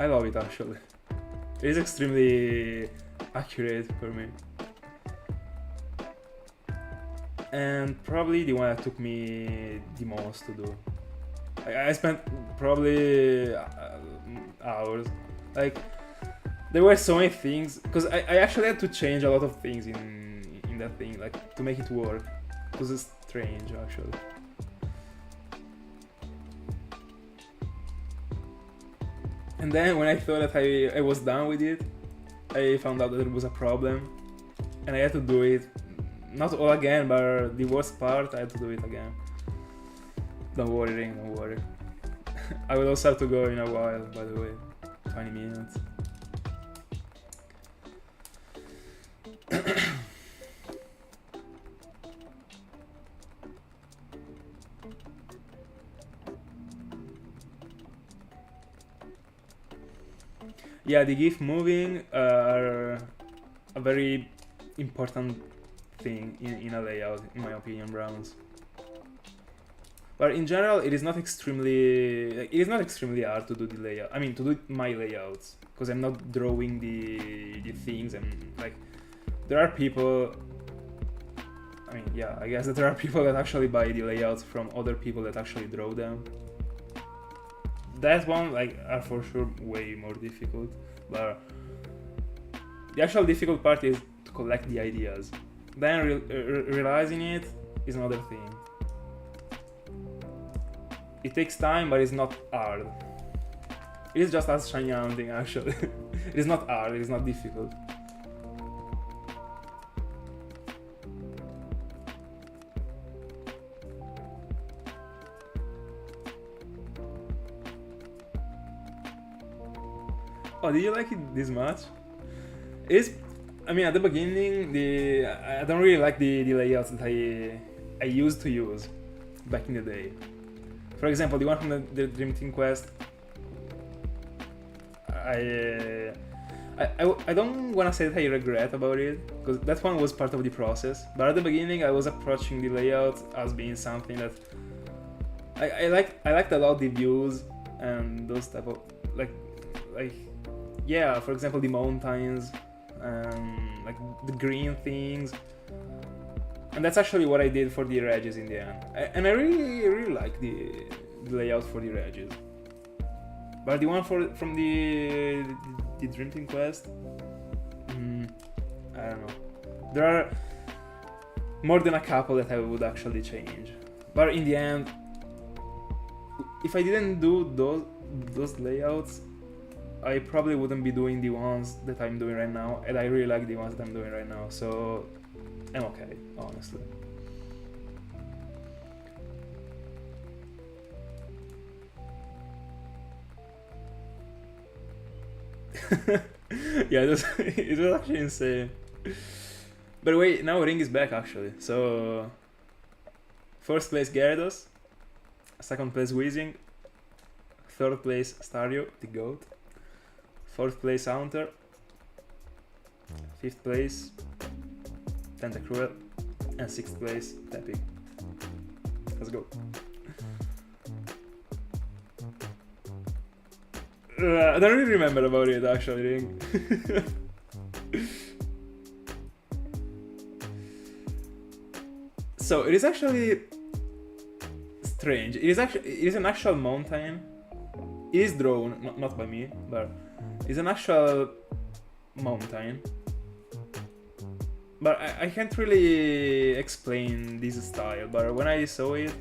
I love it, actually. It is extremely accurate for me. And probably the one that took me the most to do. I spent probably hours. Like, there were so many things, because I actually had to change a lot of things in that thing, like, to make it work. Because it's strange, actually. And then when I thought that I was done with it, I found out that there was a problem, and I had to do it, not all again, but the worst part, I had to do it again. Don't worry, Ring, don't worry. I will also have to go in a while, by the way, 20 minutes. Yeah, the GIF moving are a very important thing in a layout, in my opinion, Browns. But in general, it is not extremely hard to do the layout. I mean, to do my layouts, because I'm not drawing the things, and like, there are people. I mean, yeah, I guess that there are people that actually buy the layouts from other people that actually draw them. That one, like, are for sure way more difficult, but the actual difficult part is to collect the ideas. Then realizing it is another thing. It takes time, but it's not hard. It is just as shiny hunting, actually. It is not hard, it is not difficult. Oh, did you like it this much? It is, I mean, at the beginning, I don't really like the layouts that I used to use back in the day. For example, the one from the Dream Team Quest, I I don't want to say that I regret about it, because that one was part of the process. But at the beginning, I was approaching the layout as being something that I liked a lot the views and those type of like yeah, for example, the mountains and like the green things. And that's actually what I did for the edges in the end. And I really like the layout for the edges. But the one from the Dream Team quest, I don't know. There are more than a couple that I would actually change. But in the end, if I didn't do those layouts, I probably wouldn't be doing the ones that I'm doing right now, and I really like the ones that I'm doing right now, so I'm okay, honestly. Yeah, it was actually insane. But wait, now Ring is back actually. So first place Gyarados, second place Weezing, third place Staryu, the GOAT, fourth place Haunter, fifth place Tentacruel, and sixth place Tepig. Let's go. I don't really remember about it actually, Ring. So it is actually strange. It is an actual mountain. It is drawn, not by me, but it's an actual mountain. But I can't really explain this style. But when I saw it,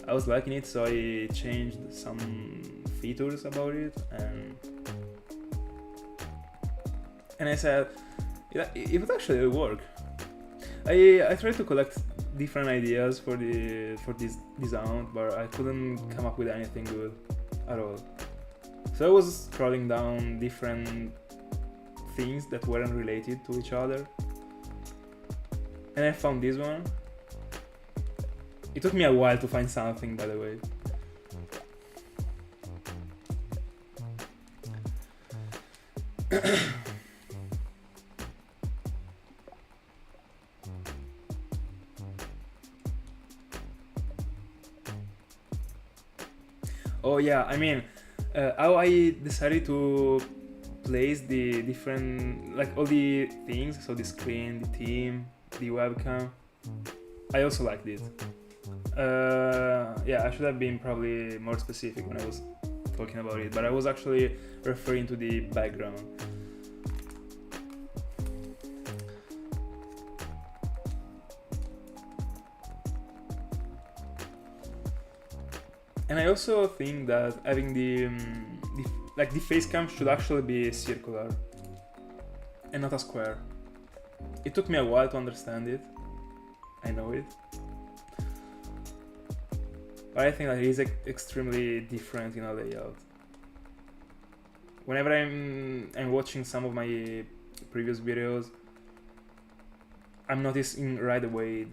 I was liking it, so I changed some features about it, and I said it would actually work. I tried to collect different ideas for this design, but I couldn't come up with anything good at all. So I was scrolling down different things that weren't related to each other, and I found this one. It took me a while to find something, by the way. Oh yeah, I mean, how I decided to place the different, like all the things, so the screen, the team, the webcam, I also liked it. Yeah, I should have been probably more specific when I was talking about it, but I was actually referring to the background. And I also think that having the face cam should actually be circular and not a square. It took me a while to understand it. I know it. But I think that it is extremely different in a layout. Whenever I'm watching some of my previous videos, I'm noticing right away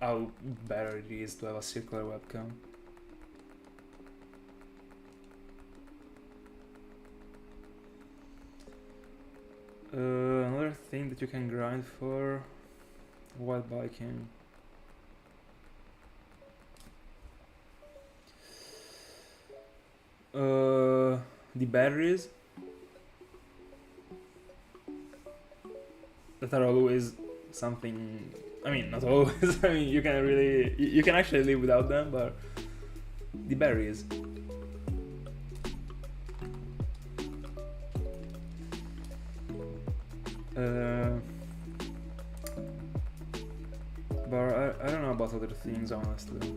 how better it is to have a circular webcam. Another thing that you can grind for while biking. The batteries that are always something. I mean, not always. I mean, you can actually live without them, but the batteries. But I don't know about other things, honestly.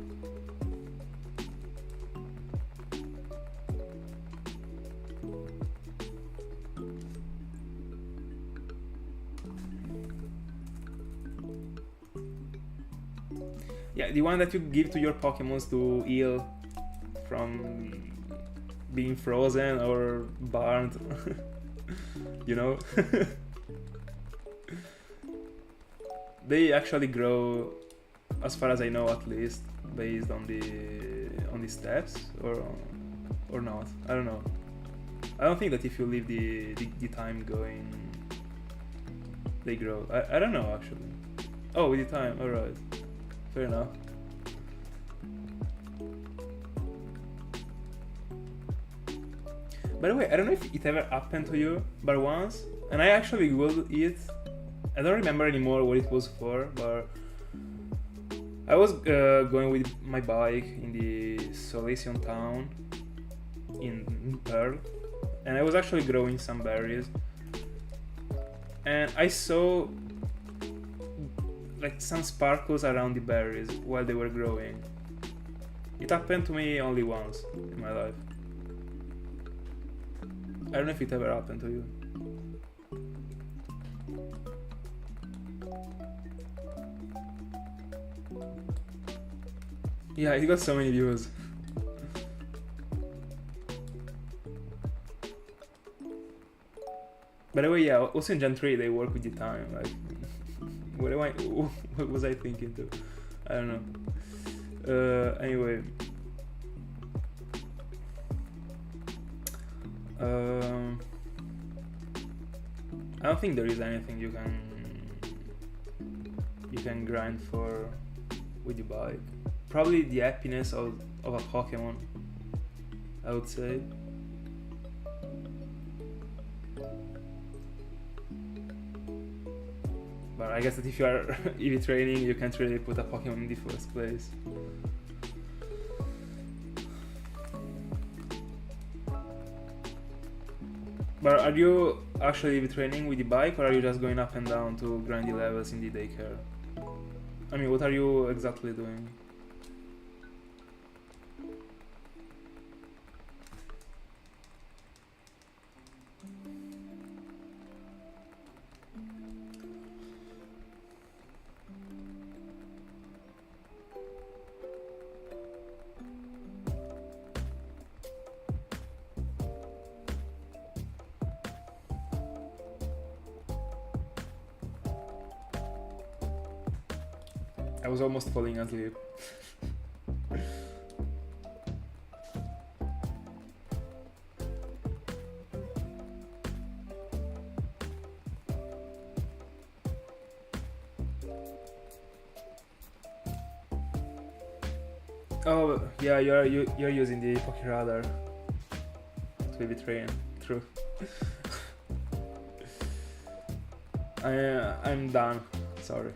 Yeah, the one that you give to your Pokemons to heal from being frozen or burned. You know? They actually grow, as far as I know, at least based on the steps, or not. I don't know. I don't think that if you leave the time going, they grow. I don't know actually. Oh, with the time. All right, fair enough. By the way, I don't know if it ever happened to you, but once, and I actually googled it. I don't remember anymore what it was for, but I was going with my bike in the Salesian town in Pearl, and I was actually growing some berries, and I saw like some sparkles around the berries while they were growing. It happened to me only once in my life. I don't know if it ever happened to you. Yeah, it got so many views. By the way, yeah, also in Gen 3 they work with the time. Like, what was I thinking too? I don't know. Anyway. I don't think there is anything you can grind for with the bike. Probably the happiness of a Pokemon, I would say. But I guess that if you are EV training, you can't really put a Pokemon in the first place. But are you actually EV training with the bike, or are you just going up and down to grind the levels in the daycare? I mean, what are you exactly doing? I was almost falling asleep. Oh yeah, you're using the Pokeradar to be trained. True. I'm done. Sorry.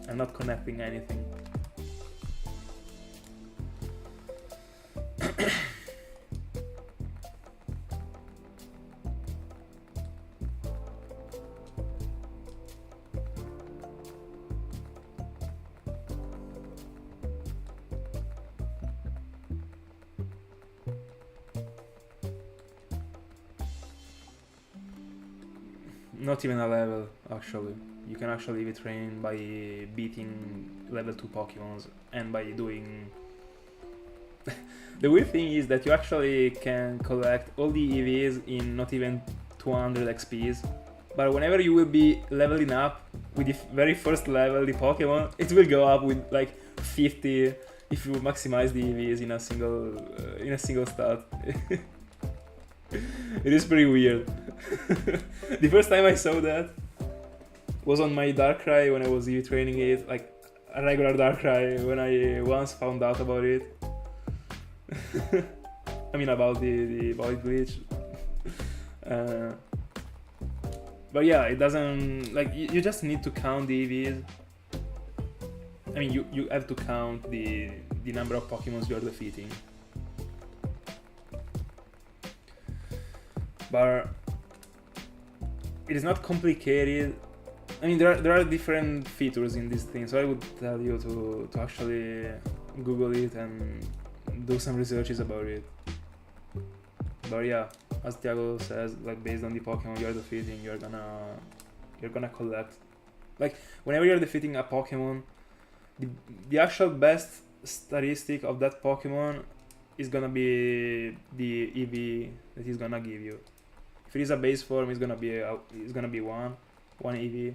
I'm not connecting anything. Not even a level, actually. You can actually be trained by beating level 2 Pokemons and by doing... The weird thing is that you actually can collect all the EVs in not even 200 XPs, but whenever you will be leveling up with the very first level, the Pokemon, it will go up with like 50 if you maximize the EVs in a single start. It is pretty weird. The first time I saw that was on my Darkrai when I was EV training it, like a regular Darkrai, when I once found out about it. I mean about the void glitch. But yeah, it doesn't, like, you just need to count the EVs. I mean, you have to count the number of Pokemons you're defeating. But it is not complicated. I mean, there are different features in this thing, so I would tell you to actually Google it and do some researches about it. But yeah, as Thiago says, like, based on the Pokemon you're defeating, you're gonna collect. Like, whenever you're defeating a Pokemon, the actual best statistic of that Pokemon is gonna be the EV that he's gonna give you. If it is a base form, it's gonna be one EV.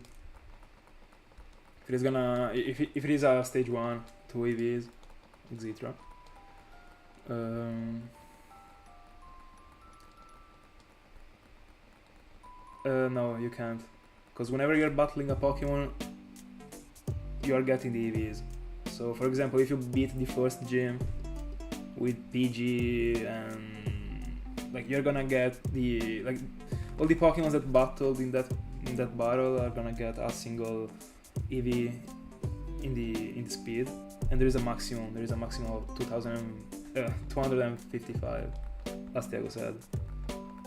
If it is a stage 1, 2 EVs, etc. No, you can't. because whenever you're battling a Pokemon, you are getting the EVs. So for example, if you beat the first gym with PG and like you're gonna get the like all the Pokemon that battled in that battle are gonna get a single EV in the speed, and there is a maximum of 255, as Thiago said.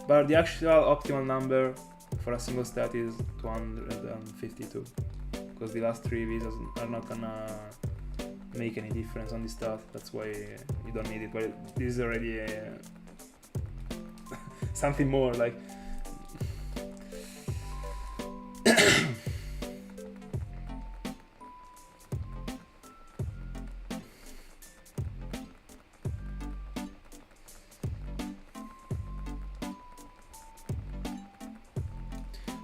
But the actual optimal number for a single stat is 252, because the last 3 EVs are not gonna make any difference on the stat. That's why you don't need it. But this is already something more like.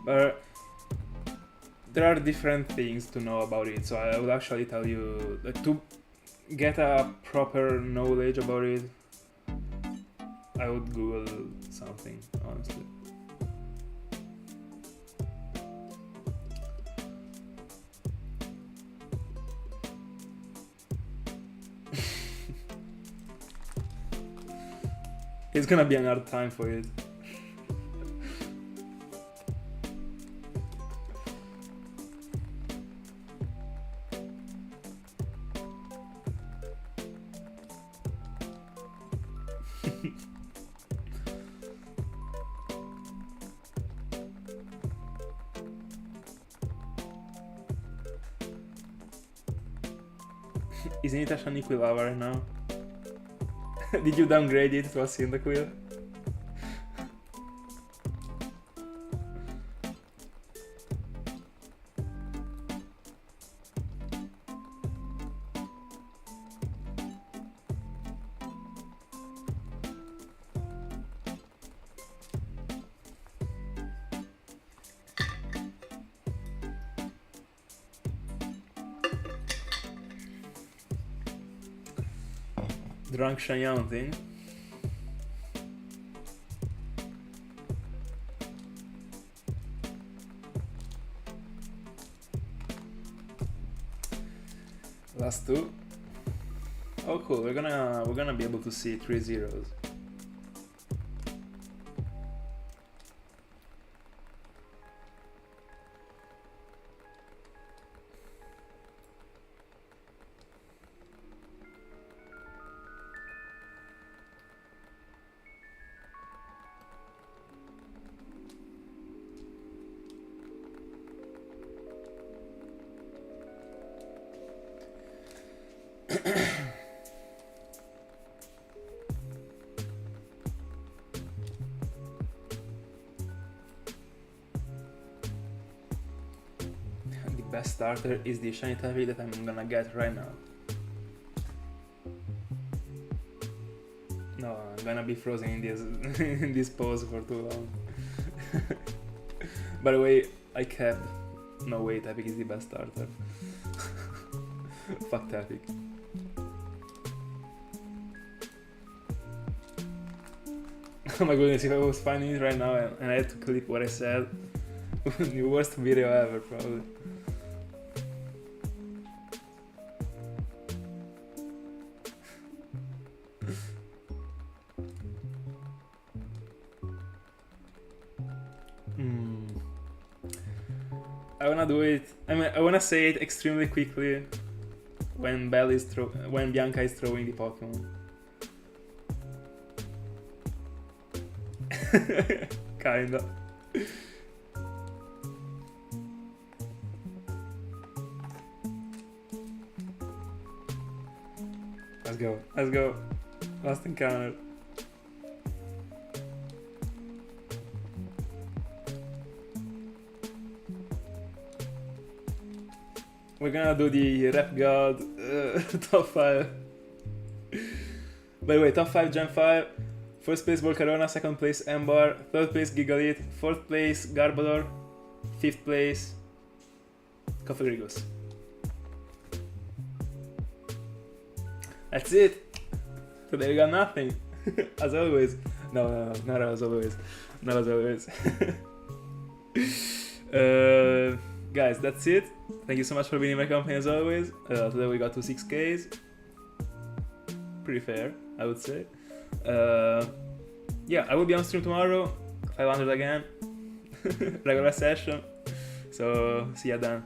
But there are different things to know about it, so I will actually tell you to get a proper knowledge about it. I would Google something, honestly. It's gonna be another time for it. Isn't it a Shaniquilava right now? Did you downgrade it to a Cyndaquil? Drunk Shanyan thing. Last 2. Oh cool, we're gonna be able to see 3 zeros. Best starter is the shiny Tepig that I'm gonna get right now. No, I'm gonna be frozen in this in this pose for too long. By the way, I kept. No way, Tepig is the best starter. Fuck Tepig. Oh my goodness, if I was finding it right now and I had to clip what I said, the worst video ever, probably. I wanna do it. I wanna say it extremely quickly when Bianca is throwing the Pokemon. Kinda. Let's go. Last encounter. We're gonna do the Rep God top 5. By the way, top 5 Gen 5. First place Volcarona, second place Ember, third place Gigalith, fourth place Garbodor, fifth place Cofagrigus. That's it. Today we got nothing. As always. No, not as always. Not as always. Guys, that's it. Thank you so much for being in my company as always. Today we got to 6Ks. Pretty fair, I would say. Yeah, I will be on stream tomorrow. 500 again. Regular session. So see ya then.